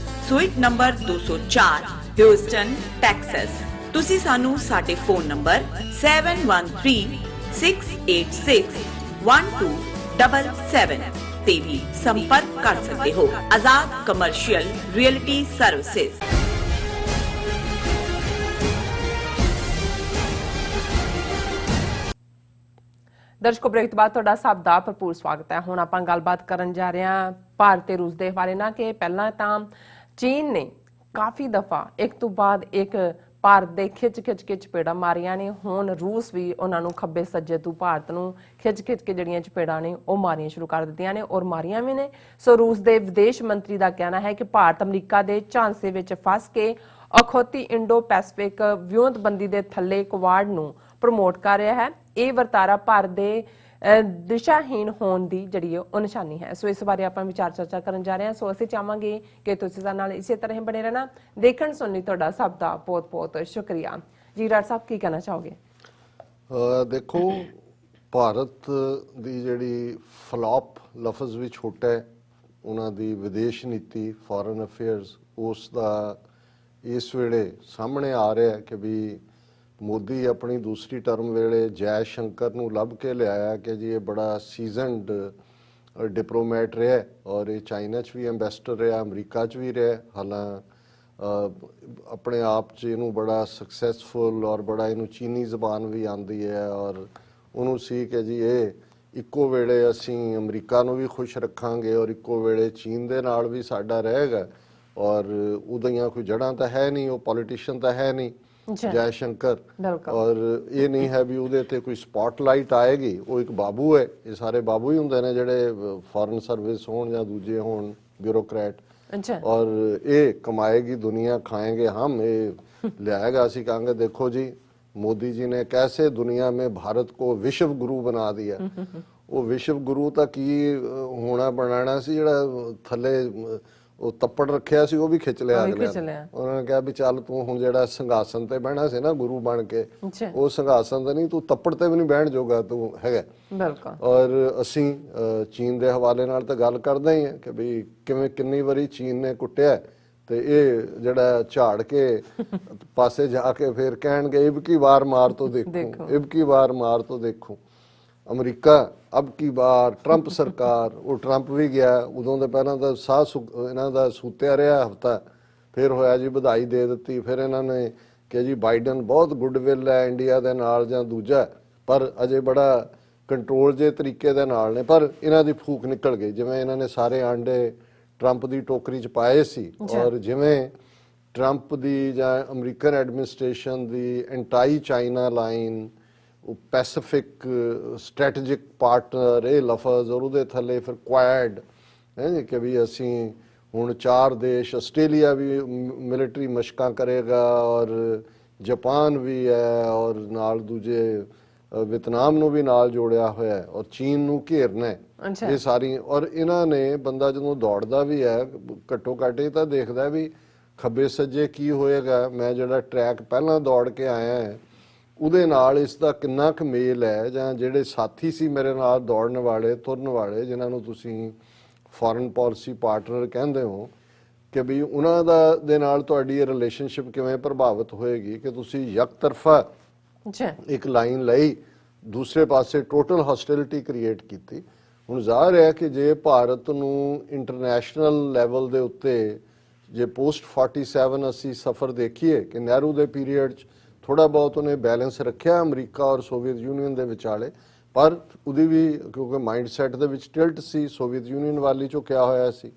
suite number 204, Houston, Texas. ਤੁਸੀਂ ਸਾਨੂੰ ਸਾਡੇ ਫੋਨ ਨੰਬਰ 7136861277 ਤੇ ਵੀ ਸੰਪਰਕ ਕਰ ਸਕਦੇ ਹੋ। ਆਜ਼ਾਦ ਕਮਰਸ਼ੀਅਲ ਰੀਅਲਟੀ ਸਰਵਿਸਿਜ਼। ਦਰਸ਼ਕੋ ਬ੍ਰੇਕ ਤੋਂ ਬਾਅਦ ਤੁਹਾਡਾ ਸਭ ਦਾ ਭਰਪੂਰ ਸਵਾਗਤ ਹੈ। ਹੁਣ ਆਪਾਂ ਗੱਲਬਾਤ ਕਰਨ ਜਾ ਰਹੇ ਹਾਂ ਭਾਰਤ ਤੇ ਰੂਸ ਦੇ ਹਵਾਲੇ ਨਾਲ ਕਿ ਪਹਿਲਾਂ ਤਾਂ ਚੀਨ ਨੇ ਕਾਫੀ ਦਫਾ ਇੱਕ ਤੋਂ ਬਾਅਦ ਇੱਕ ਭਾਰਤ ਦੇ ਖਿੱਚ ਕੇ ਚਪੇੜਾਂ ਮਾਰੀਆਂ ਨੇ। ਹੁਣ ਰੂਸ ਵੀ ਉਹਨਾਂ ਨੂੰ ਖੱਬੇ ਸੱਜੇ ਤੋਂ ਭਾਰਤ ਨੂੰ ਖਿੱਚ ਕੇ ਜਿਹੜੀਆਂ ਚਪੇੜਾਂ ਨੇ ਉਹ ਮਾਰੀਆਂ ਸ਼ੁਰੂ ਕਰ ਦਿੱਤੀਆਂ ਨੇ ਔਰ ਮਾਰੀਆਂ ਵੀ ਨੇ। ਸੋ ਰੂਸ ਦੇ ਵਿਦੇਸ਼ ਮੰਤਰੀ ਦਾ ਕਹਿਣਾ ਹੈ ਕਿ ਭਾਰਤ ਅਮਰੀਕਾ ਦੇ ਝਾਂਸੇ ਵਿੱਚ ਫਸ ਕੇ ਅਖੌਤੀ ਇੰਡੋ ਪੈਸੀਫਿਕ ਵਿਉਂਤਬੰਦੀ ਦੇ ਥੱਲੇ ਕੁਆਡ ਨੂੰ ਪ੍ਰਮੋਟ ਕਰ ਰਿਹਾ ਹੈ। ਇਹ ਵਰਤਾਰਾ ਭਾਰਤ ਦੇ ਦਿਸ਼ਾਹੀਨ ਹੋਣ ਦੀ ਜਿਹੜੀ ਉਹ ਨਿਸ਼ਾਨੀ ਹੈ। ਸੋ ਇਸ ਬਾਰੇ ਆਪਾਂ ਵਿਚਾਰ ਚਰਚਾ ਕਰਨ ਜਾ ਰਹੇ ਹਾਂ। ਸੋ ਅਸੀਂ ਚਾਹਾਂਗੇ ਕਿ ਤੁਸੀਂ ਸਾਡੇ ਨਾਲ ਇਸੇ ਤਰ੍ਹਾਂ ਹੀ ਬਣੇ ਰਹਿਣਾ। ਦੇਖਣ ਸੁਣਨ ਲਈ ਤੁਹਾਡਾ ਸਭ ਦਾ ਬਹੁਤ ਬਹੁਤ ਸ਼ੁਕਰੀਆ। ਜੀ ਡਾਕਟਰ ਸਾਹਿਬ ਕੀ ਕਹਿਣਾ ਚਾਹੋਗੇ? ਦੇਖੋ, ਭਾਰਤ ਦੀ ਜਿਹੜੀ ਫਲॉप ਲਫ਼ਜ਼ ਵੀ ਛੋਟਾ ਹੈ, ਉਹਨਾਂ ਦੀ ਵਿਦੇਸ਼ ਨੀਤੀ ਫੋਰਨ ਅਫੇਅਰਸ ਉਸ ਦਾ ਇਸ ਵੇਲੇ ਸਾਹਮਣੇ ਆ ਰਿਹਾ ਕਿ ਵੀ ਮੋਦੀ ਆਪਣੀ ਦੂਸਰੀ ਟਰਮ ਵੇਲੇ ਜੈ ਸ਼ੰਕਰ ਨੂੰ ਲੱਭ ਕੇ ਲਿਆਇਆ ਕਿ ਜੀ ਇਹ ਬੜਾ ਸੀਜ਼ਨਡ ਡਿਪਲੋਮੈਟ ਰਿਹਾ ਔਰ ਇਹ ਚਾਈਨਾ 'ਚ ਵੀ ਐਂਬੈਸਡਰ ਰਿਹਾ, ਅਮਰੀਕਾ 'ਚ ਵੀ ਰਿਹਾ। ਹਾਲਾਂ ਆਪਣੇ ਆਪ 'ਚ ਇਹਨੂੰ ਬੜਾ ਸਕਸੈਸਫੁਲ ਔਰ ਬੜਾ ਇਹਨੂੰ ਚੀਨੀ ਜ਼ਬਾਨ ਵੀ ਆਉਂਦੀ ਹੈ ਔਰ ਉਹਨੂੰ ਸੀ ਕਿ ਜੀ ਇਹ ਇੱਕੋ ਵੇਲੇ ਅਸੀਂ ਅਮਰੀਕਾ ਨੂੰ ਵੀ ਖੁਸ਼ ਰੱਖਾਂਗੇ ਔਰ ਇੱਕੋ ਵੇਲੇ ਚੀਨ ਦੇ ਨਾਲ ਵੀ ਸਾਡਾ ਰਹੇਗਾ। ਔਰ ਉਹਦੀਆਂ ਕੋਈ ਜੜ੍ਹਾਂ ਤਾਂ ਹੈ ਨਹੀਂ, ਉਹ ਪੋਲੀਟੀਸ਼ੀਅਨ ਤਾਂ ਹੈ ਨਹੀਂ ਜੈ ਸ਼ੰਕਰ, ਔਰ ਇਹ ਨਹੀਂ ਹੈ ਵੀ ਉਹਦੇ ਤੇ ਕੋਈ ਸਪੌਟਲਾਈਟ ਆਏਗੀ। ਉਹ ਇੱਕ ਬਾਬੂ ਹੈ। ਇਹ ਸਾਰੇ ਬਾਬੂ ਹੀ ਹੁੰਦੇ ਨੇ ਜਿਹੜੇ ਫੋਰਨ ਸਰਵਿਸ ਹੋਣ ਜਾਂ ਦੂਜੇ ਹੋਣ ਬਿਊਰੋਕਰੈਟ, ਔਰ ਇਹ ਕਮਾਏਗੀ ਦੁਨੀਆ ਖਾएंगे हम, ਇਹ ਲਿਆएगा। ਅਸੀਂ ਕਹਾਂਗੇ ਦੇਖੋ जी मोदी जी ने कैसे दुनिया में भारत को विश्व गुरु बना दिया। वो विश्व गुरु ਤਾਂ ਕੀ ਹੋਣਾ ਬਣਾਣਾ ਸੀ ਜਿਹੜਾ ਥੱਲੇ ਉਹ ਤੱਪੜ ਰੱਖਿਆ ਸੀ ਉਹ ਵੀ ਖਿੱਚ ਲਿਆ ਉਹ ਵੀ ਅਗਲਿਆਂ ਖਿੱਚ ਨੇ। ਲਿਆ। ਉਹਨਾਂ ਨੇ ਕਿਹਾ ਵੀ ਚੱਲ ਤੂੰ ਹੁਣ ਜਿਹੜਾ ਸਿੰਘਾਸਨ ਤੇ ਬਹਿਣਾ ਸੀ ਨਾ ਗੁਰੂ ਬਣ ਕੇ, ਅੱਛਾ, ਉਹ ਸਿੰਘਾਸਨ ਤੇ ਨਹੀਂ, ਤੂੰ ਤੱਪੜ ਤੇ ਵੀ ਨਹੀਂ ਬਹਿਣ ਜੋਗਾ ਤੂੰ ਹੈਗਾ। ਬਿਲਕੁਲ। ਔਰ ਅਸੀਂ ਚੀਨ ਦੇ ਹਵਾਲੇ ਨਾਲ ਤਾਂ ਗੱਲ ਕਰਦੇ ਹੀ ਹਾਂ ਕਿ ਵੀ ਕਿਵੇਂ ਕਿੰਨੀ ਵਾਰੀ ਚੀਨ ਨੇ ਕੁੱਟਿਆ, ਤੇ ਇਹ ਜਿਹੜਾ ਝਾੜ ਕੇ ਪਾਸੇ ਜਾ ਕੇ ਫਿਰ ਕਹਿਣਗੇ ਇਬ ਕੀ ਵਾਰ ਮਾਰ ਤੋਂ ਦੇਖੋ, ਇਬ ਕੀ ਵਾਰ ਮਾਰ ਤੋਂ ਦੇਖੋ। ਅਮਰੀਕਾ ਅਬ ਕੀ ਵਾਰ ਟਰੰਪ ਸਰਕਾਰ, ਉਹ ਟਰੰਪ ਵੀ ਗਿਆ, ਉਦੋਂ ਦੇ ਪਹਿਲਾਂ ਤਾਂ ਇਹਨਾਂ ਦਾ ਸੂਤਿਆ ਰਿਹਾ ਹਫਤਾ, ਫਿਰ ਹੋਇਆ ਜੀ ਵਧਾਈ ਦੇ ਦਿੱਤੀ, ਫਿਰ ਇਹਨਾਂ ਨੇ ਕਿ ਜੀ ਬਾਈਡਨ ਬਹੁਤ ਗੁੱਡਵਿਲ ਹੈ ਇੰਡੀਆ ਦੇ ਨਾਲ ਜਾਂ ਦੂਜਾ, ਪਰ ਅਜੇ ਬੜਾ ਕੰਟਰੋਲ ਜੇ ਤਰੀਕੇ ਦੇ ਨਾਲ ਨੇ, ਪਰ ਇਹਨਾਂ ਦੀ ਫੂਕ ਨਿਕਲ ਗਈ। ਜਿਵੇਂ ਇਹਨਾਂ ਨੇ ਸਾਰੇ ਆਂਡੇ ਟਰੰਪ ਦੀ ਟੋਕਰੀ 'ਚ ਪਾਏ ਸੀ, ਔਰ ਜਿਵੇਂ ਟਰੰਪ ਦੀ ਜਾਂ ਅਮਰੀਕਨ ਐਡਮਿਨਿਸਟ੍ਰੇਸ਼ਨ ਦੀ ਐਂਟਾਈ ਚਾਈਨਾ ਲਾਈਨ, ਉਹ ਪੈਸੀਫਿਕ ਸਟ੍ਰੈਟੇਜਿਕ ਪਾਰਟਨਰ, ਇਹ ਲਫ਼ਜ਼, ਔਰ ਉਹਦੇ ਥੱਲੇ ਫਿਰ ਕੁਆਡ ਹੈ ਕਿ ਵੀ ਅਸੀਂ ਹੁਣ 4 ਦੇਸ਼, ਆਸਟ੍ਰੇਲੀਆ ਵੀ ਮਿਲਟਰੀ ਮਸ਼ਕਾਂ ਕਰੇਗਾ, ਔਰ ਜਾਪਾਨ ਵੀ ਹੈ, ਔਰ ਨਾਲ ਦੂਜੇ ਵਿਤਨਾਮ ਨੂੰ ਵੀ ਨਾਲ ਜੋੜਿਆ ਹੋਇਆ ਹੈ, ਔਰ ਚੀਨ ਨੂੰ ਘੇਰਨਾ ਹੈ। ਇਹ ਸਾਰੀ, ਔਰ ਇਹਨਾਂ ਨੇ ਬੰਦਾ ਜਦੋਂ ਦੌੜਦਾ ਵੀ ਹੈ ਘੱਟੋ ਘੱਟ ਇਹ ਤਾਂ ਦੇਖਦਾ ਵੀ ਖੱਬੇ ਸੱਜੇ ਕੀ ਹੋਏਗਾ, ਮੈਂ ਜਿਹੜਾ ਟਰੈਕ ਪਹਿਲਾਂ ਦੌੜ ਕੇ ਆਇਆ ਹੈ ਉਹਦੇ ਨਾਲ ਇਸ ਦਾ ਕਿੰਨਾ ਕੁ ਮੇਲ ਹੈ, ਜਾਂ ਜਿਹੜੇ ਸਾਥੀ ਸੀ ਮੇਰੇ ਨਾਲ ਦੌੜਨ ਵਾਲੇ ਤੁਰਨ ਵਾਲੇ ਜਿਨ੍ਹਾਂ ਨੂੰ ਤੁਸੀਂ ਫੋਰਨ ਪਾਲਿਸੀ ਪਾਰਟਨਰ ਕਹਿੰਦੇ ਹੋ, ਕਿ ਵੀ ਉਹਨਾਂ ਦਾ ਦੇ ਨਾਲ ਤੁਹਾਡੀ ਇਹ ਰਿਲੇਸ਼ਨਸ਼ਿਪ ਕਿਵੇਂ ਪ੍ਰਭਾਵਿਤ ਹੋਏਗੀ ਕਿ ਤੁਸੀਂ ਯਕਤਰਫਾ ਇੱਕ ਲਾਈਨ ਲਈ, ਦੂਸਰੇ ਪਾਸੇ ਟੋਟਲ ਹੌਸਟਿਲਿਟੀ ਕ੍ਰੀਏਟ ਕੀਤੀ। ਹੁਣ ਜ਼ਾਹਰ ਹੈ ਕਿ ਜੇ ਭਾਰਤ ਨੂੰ ਇੰਟਰਨੈਸ਼ਨਲ ਲੈਵਲ ਦੇ ਉੱਤੇ ਜੇ ਪੋਸਟ 47 ਅਸੀਂ ਸਫ਼ਰ ਦੇਖੀਏ ਕਿ ਨਹਿਰੂ ਦੇ ਪੀਰੀਅਡ 'ਚ ਥੋੜਾ ਬਹੁਤ ਉਹਨੇ ਬੈਲੈਂਸ ਰੱਖਿਆ ਅਮਰੀਕਾ ਔਰ ਸੋਵੀਅਤ ਯੂਨੀਅਨ ਦੇ ਵਿਚਾਲੇ, ਪਰ ਉਹਦੀ ਵੀ ਕਿਉਂਕਿ ਮਾਈਂਡ ਸੈਟ ਦੇ ਵਿੱਚ ਟਿਲਟ ਸੀ, ਸੋਵੀਅਤ ਯੂਨੀਅਨ ਵਾਲੀ ਝੁਕਿਆ ਹੋਇਆ ਸੀ।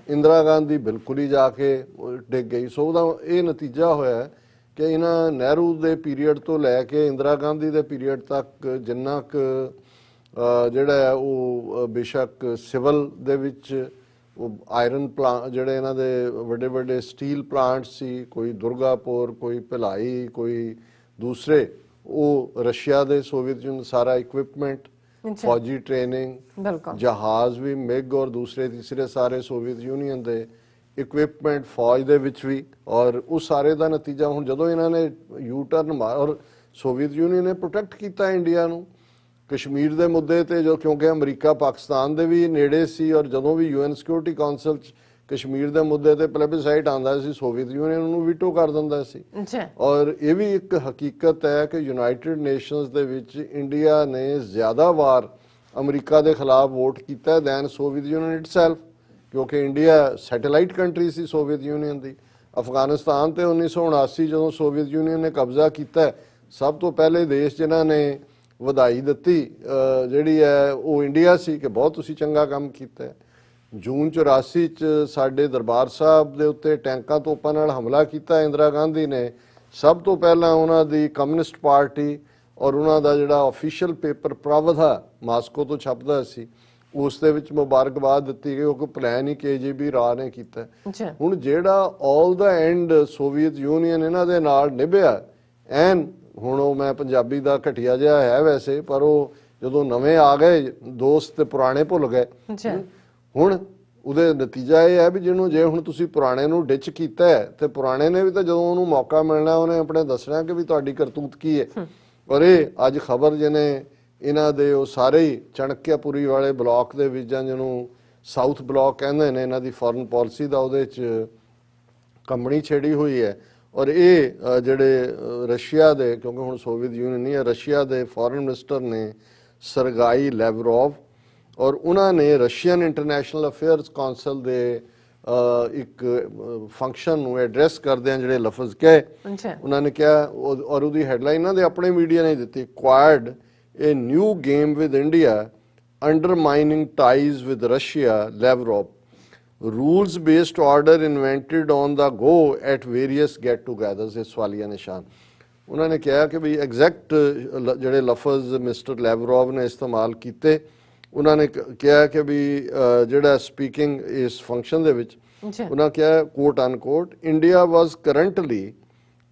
ਇੰਦਰਾ ਗਾਂਧੀ ਬਿਲਕੁਲ ਹੀ ਜਾ ਕੇ ਡਿੱਗ ਗਈ। ਸੋ ਉਹਦਾ ਇਹ ਨਤੀਜਾ ਹੋਇਆ ਕਿ ਇਹਨਾਂ ਨਹਿਰੂ ਦੇ ਪੀਰੀਅਡ ਤੋਂ ਲੈ ਕੇ ਇੰਦਰਾ ਗਾਂਧੀ ਦੇ ਪੀਰੀਅਡ ਤੱਕ ਜਿੰਨਾ ਕੁ ਜਿਹੜਾ ਹੈ ਉਹ ਬੇਸ਼ੱਕ ਸਿਵਲ ਦੇ ਵਿੱਚ ਉਹ ਆਇਰਨ ਪਲਾਂਟ ਜਿਹੜੇ ਇਹਨਾਂ ਦੇ ਵੱਡੇ ਵੱਡੇ ਸਟੀਲ ਪਲਾਂਟ ਸੀ, ਕੋਈ ਦੁਰਗਾਪੁਰ, ਕੋਈ ਭਿਲਾਈ, ਕੋਈ ਦੂਸਰੇ, ਉਹ ਰਸ਼ੀਆ ਦੇ ਸੋਵੀਅਤ ਯੂਨੀਅਨ ਸਾਰਾ ਇਕਵਿਪਮੈਂਟ, ਫੌਜੀ ਟ੍ਰੇਨਿੰਗ, ਜਹਾਜ਼ ਵੀ ਮਿਗ ਔਰ ਦੂਸਰੇ ਤੀਸਰੇ ਸਾਰੇ ਸੋਵੀਅਤ ਯੂਨੀਅਨ ਦੇ ਇਕਵਿਪਮੈਂਟ ਫੌਜ ਦੇ ਵਿੱਚ ਵੀ, ਔਰ ਉਹ ਸਾਰੇ ਦਾ ਨਤੀਜਾ ਹੁਣ ਜਦੋਂ ਇਹਨਾਂ ਨੇ ਯੂ ਟਰਨ ਮਾਰ, ਔਰ ਸੋਵੀਅਤ ਯੂਨੀਅਨ ਨੇ ਪ੍ਰੋਟੈਕਟ ਕੀਤਾ ਇੰਡੀਆ ਨੂੰ ਕਸ਼ਮੀਰ ਦੇ ਮੁੱਦੇ ਤੇ, ਜੋ ਕਿਉਂਕਿ ਅਮਰੀਕਾ ਪਾਕਿਸਤਾਨ ਦੇ ਵੀ ਨੇੜੇ ਸੀ, ਔਰ ਜਦੋਂ ਵੀ UN ਸਿਕਿਉਰਿਟੀ ਕਾਉਂਸਲ 'ਚ ਕਸ਼ਮੀਰ ਦੇ ਮੁੱਦੇ ਤੇ ਪਲੇਬਿਸਾਈਟ ਆਉਂਦਾ ਸੀ ਸੋਵੀਅਤ ਯੂਨੀਅਨ ਉਹਨੂੰ ਵੀਟੋ ਕਰ ਦਿੰਦਾ ਸੀ। ਔਰ ਇਹ ਵੀ ਇੱਕ ਹਕੀਕਤ ਹੈ ਕਿ ਯੂਨਾਈਟਿਡ ਨੇਸ਼ਨਸ ਦੇ ਵਿੱਚ ਇੰਡੀਆ ਨੇ ਜ਼ਿਆਦਾ ਵਾਰ ਅਮਰੀਕਾ ਦੇ ਖਿਲਾਫ ਵੋਟ ਕੀਤਾ ਦੈਨ ਸੋਵੀਅਤ ਯੂਨੀਅਨ ਇਟਸੈਲਫ, ਕਿਉਂਕਿ ਇੰਡੀਆ ਸੈਟੇਲਾਈਟ ਕੰਟਰੀ ਸੀ ਸੋਵੀਅਤ ਯੂਨੀਅਨ ਦੀ। ਅਫਗਾਨਿਸਤਾਨ ਤੇ 1979 ਜਦੋਂ ਸੋਵੀਅਤ ਯੂਨੀਅਨ ਨੇ ਕਬਜ਼ਾ ਕੀਤਾ, ਸਭ ਤੋਂ ਪਹਿਲੇ ਦੇਸ਼ ਜਿਨ੍ਹਾਂ ਨੇ ਵਧਾਈ ਦਿੱਤੀ ਜਿਹੜੀ ਹੈ ਉਹ ਇੰਡੀਆ ਸੀ ਕਿ ਬਹੁਤ ਤੁਸੀਂ ਚੰਗਾ ਕੰਮ ਕੀਤਾ। ਜੂਨ 84 'ਚ ਸਾਡੇ ਦਰਬਾਰ ਸਾਹਿਬ ਦੇ ਉੱਤੇ ਟੈਂਕਾਂ ਤੋਪਾਂ ਨਾਲ ਹਮਲਾ ਕੀਤਾ ਇੰਦਰਾ ਗਾਂਧੀ ਨੇ। ਸਭ ਤੋਂ ਪਹਿਲਾਂ ਉਹਨਾਂ ਦੀ ਕਮਿਊਨਿਸਟ ਪਾਰਟੀ ਔਰ ਉਹਨਾਂ ਦਾ ਜਿਹੜਾ ਆਫੀਸ਼ੀਅਲ ਪੇਪਰ ਪ੍ਰਵਧਾ ਮਾਸਕੋ ਤੋਂ ਛਪਦਾ ਸੀ, ਉਸ ਦੇ ਵਿੱਚ ਮੁਬਾਰਕਬਾਦ ਦਿੱਤੀ ਗਈ, ਉਹ ਕੋਈ ਪਲਾਨ ਹੀ KGB ਰਾਹ ਨੇ ਕੀਤਾ। ਹੁਣ ਜਿਹੜਾ ਆਲ ਦਾ ਐਂਡ ਸੋਵੀਅਤ ਯੂਨੀਅਨ ਇਹਨਾਂ ਦੇ ਨਾਲ ਨਿਭਿਆ ਐਨ, ਹੁਣ ਉਹ ਮੈਂ ਪੰਜਾਬੀ ਦਾ ਘਟੀਆ ਜਿਹਾ ਹੈ ਵੈਸੇ, ਪਰ ਉਹ ਜਦੋਂ ਨਵੇਂ ਆ ਗਏ ਦੋਸਤ ਤੇ ਪੁਰਾਣੇ ਭੁੱਲ ਗਏ। ਹੁਣ ਉਹਦੇ ਨਤੀਜਾ ਇਹ ਹੈ ਵੀ ਜਿਹਨੂੰ ਜੇ ਹੁਣ ਤੁਸੀਂ ਪੁਰਾਣੇ ਨੂੰ ਡਿਚ ਕੀਤਾ ਤੇ ਪੁਰਾਣੇ ਨੇ ਵੀ ਤਾਂ ਜਦੋਂ ਉਹਨੂੰ ਮੌਕਾ ਮਿਲਣਾ ਉਹਨੇ ਆਪਣੇ ਦੱਸਣਾ ਕਿ ਵੀ ਤੁਹਾਡੀ ਕਰਤੂਤ ਕੀ ਹੈ। ਔਰ ਇਹ ਅੱਜ ਖਬਰ ਜਿਹਨੇ ਇਹਨਾਂ ਦੇ ਉਹ ਸਾਰੇ ਹੀ ਚਣਕਿਆਪੁਰੀ ਵਾਲੇ ਬਲਾਕ ਦੇ ਵਿੱਚ, ਜਾਂ ਜਿਹਨੂੰ ਸਾਊਥ ਬਲਾਕ ਕਹਿੰਦੇ ਨੇ, ਇਹਨਾਂ ਦੀ ਫੋਰਨ ਪਾਲਿਸੀ ਦਾ ਉਹਦੇ 'ਚ ਕੰਬਣੀ ਛੇੜੀ ਹੋਈ ਹੈ। ਔਰ ਇਹ ਜਿਹੜੇ ਰਸ਼ੀਆ ਦੇ, ਕਿਉਂਕਿ ਹੁਣ ਸੋਵੀਅਤ ਯੂਨੀਅਨ ਨਹੀਂ ਹੈ, ਰਸ਼ੀਆ ਦੇ ਫੋਰਨ ਮਿਨਿਸਟਰ ਨੇ ਸਰਗਾਈ ਲੈਵਰੋਵ, ਔਰ ਉਹਨਾਂ ਨੇ ਰਸ਼ੀਅਨ ਇੰਟਰਨੈਸ਼ਨਲ ਅਫੇਅਰਸ ਕਾਉਂਸਲ ਦੇ ਇੱਕ ਫੰਕਸ਼ਨ ਨੂੰ ਐਡਰੈਸ ਕਰਦਿਆਂ ਜਿਹੜੇ ਲਫ਼ਜ਼ ਕਹੇ, ਉਹਨਾਂ ਨੇ ਕਿਹਾ, ਔਰ ਉਹਦੀ ਹੈਡਲਾਈਨ ਇਹਨਾਂ ਦੇ ਆਪਣੇ ਮੀਡੀਆ ਨੇ ਦਿੱਤੀ, Quad a new game with India undermining ties with Russia, Lavrov rules based order invented on the go at various get togethers, ਇਸ ਸਵਾਲੀਆ ਨਿਸ਼ਾਨ। ਉਹਨਾਂ ਨੇ ਕਿਹਾ ਕਿ ਵੀ ਐਗਜ਼ੈਕਟ ਜਿਹੜੇ ਲਫ਼ਜ਼ ਮਿਸਟਰ ਲੈਵਰੋਵ ਨੇ ਇਸਤੇਮਾਲ ਕੀਤੇ, ਉਹਨਾਂ ਨੇ ਕਿਹਾ ਕਿ ਵੀ ਜਿਹੜਾ ਸਪੀਕਿੰਗ ਇਸ ਫੰਕਸ਼ਨ ਦੇ ਵਿੱਚ ਉਹਨਾਂ ਕਿਹਾ quote unquote, India was currently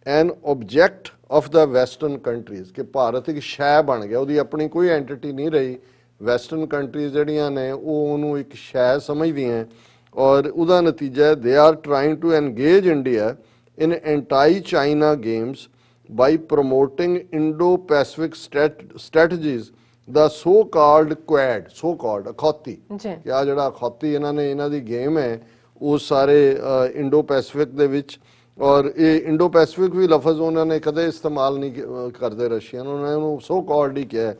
an object of the western countries, ਕਿ ਭਾਰਤ ਇੱਕ ਸ਼ੈ ਬਣ ਗਿਆ, ਉਹਦੀ ਆਪਣੀ ਕੋਈ ਐਂਟੀਟੀ ਨਹੀਂ ਰਹੀ। ਵੈਸਟਰਨ ਕੰਟਰੀਜ਼ ਜਿਹੜੀਆਂ ਨੇ ਉਹ ਉਹਨੂੰ ਇੱਕ ਸ਼ੈ ਸਮਝਦੀਆਂ, ਔਰ ਉਹਦਾ ਨਤੀਜਾ ਹੈ they are trying to engage India in anti China games by promoting Indo-Pacific strategies, the so-called Quad, so-called ਅਖੌਤੀ ਜੀ ਕਿ ਆ ਜਿਹੜਾ ਅਖੌਤੀ ਇਹਨਾਂ ਦੀ ਗੇਮ ਹੈ ਉਹ ਸਾਰੇ ਇੰਡੋ ਪੈਸੀਫਿਕ ਦੇ ਵਿੱਚ, ਔਰ ਇਹ ਇੰਡੋ ਪੈਸੀਫਿਕ ਵੀ ਲਫ਼ਜ਼ ਉਹਨਾਂ ਨੇ ਕਦੇ ਇਸਤੇਮਾਲ ਨਹੀਂ ਕਰਦੇ ਰਸ਼ੀਅਨ, ਉਹਨਾਂ ਨੇ ਉਹਨੂੰ ਸੋ ਕਾਲਡ ਹੀ ਕਿਹਾ।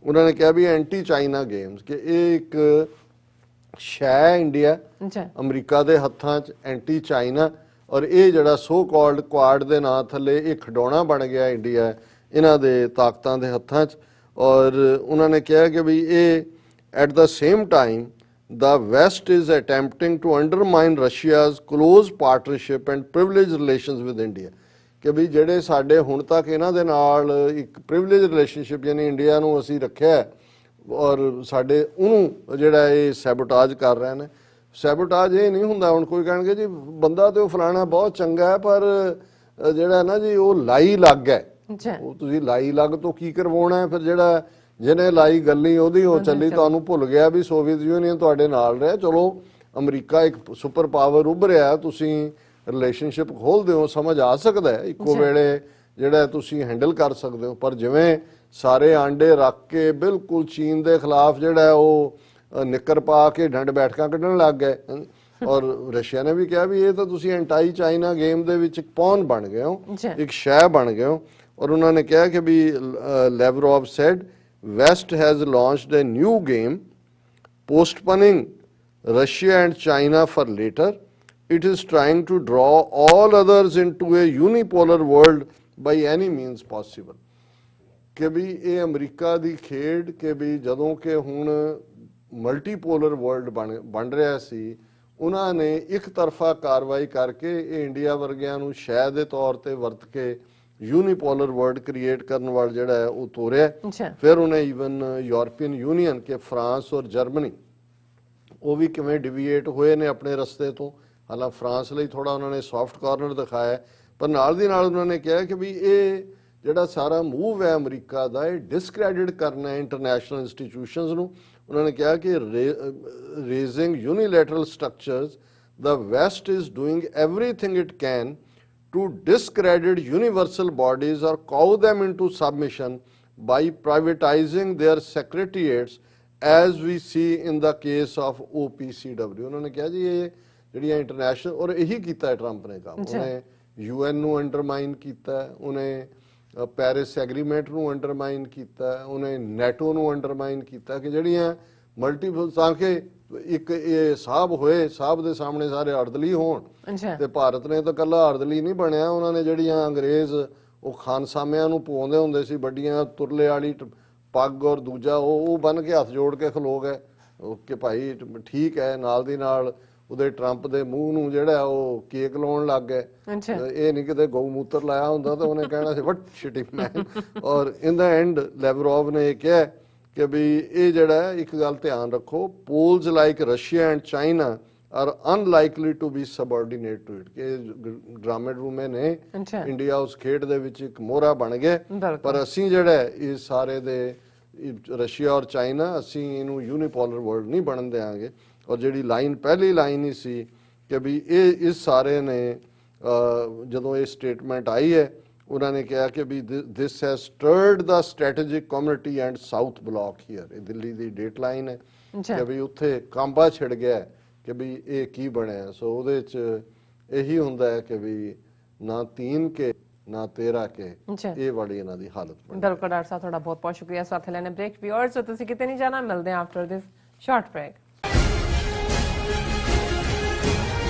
ਉਹਨਾਂ ਨੇ ਕਿਹਾ ਵੀ ਐਂਟੀ ਚਾਈਨਾ ਗੇਮਸ, ਕਿ ਇਹ ਇੱਕ ਸ਼ੈ ਇੰਡੀਆ ਜੀ ਅਮਰੀਕਾ ਦੇ ਹੱਥਾਂ 'ਚ, ਐਂਟੀ ਚਾਈਨਾ, ਔਰ ਇਹ ਜਿਹੜਾ ਸੋ ਕਾਲਡ ਕੁਆਡ ਦੇ ਨਾਂ ਥੱਲੇ ਇਹ ਖਿਡੌਣਾ ਬਣ ਗਿਆ ਇੰਡੀਆ ਇਹਨਾਂ ਦੇ ਤਾਕਤਾਂ ਦੇ ਹੱਥਾਂ 'ਚ। ਔਰ ਉਹਨਾਂ ਨੇ ਕਿਹਾ ਕਿ ਵੀ ਇਹ at the same time the West is attempting to undermine Russia's close partnership and privileged relations with India, ਕਿ ਵੀ ਜਿਹੜੇ ਸਾਡੇ ਹੁਣ ਤੱਕ ਇਹਨਾਂ ਦੇ ਨਾਲ ਇੱਕ ਪ੍ਰਿਵਿਲੇਜ ਰਿਲੇਸ਼ਨਸ਼ਿਪ ਯਾਨੀ ਇੰਡੀਆ ਨੂੰ ਅਸੀਂ ਰੱਖਿਆ, ਔਰ ਸਾਡੇ ਉਹਨੂੰ ਜਿਹੜਾ ਇਹ ਸੈਬੋਟਾਜ ਕਰ ਰਹੇ ਨੇ। ਸੈਬੋਟਾਜ ਇਹ ਨਹੀਂ ਹੁੰਦਾ, ਹੁਣ ਕੋਈ ਕਹਿਣਗੇ ਜੀ ਬੰਦਾ ਤੇ ਉਹ ਫਲਾਣਾ ਬਹੁਤ ਚੰਗਾ ਹੈ, ਪਰ ਜਿਹੜਾ ਨਾ ਜੀ ਉਹ ਲਾਈ ਲੱਗ ਹੈ, ਉਹ ਤੁਸੀਂ ਲਾਈ ਲੱਗ ਤੋਂ ਕੀ ਕਰਵਾਉਣਾ, ਫਿਰ ਜਿਹੜਾ ਜਿਹਨੇ ਲਾਈ ਗੱਲੀ ਉਹਦੀ ਹੋ ਚੱਲੀ, ਤੁਹਾਨੂੰ ਭੁੱਲ ਗਿਆ ਵੀ ਸੋਵੀਅਤ ਯੂਨੀਅਨ ਤੁਹਾਡੇ ਨਾਲ ਰਿਹਾ। ਚਲੋ ਅਮਰੀਕਾ ਇੱਕ ਸੁਪਰ ਪਾਵਰ ਉੱਭਰਿਆ, ਤੁਸੀਂ ਰਿਲੇਸ਼ਨਸ਼ਿਪ ਖੋਲਦੇ ਹੋ, ਸਮਝ ਆ ਸਕਦਾ ਹੈ ਇੱਕੋ ਵੇਲੇ ਜਿਹੜਾ ਤੁਸੀਂ ਹੈਂਡਲ ਕਰ ਸਕਦੇ ਹੋ। ਪਰ ਜਿਵੇਂ ਸਾਰੇ ਆਂਡੇ ਰੱਖ ਕੇ ਬਿਲਕੁਲ ਚੀਨ ਦੇ ਖਿਲਾਫ ਜਿਹੜਾ ਉਹ ਨਿੱਕਰ ਪਾ ਕੇ ਡੰਡ ਬੈਠਕਾਂ ਕੱਢਣ ਲੱਗ ਗਏ, ਔਰ ਰਸ਼ੀਆ ਨੇ ਵੀ ਕਿਹਾ ਵੀ ਇਹ ਤਾਂ ਤੁਸੀਂ ਐਂਟੀ ਚਾਈਨਾ ਗੇਮ ਦੇ ਵਿੱਚ ਇੱਕ ਪੌਨ ਬਣ ਗਏ ਹੋ, ਇੱਕ ਸ਼ੈ ਬਣ ਗਏ ਹੋ। ਔਰ ਉਹਨਾਂ ਨੇ ਕਿਹਾ ਕਿ ਵੀ ਲੈਵਰੋਵ sad West has launched a new game, postponing Russia and China for later. It is trying to draw all others into a unipolar world by any means possible. ਕਿ ਵੀ ਇਹ ਅਮਰੀਕਾ ਦੀ ਖੇਡ ਕਿ ਵੀ ਜਦੋਂ ਕਿ ਹੁਣ ਮਲਟੀਪੋਲਰ ਵਰਲਡ ਬਣ ਰਿਹਾ ਸੀ, ਉਹਨਾਂ ਨੇ ਇੱਕ ਤਰਫਾ ਕਾਰਵਾਈ ਕਰਕੇ ਇਹ ਇੰਡੀਆ ਵਰਗਿਆਂ ਨੂੰ ਸ਼ੈ ਦੇ ਤੌਰ ਤੇ ਵਰਤ ਕੇ यूनिपोलर वर्ल्ड क्रिएट करने वाला जड़ा है वो तोड़िया। फिर उन्हें इवन यूरोपियन यूनियन के फ्रांस और जर्मनी वो भी किवें डिविएट हुए ने अपने रस्ते तो, हालांकि फ्रांस लिए थोड़ा उन्होंने सॉफ्ट कॉर्नर दिखाया, पर नाल दी नाल उन्होंने कहा कि भी ये जड़ा सारा मूव है अमरीका का ये डिसक्रैडिट करना है इंटरनेशनल इंस्टीट्यूशंस नूं। उन्होंने कहा कि raising unilateral structures the West is doing everything it can to discredit universal bodies or cow them into submission by privatizing their secretariats as we see in the case of OPCW। उन्होंने कहा जी ये ਜਿਹੜੀ international, ਔਰ ਇਹੀ ਕੀਤਾ Trump ਨੇ ਕੰਮ, ਉਹਨੇ UN ਨੂੰ ਅੰਡਰਮਾਈਨ ਕੀਤਾ, ਉਹਨੇ ਪੈਰਿਸ ਐਗਰੀਮੈਂਟ ਨੂੰ ਅੰਡਰਮਾਈਨ ਕੀਤਾ, ਉਹਨੇ ਨੈਟੋ ਨੂੰ ਅੰਡਰਮਾਈਨ ਕੀਤਾ, ਕਿ ਜਿਹੜੀਆਂ ਮਲਟੀਪਲ ਤਾਂ ਕਿ ਇੱਕ ਇਹ ਸਾਹਬ ਹੋਏ, ਸਾਹਬ ਦੇ ਸਾਹਮਣੇ ਸਾਰੇ ਅਰਦਲੀ ਹੋਣ। ਤੇ ਭਾਰਤ ਨੇ ਤਾਂ ਕੱਲਾ ਅਰਦਲੀ ਨਹੀਂ ਬਣਿਆ, ਉਹਨਾਂ ਨੇ ਜਿਹੜੀਆਂ ਅੰਗਰੇਜ਼ ਉਹ ਖਾਨਸਾਮਿਆਂ ਨੂੰ ਪਵਾਉਂਦੇ ਹੁੰਦੇ ਸੀ ਵੱਡੀਆਂ ਤੁਰਲੇ ਵਾਲੀ ਪੱਗ, ਔਰ ਦੂਜਾ ਉਹ ਬੰਨ ਕੇ ਹੱਥ ਜੋੜ ਕੇ ਖਲੋ ਗਏ ਕਿ ਭਾਈ ਠੀਕ ਹੈ, ਨਾਲ ਦੀ ਨਾਲ ਉਹਦੇ ਟਰੰਪ ਦੇ ਮੂੰਹ ਨੂੰ ਜਿਹੜਾ ਉਹ ਕੇਕ ਲਾਉਣ ਲੱਗ ਗਏ। ਇਹ ਨਹੀਂ ਕਿਤੇ ਗਊ ਮੂਤਰ ਲਾਇਆ ਹੁੰਦਾ ਤਾਂ ਉਹਨੇ ਕਹਿਣਾ ਸੀ ਵਟ ਸ਼ਿਟੀ ਮੈਨ। ਔਰ ਇਨ ਦਾ ਐਂਡ ਲੈਵਰੋਵ ਨੇ ਇਹ ਕਿਹਾ ਕਿ ਵੀ ਇਹ ਜਿਹੜਾ ਇੱਕ ਗੱਲ ਧਿਆਨ ਰੱਖੋ, polls like Russia and China are unlikely to be subordinate to it, ਕਿ ਡਰਾਮੇ ਡਰੂਮੇ ਨੇ ਇੰਡੀਆ ਉਸ ਖੇਡ ਦੇ ਵਿੱਚ ਇੱਕ ਮੋਹਰਾ ਬਣ ਗਏ, ਪਰ ਅਸੀਂ ਜਿਹੜਾ ਇਹ ਸਾਰੇ ਦੇ ਰਸ਼ੀਆ ਔਰ ਚਾਈਨਾ ਅਸੀਂ ਇਹਨੂੰ ਯੂਨੀਪੋਲਰ ਵਰਲਡ ਨਹੀਂ ਬਣਨ ਦੇਵਾਂਗੇ। ਔਰ ਜਿਹੜੀ ਲਾਈਨ ਪਹਿਲੀ ਲਾਈਨ ਹੀ ਸੀ ਕਿ ਵੀ ਇਹ ਇਸ ਸਾਰੇ ਨੇ ਜਦੋਂ ਇਹ ਸਟੇਟਮੈਂਟ ਆਈ ਹੈ, ਉਹਨਾਂ ਨੇ ਕਿਹਾ ਕਿ ਵੀ this has stirred the strategic community and South Block here. ਇਹ ਦਿੱਲੀ ਦੀ ਡੇਟ ਲਾਈਨ ਹੈ ਕਿ ਵੀ ਉੱਥੇ ਕਾਂਬਾ ਛਿੜ ਗਿਆ ਕਿ ਵੀ ਇਹ ਕੀ ਬਣਿਆ। ਸੋ ਉਹਦੇ ਚ ਇਹੀ ਹੁੰਦਾ ਹੈ ਕਿ ਵੀ ਨਾ 3 ਕੇ ਨਾ 13 ਕੇ ਇਹ ਵਾਲੀ ਇਹਨਾਂ ਦੀ ਹਾਲਤ ਬਣੀ। ਬਿਲਕੁਲ ਡਾਕਟਰ ਸਾਹਿਬ, ਤੁਹਾਡਾ ਬਹੁਤ ਬਹੁਤ ਸ਼ੁਕਰੀਆ। ਸਾਥ ਲੈਣੇ ਬ੍ਰੇਕ ਵਿਊਅਰਸ, ਤੁਸੀਂ ਕਿਤੇ ਨਹੀਂ ਜਾਣਾ, ਮਿਲਦੇ ਹਾਂ ਆਫਟਰ ਦਿਸ ਸ਼ਾਰਟ ਬ੍ਰੇਕ।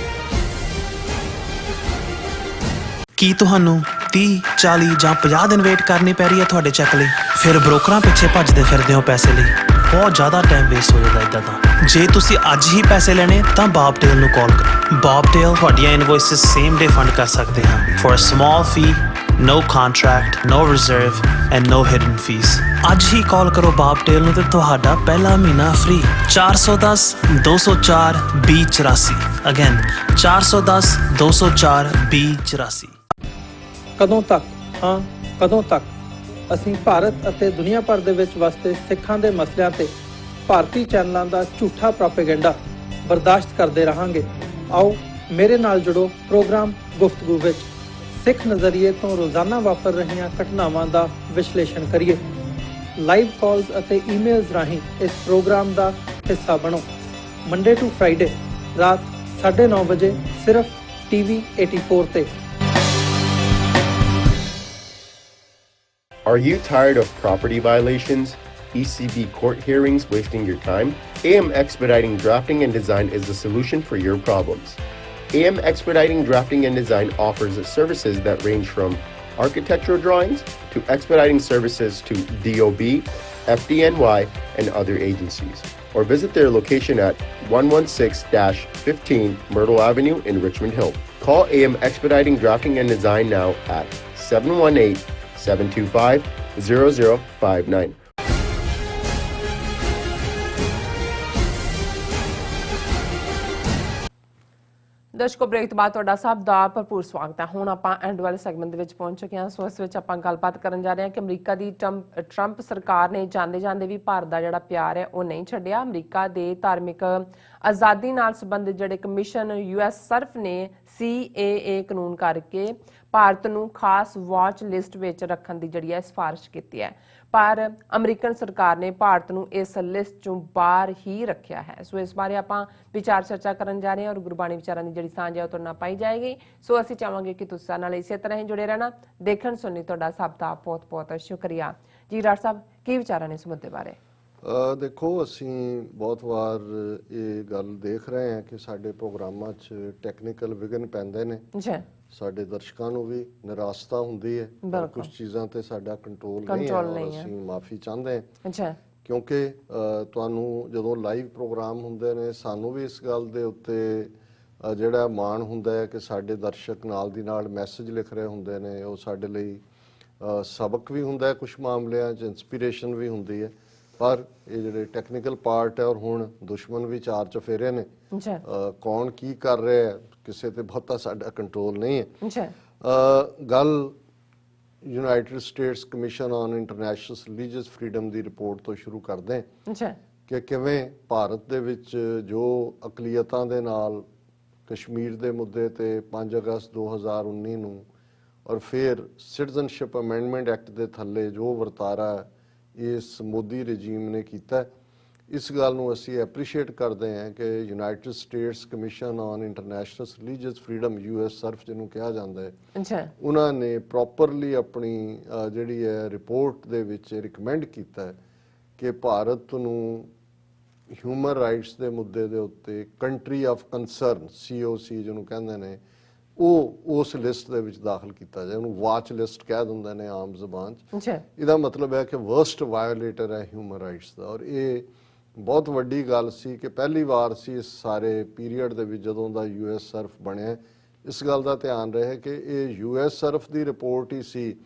ਕੀ ਤੁਹਾਨੂੰ 30, 40 ਜਾਂ 50 ਦਿਨ ਵੇਟ ਕਰਨੀ ਪੈ ਰਹੀ ਹੈ ਤੁਹਾਡੇ ਚੈੱਕ ਲਈ? ਫਿਰ ਬ੍ਰੋਕਰਾਂ ਪਿੱਛੇ ਭੱਜਦੇ ਫਿਰਦੇ ਹੋ ਪੈਸੇ ਲਈ, ਬਹੁਤ ਜ਼ਿਆਦਾ ਟਾਈਮ ਵੇਸਟ ਹੋ ਜਾਂਦਾ ਇੱਦਾਂ ਤਾਂ। ਜੇ ਤੁਸੀਂ ਅੱਜ ਹੀ ਪੈਸੇ ਲੈਣੇ ਤਾਂ ਬੌਬਟੇਲ ਨੂੰ ਕਾਲ ਕਰੋ। ਬੌਬਟੇਲ ਤੁਹਾਡੀਆਂ ਇਨਵੌਇਸਸ ਸੇਮ ਡੇ ਫੰਡ ਕਰ ਸਕਦੇ ਹਾਂ for a small fee, no contract, no reserve and no hidden fees। ਅੱਜ ਹੀ ਕਾਲ ਕਰੋ ਬੌਬਟੇਲ ਨੂੰ ਤੇ ਤੁਹਾਡਾ ਪਹਿਲਾ ਮਹੀਨਾ ਫ੍ਰੀ। 410 204 2084 ਅਗੇਨ 410 204 2084। ਕਦੋਂ ਤੱਕ, ਹਾਂ ਕਦੋਂ ਤੱਕ ਅਸੀਂ ਭਾਰਤ ਅਤੇ ਦੁਨੀਆ ਭਰ ਦੇ ਵਿੱਚ ਵਸਦੇ ਸਿੱਖਾਂ ਦੇ ਮਸਲਿਆਂ ਤੇ ਭਾਰਤੀ ਚੈਨਲਾਂ ਦਾ ਝੂਠਾ ਪ੍ਰੋਪੇਗੈਂਡਾ ਬਰਦਾਸ਼ਤ ਕਰਦੇ ਰਹਾਂਗੇ। ਆਓ ਮੇਰੇ ਨਾਲ ਜੁੜੋ ਪ੍ਰੋਗਰਾਮ ਗੁਫ਼ਤਗੂ ਵਿੱਚ। ਸਿੱਖ ਨਜ਼ਰੀਏ ਤੋਂ ਰੋਜ਼ਾਨਾ ਵਾਪਰ ਰਹੀਆਂ ਘਟਨਾਵਾਂ ਦਾ ਵਿਸ਼ਲੇਸ਼ਣ ਕਰੀਏ। ਲਾਈਵ ਕਾਲਸ ਅਤੇ ਈਮੇਲਸ ਰਾਹੀਂ ਇਸ ਪ੍ਰੋਗਰਾਮ ਦਾ ਹਿੱਸਾ ਬਣੋ। ਮੰਡੇ ਟੂ ਫਰਾਈਡੇ ਰਾਤ 9:30 ਵਜੇ ਸਿਰਫ TV 84 ਤੇ। Are you tired of property violations, ECB court hearings wasting your time? AM Expediting Drafting and Design is the solution for your problems. AM Expediting Drafting and Design offers services that range from architectural drawings to expediting services to DOB, FDNY, and other agencies. Or visit their location at 116-15 Myrtle Avenue in Richmond Hill. Call AM Expediting Drafting and Design now at 718-725-0059. ਦਰਸ਼ਕੋ, break ਤੋਂ ਬਾਅਦ ਤੁਹਾਡਾ ਸਭ ਦਾ ਭਰਪੂਰ ਸਵਾਗਤ ਹੈ। ਹੁਣ ਆਪਾਂ and ਵਾਲੇ ਸੈਗਮੈਂਟ ਦੇ ਵਿੱਚ ਪਹੁੰਚ ਚੁੱਕੇ ਹਾਂ। ਸੋ ਇਸ ਵਿੱਚ ਆਪਾਂ ਗੱਲਬਾਤ ਕਰਨ ਜਾ ਰਹੇ ਹਾਂ ਕਿ ਅਮਰੀਕਾ ਦੀ ਟਰੰਪ ਸਰਕਾਰ ਨੇ ਜਾਂਦੇ ਵੀ ਭਾਰਤ ਦਾ ਜਿਹੜਾ ਪਿਆਰ ਹੈ ਉਹ ਨਹੀਂ ਛੱਡਿਆ। ਅਮਰੀਕਾ ਦੇ ਧਾਰਮਿਕ ਆਜ਼ਾਦੀ ਨਾਲ ਸੰਬੰਧਿਤ ਜਿਹੜੇ ਕਮਿਸ਼ਨ US ਸਰਫ ਨੇ CAA ਕਾਨੂੰਨ ਕਰਕੇ ਭਾਰਤ ਨੂੰ ਖਾਸ ਵਾਚ ਲਿਸਟ ਵਿੱਚ ਰੱਖਣ ਦੀ ਜਿਹੜੀ ਹੈ ਸਿਫਾਰਿਸ਼ ਕੀਤੀ ਹੈ, ਪਰ ਅਮਰੀਕਨ ਸਰਕਾਰ ਨੇ ਭਾਰਤ ਨੂੰ ਇਸ ਲਿਸਟ ਚੋਂ ਬਾਹਰ ਹੀ ਰੱਖਿਆ ਹੈ। ਸੋ ਇਸ ਬਾਰੇ ਆਪਾਂ ਵਿਚਾਰ ਚਰਚਾ ਕਰਨ ਜਾ ਰਹੇ ਹਾਂ ਔਰ ਗੁਰਬਾਣੀ ਵਿਚਾਰਾਂ ਦੀ ਜਿਹੜੀ ਸਾਂਝ ਹੈ ਉਹ ਤੁਹਾਡੇ ਨਾਲ ਪਾਈ ਜਾਏਗੀ। ਸੋ ਅਸੀਂ ਚਾਹਾਂਗੇ ਕਿ ਤੁਸੀਂ ਸਾਡੇ ਨਾਲ ਇਸੇ ਤਰ੍ਹਾਂ ਹੀ ਜੁੜੇ ਰਹਿਣਾ। ਦੇਖਣ ਸੁਣਨੀ ਤੁਹਾਡਾ ਸਭ ਦਾ ਬਹੁਤ ਬਹੁਤ ਸ਼ੁਕਰੀਆ ਜੀ। ਡਾਕਟਰ ਸਾਹਿਬ, ਕੀ ਵਿਚਾਰਾਂ ਨੇ ਇਸ ਮੁੱਦੇ ਬਾਰੇ? ਦੇਖੋ, ਅਸੀਂ ਬਹੁਤ ਵਾਰ ਇਹ ਗੱਲ ਦੇਖ ਰਹੇ ਹਾਂ ਕਿ ਸਾਡੇ ਪ੍ਰੋਗਰਾਮਾਂ 'ਚ ਟੈਕਨੀਕਲ ਵਿਘਨ ਪੈਂਦੇ ਨੇ। ਸਾਡੇ ਦਰਸ਼ਕਾਂ ਨੂੰ ਵੀ ਨਿਰਾਸ਼ਤਾ ਹੁੰਦੀ ਹੈ, ਪਰ ਕੁਝ ਚੀਜ਼ਾਂ ਤੇ ਸਾਡਾ ਕੰਟਰੋਲ ਨਹੀਂ ਹੈ ਔਰ ਅਸੀਂ ਮਾਫੀ ਚਾਹੁੰਦੇ ਹਾਂ, ਕਿਉਂਕਿ ਤੁਹਾਨੂੰ ਜਦੋਂ ਲਾਈਵ ਪ੍ਰੋਗਰਾਮ ਹੁੰਦੇ ਨੇ ਸਾਨੂੰ ਵੀ ਇਸ ਗੱਲ ਦੇ ਉੱਤੇ ਜਿਹੜਾ ਮਾਣ ਹੁੰਦਾ ਹੈ ਕਿ ਸਾਡੇ ਦਰਸ਼ਕ ਨਾਲ ਦੀ ਨਾਲ ਮੈਸੇਜ ਲਿਖ ਰਹੇ ਹੁੰਦੇ ਨੇ। ਉਹ ਸਾਡੇ ਲਈ ਸਬਕ ਵੀ ਹੁੰਦਾ ਹੈ, ਕੁਝ ਮਾਮਲਿਆਂ 'ਚ ਇੰਸਪੀਰੇਸ਼ਨ ਵੀ ਹੁੰਦੀ ਹੈ, ਪਰ ਇਹ ਜਿਹੜੇ ਟੈਕਨੀਕਲ ਪਾਰਟ ਹੈ ਔਰ ਹੁਣ ਦੁਸ਼ਮਣ ਵੀ ਚਾਰ ਚਫੇਰੇ ਨੇ। ਕੌਣ ਕੀ ਕਰ ਰਿਹਾ ਹੈ ਕਿਸੇ ਤੇ ਬਹੁਤਾ ਸਾਡਾ ਕੰਟਰੋਲ ਨਹੀਂ ਹੈ। ਗੱਲ United States commission on international religious freedom the report ਤੋਂ ਸ਼ੁਰੂ ਕਰਦੇ ਹਾਂ ਕਿ ਕਿਵੇਂ ਭਾਰਤ ਦੇ ਵਿੱਚ ਜੋ ਅਕਲੀਅਤਾਂ ਦੇ ਨਾਲ ਕਸ਼ਮੀਰ ਦੇ ਮੁੱਦੇ ਤੇ 5 ਅਗਸਤ 2019 ਨੂੰ ਔਰ ਫਿਰ ਸਿਟੀਜ਼ਨਸ਼ਿਪ ਅਮੈਂਡਮੈਂਟ ਐਕਟ ਦੇ ਥੱਲੇ ਜੋ ਵਰਤਾਰਾ ਇਸ ਮੋਦੀ ਰਜੀਮ ਨੇ ਕੀਤਾ, ਇਸ ਗੱਲ ਨੂੰ ਅਸੀਂ ਐਪਰੀਸ਼ੀਏਟ ਕਰਦੇ ਹਾਂ ਕਿ United States commission on international religious freedom US Surf ਜਿਹਨੂੰ ਕਿਹਾ ਜਾਂਦਾ ਹੈ, ਉਹਨਾਂ ਨੇ ਪ੍ਰੋਪਰਲੀ ਆਪਣੀ ਜਿਹੜੀ ਹੈ ਰਿਪੋਰਟ ਦੇ ਵਿੱਚ ਰਿਕਮੈਂਡ ਕੀਤਾ ਹੈ ਕਿ ਭਾਰਤ ਨੂੰ ਹਿਊਮਨ ਰਾਈਟਸ ਦੇ ਮੁੱਦੇ ਦੇ ਉੱਤੇ ਕੰਟਰੀ ਆਫ ਕੰਸਰਨ COC ਜਿਹਨੂੰ ਕਹਿੰਦੇ ਨੇ ਉਹ ਉਸ ਲਿਸਟ ਦੇ ਵਿੱਚ ਦਾਖਲ ਕੀਤਾ ਜਾਏ। ਉਹਨੂੰ ਵਾਚ ਲਿਸਟ ਕਹਿ ਦਿੰਦੇ ਨੇ ਆਮ ਜ਼ਬਾਨ 'ਚ। ਇਹਦਾ ਮਤਲਬ ਹੈ ਕਿ ਵਰਸਟ ਵਾਇਓਲੇਟਰ ਹੈ ਹਿਊਮਨ ਰਾਈਟਸ ਦਾ। ਔਰ ਇਹ ਬਹੁਤ ਵੱਡੀ ਗੱਲ ਸੀ ਕਿ ਪਹਿਲੀ ਵਾਰ ਸੀ ਇਸ ਸਾਰੇ ਪੀਰੀਅਡ ਦੇ ਵਿੱਚ ਜਦੋਂ ਦਾ US ਸਰਫ ਬਣਿਆ। ਇਸ ਗੱਲ ਦਾ ਧਿਆਨ ਰਹੇ ਕਿ ਇਹ US ਸਰਫ ਦੀ ਰਿਪੋਰਟ ਹੀ ਸੀ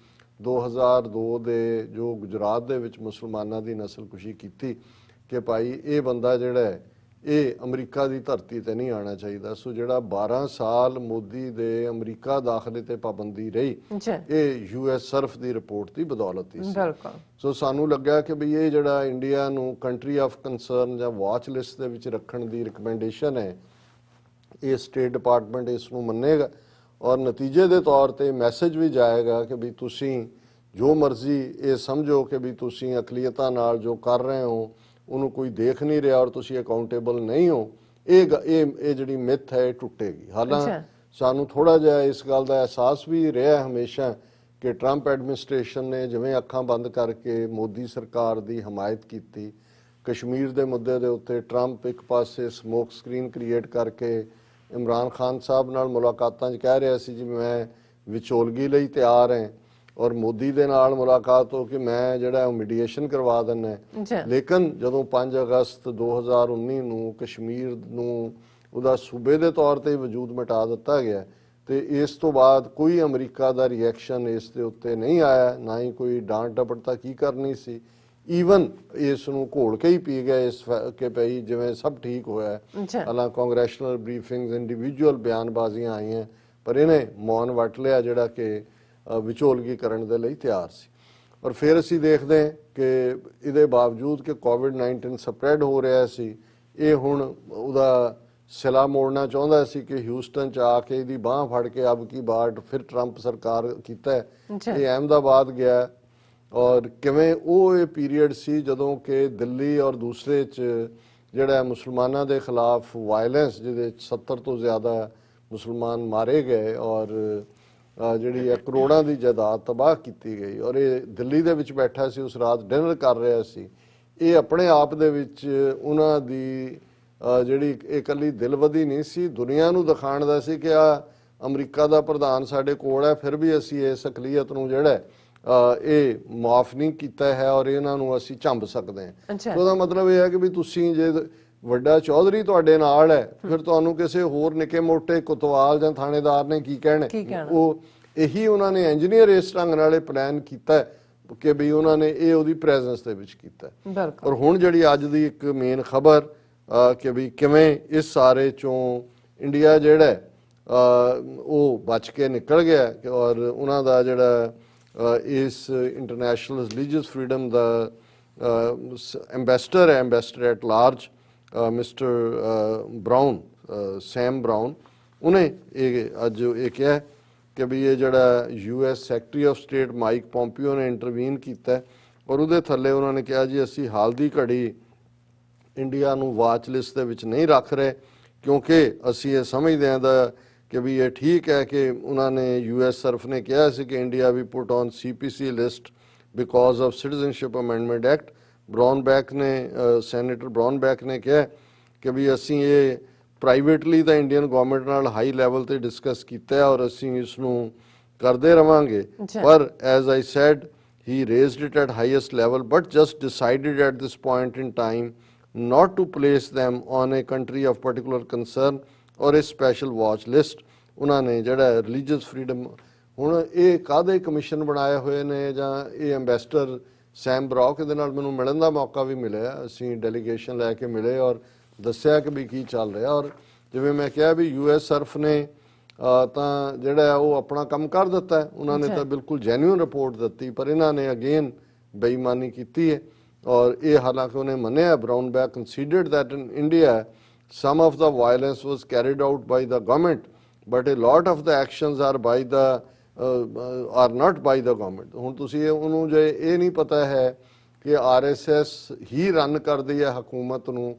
2002 ਦੇ ਜੋ ਗੁਜਰਾਤ ਦੇ ਵਿੱਚ ਮੁਸਲਮਾਨਾਂ ਦੀ ਨਸਲਕੁਸ਼ੀ ਕੀਤੀ ਕਿ ਭਾਈ ਇਹ ਬੰਦਾ ਜਿਹੜਾ ਹੈ ਇਹ ਅਮਰੀਕਾ ਦੀ ਧਰਤੀ ਤੇ ਨਹੀਂ ਆਉਣਾ ਚਾਹੀਦਾ। ਸੋ ਜਿਹੜਾ 12 ਸਾਲ ਮੋਦੀ ਦੇ ਅਮਰੀਕਾ ਦਾਖਲੇ ਤੇ ਪਾਬੰਦੀ ਰਹੀ, ਇਹ US ਸਰਫ ਦੀ ਰਿਪੋਰਟ ਦੀ ਬਦੌਲਤ ਹੀ ਸੀ। ਸੋ ਸਾਨੂੰ ਲੱਗਾ ਕਿ ਵੀ ਇਹ ਜਿਹੜਾ ਇੰਡੀਆ ਨੂੰ ਕੰਟਰੀ ਆਫ ਕੰਸਰਨ ਜਾਂ ਵਾਚ ਲਿਸਟ ਦੇ ਵਿੱਚ ਰੱਖਣ ਦੀ ਰਿਕਮੈਂਡੇਸ਼ਨ ਹੈ, ਇਹ ਸਟੇਟ ਡਿਪਾਰਟਮੈਂਟ ਇਸ ਨੂੰ ਮੰਨੇਗਾ ਔਰ ਨਤੀਜੇ ਦੇ ਤੌਰ ਤੇ ਮੈਸੇਜ ਵੀ ਜਾਏਗਾ ਕਿ ਵੀ ਤੁਸੀਂ ਜੋ ਮਰਜ਼ੀ ਇਹ ਸਮਝੋ ਕਿ ਵੀ ਤੁਸੀਂ ਅਕਲੀਅਤਾਂ ਨਾਲ ਜੋ ਕਰ ਰਹੇ ਹੋ ਉਹਨੂੰ ਕੋਈ ਦੇਖ ਨਹੀਂ ਰਿਹਾ ਔਰ ਤੁਸੀਂ ਅਕਾਊਂਟੇਬਲ ਨਹੀਂ ਹੋ। ਇਹ ਜਿਹੜੀ ਮਿੱਥ ਹੈ ਇਹ ਟੁੱਟੇਗੀ। ਹਾਲਾਂਕਿ ਸਾਨੂੰ ਥੋੜਾ ਜਿਹਾ ਇਸ ਗੱਲ ਦਾ ਅਹਿਸਾਸ ਵੀ ਰਿਹਾ ਹਮੇਸ਼ਾ ਕਿ ਟਰੰਪ ਐਡਮਿਨਿਸਟ੍ਰੇਸ਼ਨ ਨੇ ਜਿਵੇਂ ਅੱਖਾਂ ਬੰਦ ਕਰਕੇ ਮੋਦੀ ਸਰਕਾਰ ਦੀ ਹਮਾਇਤ ਕੀਤੀ। ਕਸ਼ਮੀਰ ਦੇ ਮੁੱਦੇ ਦੇ ਉੱਤੇ ਟਰੰਪ ਇੱਕ ਪਾਸੇ ਸਮੋਕ ਸਕਰੀਨ ਕ੍ਰੀਏਟ ਕਰਕੇ ਇਮਰਾਨ ਖਾਨ ਸਾਹਿਬ ਨਾਲ ਮੁਲਾਕਾਤਾਂ 'ਚ ਕਹਿ ਰਿਹਾ ਸੀ ਜੀ ਮੈਂ ਵਿਚੋਲਗੀ ਲਈ ਤਿਆਰ ਹਾਂ ਔਰ ਮੋਦੀ ਦੇ ਨਾਲ ਮੁਲਾਕਾਤ ਹੋ ਕੇ ਮੈਂ ਜਿਹੜਾ ਮੀਡੀਏਸ਼ਨ ਕਰਵਾ ਦਿੰਦਾ। ਲੇਕਿਨ ਜਦੋਂ 5 ਅਗਸਤ 2019 ਨੂੰ ਕਸ਼ਮੀਰ ਨੂੰ ਉਹਦਾ ਸੂਬੇ ਦੇ ਤੌਰ ਤੇ ਵਜੂਦ ਮਿਟਾ ਦਿੱਤਾ ਗਿਆ ਤੇ ਇਸ ਤੋਂ ਬਾਅਦ ਕੋਈ ਅਮਰੀਕਾ ਦਾ ਰਿਐਕਸ਼ਨ ਇਸ ਦੇ ਉੱਤੇ ਨਹੀਂ ਆਇਆ, ਨਾ ਹੀ ਕੋਈ ਡਾਂਟ ਡਪਟ ਤਾਂ ਕੀ ਕਰਨੀ ਸੀ। ਈਵਨ ਇਸ ਨੂੰ ਘੋਲ ਕੇ ਹੀ ਪੀ ਗਏ ਇਸ ਕਿ ਭਈ ਜਿਵੇਂ ਸਭ ਠੀਕ ਹੋਇਆ। ਹਾਲਾਂ ਕਾਂਗਰੈਸ਼ਨਲ ਬਰੀਫਿੰਗਸ ਇੰਡੀਵਿਜੂਅਲ ਬਿਆਨਬਾਜ਼ੀਆਂ ਆਈਆਂ ਪਰ ਇਹਨੇ ਮੌਨ ਵੱਟ ਲਿਆ ਜਿਹੜਾ ਕਿ ਵਿਚੋਲਗੀ ਕਰਨ ਦੇ ਲਈ ਤਿਆਰ ਸੀ। ਔਰ ਫਿਰ ਅਸੀਂ ਦੇਖਦੇ ਹਾਂ ਕਿ ਇਹਦੇ ਬਾਵਜੂਦ ਕਿ COVID-19 ਸਪਰੈਡ ਹੋ ਰਿਹਾ ਸੀ, ਇਹ ਹੁਣ ਉਹਦਾ ਸਿਲਾ ਮੋੜਨਾ ਚਾਹੁੰਦਾ ਸੀ ਕਿ ਹਿਊਸਟਨ 'ਚ ਆ ਕੇ ਇਹਦੀ ਬਾਂਹ ਫੜ ਕੇ ਅਬ ਕੀ ਬਾਰ ਫਿਰ ਟਰੰਪ ਸਰਕਾਰ ਕੀਤਾ ਹੈ। ਇਹ ਅਹਿਮਦਾਬਾਦ ਗਿਆ ਔਰ ਕਿਵੇਂ ਉਹ ਇਹ ਪੀਰੀਅਡ ਸੀ ਜਦੋਂ ਕਿ ਦਿੱਲੀ ਔਰ ਦੂਸਰੇ 'ਚ ਜਿਹੜਾ ਮੁਸਲਮਾਨਾਂ ਦੇ ਖਿਲਾਫ ਵਾਇਲੈਂਸ, ਜਿਹਦੇ 'ਚ 70 ਤੋਂ ਜ਼ਿਆਦਾ ਮੁਸਲਮਾਨ ਮਾਰੇ ਗਏ ਔਰ ਜਿਹੜੀ ਹੈ ਕਰੋੜਾਂ ਦੀ ਜਾਇਦਾਦ ਤਬਾਹ ਕੀਤੀ ਗਈ, ਔਰ ਇਹ ਦਿੱਲੀ ਦੇ ਵਿੱਚ ਬੈਠਾ ਸੀ, ਉਸ ਰਾਤ ਡਿਨਰ ਕਰ ਰਿਹਾ ਸੀ। ਇਹ ਆਪਣੇ ਆਪ ਦੇ ਵਿੱਚ ਉਹਨਾਂ ਦੀ ਜਿਹੜੀ ਇਹ ਇਕੱਲੀ ਦਿਲਵਦੀ ਨਹੀਂ ਸੀ, ਦੁਨੀਆ ਨੂੰ ਦਿਖਾਉਣ ਦਾ ਸੀ ਕਿ ਆ ਅਮਰੀਕਾ ਦਾ ਪ੍ਰਧਾਨ ਸਾਡੇ ਕੋਲ ਹੈ, ਫਿਰ ਵੀ ਅਸੀਂ ਇਸ ਅਕਲੀਅਤ ਨੂੰ ਜਿਹੜਾ ਇਹ ਮਾਫ ਨਹੀਂ ਕੀਤਾ ਹੈ ਔਰ ਇਹਨਾਂ ਨੂੰ ਅਸੀਂ ਝੰਬ ਸਕਦੇ ਹਾਂ। ਉਹਦਾ ਮਤਲਬ ਇਹ ਹੈ ਕਿ ਵੀ ਤੁਸੀਂ ਜੇ ਵੱਡਾ ਚੌਧਰੀ ਤੁਹਾਡੇ ਨਾਲ ਹੈ, ਫਿਰ ਤੁਹਾਨੂੰ ਕਿਸੇ ਹੋਰ ਨਿੱਕੇ ਮੋਟੇ ਕੋਤਵਾਲ ਜਾਂ ਥਾਣੇਦਾਰ ਨੇ ਕੀ ਕਹਿਣਾ। ਉਹ ਇਹੀ ਉਹਨਾਂ ਨੇ ਇੰਜੀਨੀਅਰ ਇਸ ਢੰਗ ਨਾਲ ਇਹ ਪਲਾਨ ਕੀਤਾ ਕਿ ਵੀ ਉਹਨਾਂ ਨੇ ਇਹ ਉਹਦੀ ਪ੍ਰੈਜ਼ੈਂਸ ਦੇ ਵਿੱਚ ਕੀਤਾ। ਔਰ ਹੁਣ ਜਿਹੜੀ ਅੱਜ ਦੀ ਇੱਕ ਮੇਨ ਖਬਰ ਕਿ ਵੀ ਕਿਵੇਂ ਇਸ ਸਾਰੇ ਚੋਂ ਇੰਡੀਆ ਜਿਹੜਾ ਉਹ ਬਚ ਕੇ ਨਿਕਲ ਗਿਆ ਔਰ ਉਹਨਾਂ ਦਾ ਜਿਹੜਾ ਇਸ ਇੰਟਰਨੈਸ਼ਨਲ ਰਿਲੀਜੀਅਸ ਫਰੀडम ਦਾ ਐਂਬੈਸਡਰ ਹੈ, ambassador at large mister Brown, Sam Brown, ਉਹਨੇ ਇਹ ਅੱਜ ਇਹ ਕਿਹਾ ਕਿ ਵੀ ਇਹ ਜਿਹੜਾ US secretary of state Mike Pompeo ਨੇ ਇੰਟਰਵੀਨ ਕੀਤਾ ਔਰ ਉਹਦੇ ਥੱਲੇ ਉਹਨਾਂ ਨੇ ਕਿਹਾ ਜੀ ਅਸੀਂ ਹਾਲ ਦੀ ਘੜੀ ਇੰਡੀਆ ਨੂੰ ਵਾਚ ਲਿਸਟ ਦੇ ਵਿੱਚ ਨਹੀਂ ਰੱਖ ਰਹੇ ਕਿਉਂਕਿ ਅਸੀਂ ਇਹ ਸਮਝਦੇ ਹਾਂ ਦਾ ਕਿ ਵੀ ਇਹ ਠੀਕ ਹੈ ਕਿ ਉਹਨਾਂ ਨੇ US ਸਰਫ ਨੇ ਕਿਹਾ ਸੀ ਕਿ India be put on CPC ਲਿਸਟ because of citizenship amendment act. Brownback ਨੇ ਸੈਨੇਟਰ ਬ੍ਰਾਊਨਬੈਕ ਨੇ ਕਿਹਾ ਕਿ ਵੀ ਅਸੀਂ ਇਹ ਪ੍ਰਾਈਵੇਟਲੀ ਤਾਂ ਇੰਡੀਅਨ ਗਵਰਨਮੈਂਟ ਨਾਲ ਹਾਈ ਲੈਵਲ ਤੇ ਡਿਸਕਸ ਕੀਤਾ ਔਰ ਅਸੀਂ ਇਸ ਨੂੰ ਕਰਦੇ ਰਵਾਂਗੇ, ਪਰ as I said he raised it at highest level but just decided at this point in time not to place them on a country of particular concern or a special watch list। ਉਹਨਾਂ ਨੇ ਜਿਹੜਾ religious freedom ਹੁਣ ਇਹ ਕਾਹਦੇ commission ਬਣਾਏ ਹੋਏ ਨੇ ਜਾਂ ਇਹ ਐਂਬੈਸਡਰ ਸੈਮ ਬਰੌਕ, ਇਹਦੇ ਨਾਲ ਮੈਨੂੰ ਮਿਲਣ ਦਾ ਮੌਕਾ ਵੀ ਮਿਲਿਆ, ਅਸੀਂ ਡੈਲੀਗੇਸ਼ਨ ਲੈ ਕੇ ਮਿਲੇ ਔਰ ਦੱਸਿਆ ਕਿ ਵੀ ਕੀ ਚੱਲ ਰਿਹਾ। ਔਰ ਜਿਵੇਂ ਮੈਂ ਕਿਹਾ ਵੀ US ਸਰਫ ਨੇ ਤਾਂ ਜਿਹੜਾ ਉਹ ਆਪਣਾ ਕੰਮ ਕਰ ਦਿੱਤਾ ਹੈ, ਉਹਨਾਂ ਨੇ ਤਾਂ ਬਿਲਕੁਲ ਜੈਨੂਇਨ ਰਿਪੋਰਟ ਦਿੱਤੀ, ਪਰ ਇਹਨਾਂ ਨੇ ਅਗੇਨ ਬੇਈਮਾਨੀ ਕੀਤੀ ਹੈ ਔਰ ਇਹ ਹਾਲਾਂਕਿ ਉਹਨੇ ਮੰਨਿਆ। ਬ੍ਰਾਊਨਬੈਕ considered that in India some of the violence was carried out by the government but a lot of the actions are by the are not by the government। ਹੁਣ ਤੁਸੀਂ ਉਹਨੂੰ ਜੇ ਇਹ ਨਹੀਂ ਪਤਾ ਹੈ ਕਿ RSS ਹੀ ਰਨ ਕਰਦੀ ਹੈ ਹਕੂਮਤ ਨੂੰ,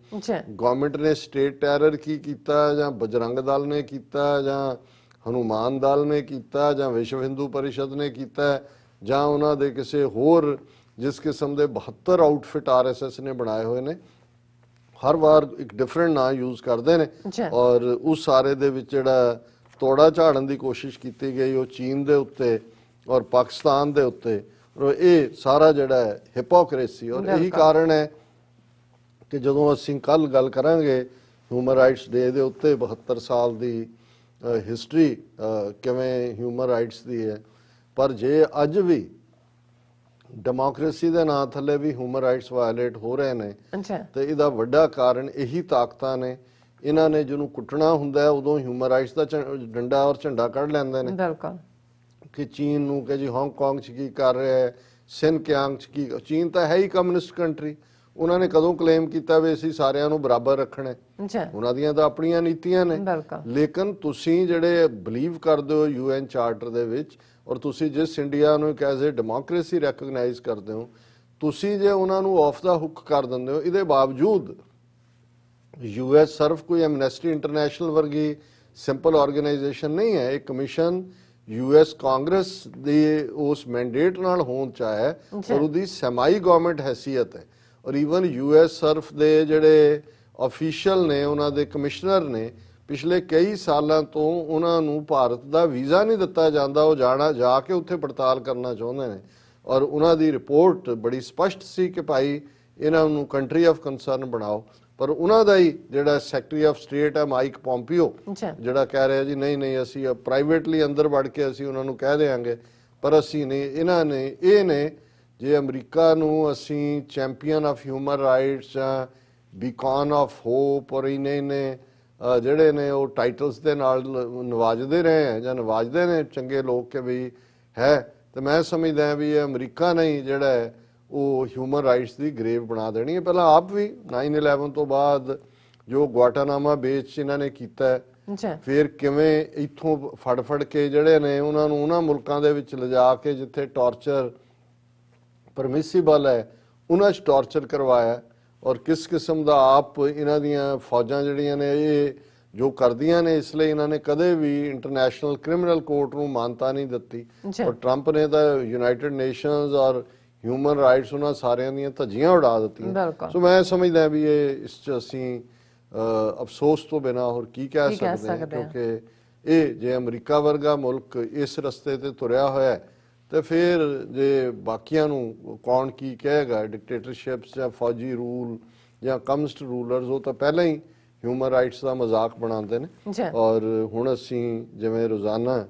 ਗਵਰਨਮੈਂਟ ਨੇ ਸਟੇਟ ਟੈਰਰ ਕੀ ਕੀਤਾ ਜਾਂ ਬਜਰੰਗ ਦਲ ਨੇ ਕੀਤਾ ਜਾਂ ਹਨੂਮਾਨ ਦਲ ਨੇ ਕੀਤਾ ਜਾਂ ਵਿਸ਼ਵ ਹਿੰਦੂ ਪਰਿਸ਼ਦ ਨੇ ਕੀਤਾ ਜਾਂ ਉਹਨਾਂ ਦੇ ਕਿਸੇ ਹੋਰ ਜਿਸ ਕਿਸਮ ਦੇ 72 ਆਊਟਫਿਟ RSS ਨੇ ਬਣਾਏ ਹੋਏ ਨੇ, ਹਰ ਵਾਰ ਇੱਕ ਡਿਫਰੈਂਟ ਨਾਂ ਯੂਜ਼ ਕਰਦੇ ਨੇ ਔਰ ਉਸ ਸਾਰੇ ਦੇ ਵਿੱਚ ਜਿਹੜਾ ਤੋੜਾ ਝਾੜਨ ਦੀ ਕੋਸ਼ਿਸ਼ ਕੀਤੀ ਗਈ ਉਹ ਚੀਨ ਦੇ ਉੱਤੇ ਔਰ ਪਾਕਿਸਤਾਨ ਦੇ ਉੱਤੇ, ਇਹ ਸਾਰਾ ਜਿਹੜਾ ਹੈ ਹਿਪੋਕ੍ਰੇਸੀ। ਔਰ ਇਹੀ ਕਾਰਨ ਹੈ ਕਿ ਜਦੋਂ ਅਸੀਂ ਕੱਲ ਗੱਲ ਕਰਾਂਗੇ ਹਿਊਮਨ ਰਾਈਟਸ ਡੇ ਦੇ ਉੱਤੇ 72 ਸਾਲ ਦੀ ਹਿਸਟਰੀ ਕਿਵੇਂ ਹਿਊਮਨ ਰਾਈਟਸ ਦੀ ਹੈ, ਪਰ ਜੇ ਅੱਜ ਵੀ ਡੈਮੋਕ੍ਰੇਸੀ ਦੇ ਨਾਂ ਥੱਲੇ ਵੀ ਹਿਊਮਨ ਰਾਈਟਸ ਵਾਇਲੇਟ ਹੋ ਰਹੇ ਨੇ ਤੇ ਇਹਦਾ ਵੱਡਾ ਕਾਰਨ ਇਹੀ ਤਾਕਤਾਂ ਨੇ। ਇਹਨਾਂ ਨੇ ਜਿਹਨੂੰ ਕੁੱਟਣਾ ਹੁੰਦਾ ਉਦੋਂ ਹਿਊਮਨ ਰਾਈਟਸ ਦਾ ਡੰਡਾ ਔਰ ਝੰਡਾ ਕੱਢ ਲੈਂਦੇ ਨੇ ਕਿ ਚੀਨ ਨੂੰ ਕਿ ਜੀ ਹਾਂਗਕਾਂਗ 'ਚ ਕੀ ਕਰ ਰਿਹਾ ਹੈ, ਸਿਨਕਿਆਂਗ 'ਚ ਕੀ। ਚੀਨ ਤਾਂ ਹੈ ਹੀ ਕਮਿਊਨਿਸਟ ਕੰਟਰੀ, ਉਹਨਾਂ ਨੇ ਕਦੋਂ ਕਲੇਮ ਕੀਤਾ ਵੀ ਅਸੀਂ ਸਾਰਿਆਂ ਨੂੰ ਬਰਾਬਰ ਰੱਖਣਾ, ਉਹਨਾਂ ਦੀਆਂ ਤਾਂ ਆਪਣੀਆਂ ਨੀਤੀਆਂ ਨੇ। ਲੇਕਿਨ ਤੁਸੀਂ ਜਿਹੜੇ ਬਲੀਵ ਕਰਦੇ ਹੋ UN ਚਾਰਟਰ ਦੇ ਵਿੱਚ ਔਰ ਤੁਸੀਂ ਜਿਸ ਇੰਡੀਆ ਨੂੰ ਇੱਕ ਐਜ਼ ਏ ਡੈਮੋਕ੍ਰੇਸੀ ਰੈਕਗਨਾਈਜ਼ ਕਰਦੇ ਹੋ, ਤੁਸੀਂ ਜੇ ਉਹਨਾਂ ਨੂੰ ਆਫ ਦਾ ਹੁੱਕ ਕਰ ਦਿੰਦੇ ਹੋ, ਇਹਦੇ ਬਾਵਜੂਦ US ਸਰਫ ਕੋਈ ਐਮਨੈਸਟੀ ਇੰਟਰਨੈਸ਼ਨਲ ਵਰਗੀ ਸਿੰਪਲ ਆਰਗੇਨਾਈਜੇਸ਼ਨ ਨਹੀਂ ਹੈ। ਇਹ ਕਮਿਸ਼ਨ US ਕਾਂਗਰਸ ਦੇ ਉਸ ਮੈਂਡੇਟ ਨਾਲ ਹੋਣ ਚਾਹਿਆ ਔਰ ਉਹਦੀ ਸੈਮਾਈ ਗਵਰਨਮੈਂਟ ਹੈਸੀਅਤ ਹੈ। ਔਰ ਈਵਨ US ਸਰਫ ਦੇ ਜਿਹੜੇ ਅਫੀਸ਼ੀਅਲ ਨੇ, ਉਹਨਾਂ ਦੇ ਕਮਿਸ਼ਨਰ ਨੇ, ਪਿਛਲੇ ਕਈ ਸਾਲਾਂ ਤੋਂ ਉਹਨਾਂ ਨੂੰ ਭਾਰਤ ਦਾ ਵੀਜ਼ਾ ਨਹੀਂ ਦਿੱਤਾ ਜਾਂਦਾ, ਉਹ ਜਾ ਕੇ ਉੱਥੇ ਪੜਤਾਲ ਕਰਨਾ ਚਾਹੁੰਦੇ ਨੇ ਔਰ ਉਹਨਾਂ ਦੀ ਰਿਪੋਰਟ ਬੜੀ ਸਪਸ਼ਟ ਸੀ ਕਿ ਭਾਈ ਇਹਨਾਂ ਨੂੰ ਕੰਟਰੀ ਆਫ ਕੰਸਰਨ ਬਣਾਓ। ਪਰ ਉਹਨਾਂ ਦਾ ਹੀ ਜਿਹੜਾ ਸੈਕਟਰੀ ਆਫ ਸਟੇਟ ਹੈ ਮਾਈਕ ਪੋਂਪੀਓ, ਜਿਹੜਾ ਕਹਿ ਰਿਹਾ ਜੀ ਨਹੀਂ ਨਹੀਂ ਅਸੀਂ ਪ੍ਰਾਈਵੇਟਲੀ ਅੰਦਰ ਵੜ ਕੇ ਅਸੀਂ ਉਹਨਾਂ ਨੂੰ ਕਹਿ ਦੇਵਾਂਗੇ, ਪਰ ਅਸੀਂ ਨਹੀਂ। ਇਹਨਾਂ ਨੇ ਇਹ ਨੇ ਜੇ ਅਮਰੀਕਾ ਨੂੰ ਅਸੀਂ ਚੈਂਪੀਅਨ ਆਫ ਹਿਊਮਨ ਰਾਈਟਸ ਜਾਂ ਬੀਕਨ ਆਫ ਹੋਪ ਔਰ ਇਹਨੇ ਜਿਹੜੇ ਨੇ ਉਹ ਟਾਈਟਲਸ ਦੇ ਨਾਲ ਨਵਾਜਦੇ ਰਹੇ ਹੈ ਜਾਂ ਨਵਾਜਦੇ ਨੇ ਚੰਗੇ ਲੋਕ ਕਿ ਵੀ ਹੈ, ਤੇ ਮੈਂ ਸਮਝਦਾ ਵੀ ਇਹ ਅਮਰੀਕਾ ਨਹੀਂ ਜਿਹੜਾ ਹੈ ਉਹ ਹਿਊਮਨ ਰਾਈਟਸ ਦੀ ਗਰੇਵ ਬਣਾ ਦੇਣੀ ਹੈ। ਪਹਿਲਾਂ ਆਪ ਵੀ 9/11 ਤੋਂ ਬਾਅਦ ਜੋ ਗੁਆਟਾਨਾਮਾ ਬੇਸ 'ਚ ਇਹਨਾਂ ਨੇ ਕੀਤਾ ਹੈ, ਅੱਛਾ ਫਿਰ ਕਿਵੇਂ ਇੱਥੋਂ ਫੜ ਕੇ ਜਿਹੜੇ ਨੇ ਉਹਨਾਂ ਨੂੰ ਉਹਨਾਂ ਮੁਲਕਾਂ ਦੇ ਵਿੱਚ ਲਿਜਾ ਕੇ ਜਿੱਥੇ ਟਾਰਚਰ ਪਰਮਿਸਿਬਲ ਹੈ ਉਹਨਾਂ 'ਚ ਟਾਰਚਰ ਕਰਵਾਇਆ, ਔਰ ਕਿਸ ਕਿਸਮ ਦਾ ਆਪ ਇਹਨਾਂ ਦੀਆਂ ਫੌਜਾਂ ਜਿਹੜੀਆਂ ਨੇ ਇਹ ਜੋ ਕਰਦੀਆਂ ਨੇ, ਇਸ ਲਈ ਇਹਨਾਂ ਨੇ ਕਦੇ ਵੀ ਇੰਟਰਨੈਸ਼ਨਲ ਕ੍ਰਿਮੀਨਲ ਕੋਰਟ ਨੂੰ ਮਾਨਤਾ ਨਹੀਂ ਦਿੱਤੀ। ਔਰ ਟਰੰਪ ਨੇ ਤਾਂ ਯੂਨਾਈਟਿਡ ਨੇਸ਼ਨਸ ਔਰ ਹਿਊਮਨ ਰਾਈਟਸ ਉਹਨਾਂ ਸਾਰਿਆਂ ਦੀਆਂ ਧੱਜੀਆਂ ਉਡਾ ਦਿੱਤੀਆਂ। ਸੋ ਮੈਂ ਸਮਝਦਾ ਵੀ ਇਹ ਇਸ 'ਚ ਅਸੀਂ ਅਫਸੋਸ ਤੋਂ ਬਿਨਾਂ ਹੋਰ ਕੀ ਕਹਿ ਸਕਦੇ ਹਾਂ, ਕਿਉਂਕਿ ਇਹ ਜੇ ਅਮਰੀਕਾ ਵਰਗਾ ਮੁਲਕ ਇਸ ਰਸਤੇ ਤੇ ਤੁਰਿਆ ਹੋਇਆ ਹੈ ਤੇ ਫਿਰ ਜੇ ਬਾਕੀਆਂ ਨੂੰ ਕੌਣ ਕੀ ਕਹੇਗਾ। ਡਿਕਟੇਟਰਸ਼ਿਪਸ ਜਾਂ ਫੌਜੀ ਰੂਲ ਜਾਂ ਕਮਿਊਨਿਸਟ ਰੂਲਰਸ ਉਹ ਤਾਂ ਪਹਿਲਾਂ ਹੀ ਹਿਊਮਨ ਰਾਈਟਸ ਦਾ ਮਜ਼ਾਕ ਬਣਾਉਂਦੇ ਨੇ। ਔਰ ਹੁਣ ਅਸੀਂ ਜਿਵੇਂ ਰੋਜ਼ਾਨਾ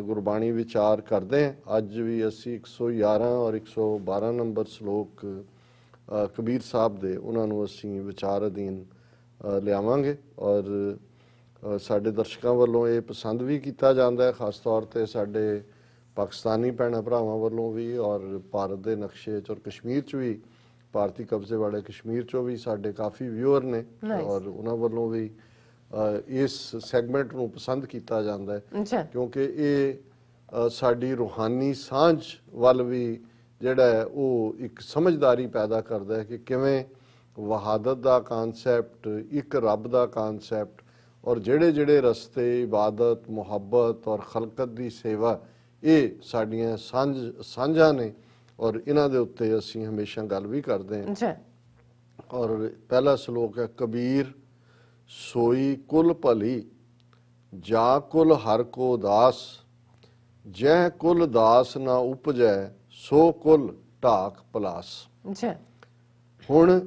ਗੁਰਬਾਣੀ ਵਿਚਾਰ ਕਰਦੇ ਹਾਂ, ਅੱਜ ਵੀ ਅਸੀਂ 111 ਔਰ 112 ਨੰਬਰ ਸ਼ਲੋਕ ਕਬੀਰ ਸਾਹਿਬ ਦੇ ਉਹਨਾਂ ਨੂੰ ਅਸੀਂ ਵਿਚਾਰ ਅਧੀਨ ਲਿਆਵਾਂਗੇ। ਔਰ ਸਾਡੇ ਦਰਸ਼ਕਾਂ ਵੱਲੋਂ ਇਹ ਪਸੰਦ ਵੀ ਕੀਤਾ ਜਾਂਦਾ ਹੈ, ਖਾਸ ਤੌਰ ਤੇ ਸਾਡੇ ਪਾਕਿਸਤਾਨੀ ਭੈਣਾਂ ਭਰਾਵਾਂ ਵੱਲੋਂ ਵੀ, ਔਰ ਭਾਰਤ ਦੇ ਨਕਸ਼ੇ 'ਚ ਔਰ ਕਸ਼ਮੀਰ 'ਚ ਵੀ, ਭਾਰਤੀ ਕਬਜ਼ੇ ਵਾਲੇ ਕਸ਼ਮੀਰ 'ਚੋਂ ਵੀ ਸਾਡੇ ਕਾਫੀ ਵਿਊਅਰ ਨੇ, ਔਰ ਉਹਨਾਂ ਵੱਲੋਂ ਵੀ ਇਸ ਸੈਗਮੈਂਟ ਨੂੰ ਪਸੰਦ ਕੀਤਾ ਜਾਂਦਾ ਹੈ, ਕਿਉਂਕਿ ਇਹ ਸਾਡੀ ਰੂਹਾਨੀ ਸਾਂਝ ਵੱਲ ਵੀ ਜਿਹੜਾ ਹੈ ਉਹ ਇੱਕ ਸਮਝਦਾਰੀ ਪੈਦਾ ਕਰਦਾ ਹੈ ਕਿ ਕਿਵੇਂ ਵਹਾਦਤ ਦਾ ਕਾਨਸੈਪਟ, ਇੱਕ ਰੱਬ ਦਾ ਕਾਨਸੈਪਟ, ਔਰ ਜਿਹੜੇ ਰਸਤੇ ਇਬਾਦਤ, ਮੁਹੱਬਤ ਔਰ ਖਲਕਤ ਦੀ ਸੇਵਾ ਇਹ ਸਾਡੀਆਂ ਸਾਂਝਾਂ ਨੇ, ਔਰ ਇਹਨਾਂ ਦੇ ਉੱਤੇ ਅਸੀਂ ਹਮੇਸ਼ਾ ਗੱਲ ਵੀ ਕਰਦੇ ਹਾਂ। ਔਰ ਪਹਿਲਾ ਸ਼ਲੋਕ ਹੈ, ਕਬੀਰ ਸੋਈ ਕੁਲ ਭਲੀ ਜਾ ਕੁਲ ਹਰ ਕੋ ਦਾਸ, ਜੈ ਕੁਲ ਦਾਸ ਨਾ ਉਪਜੈ ਸੋ ਕੁਲ ਢਾਕ ਪਲਾਸ। ਹੁਣ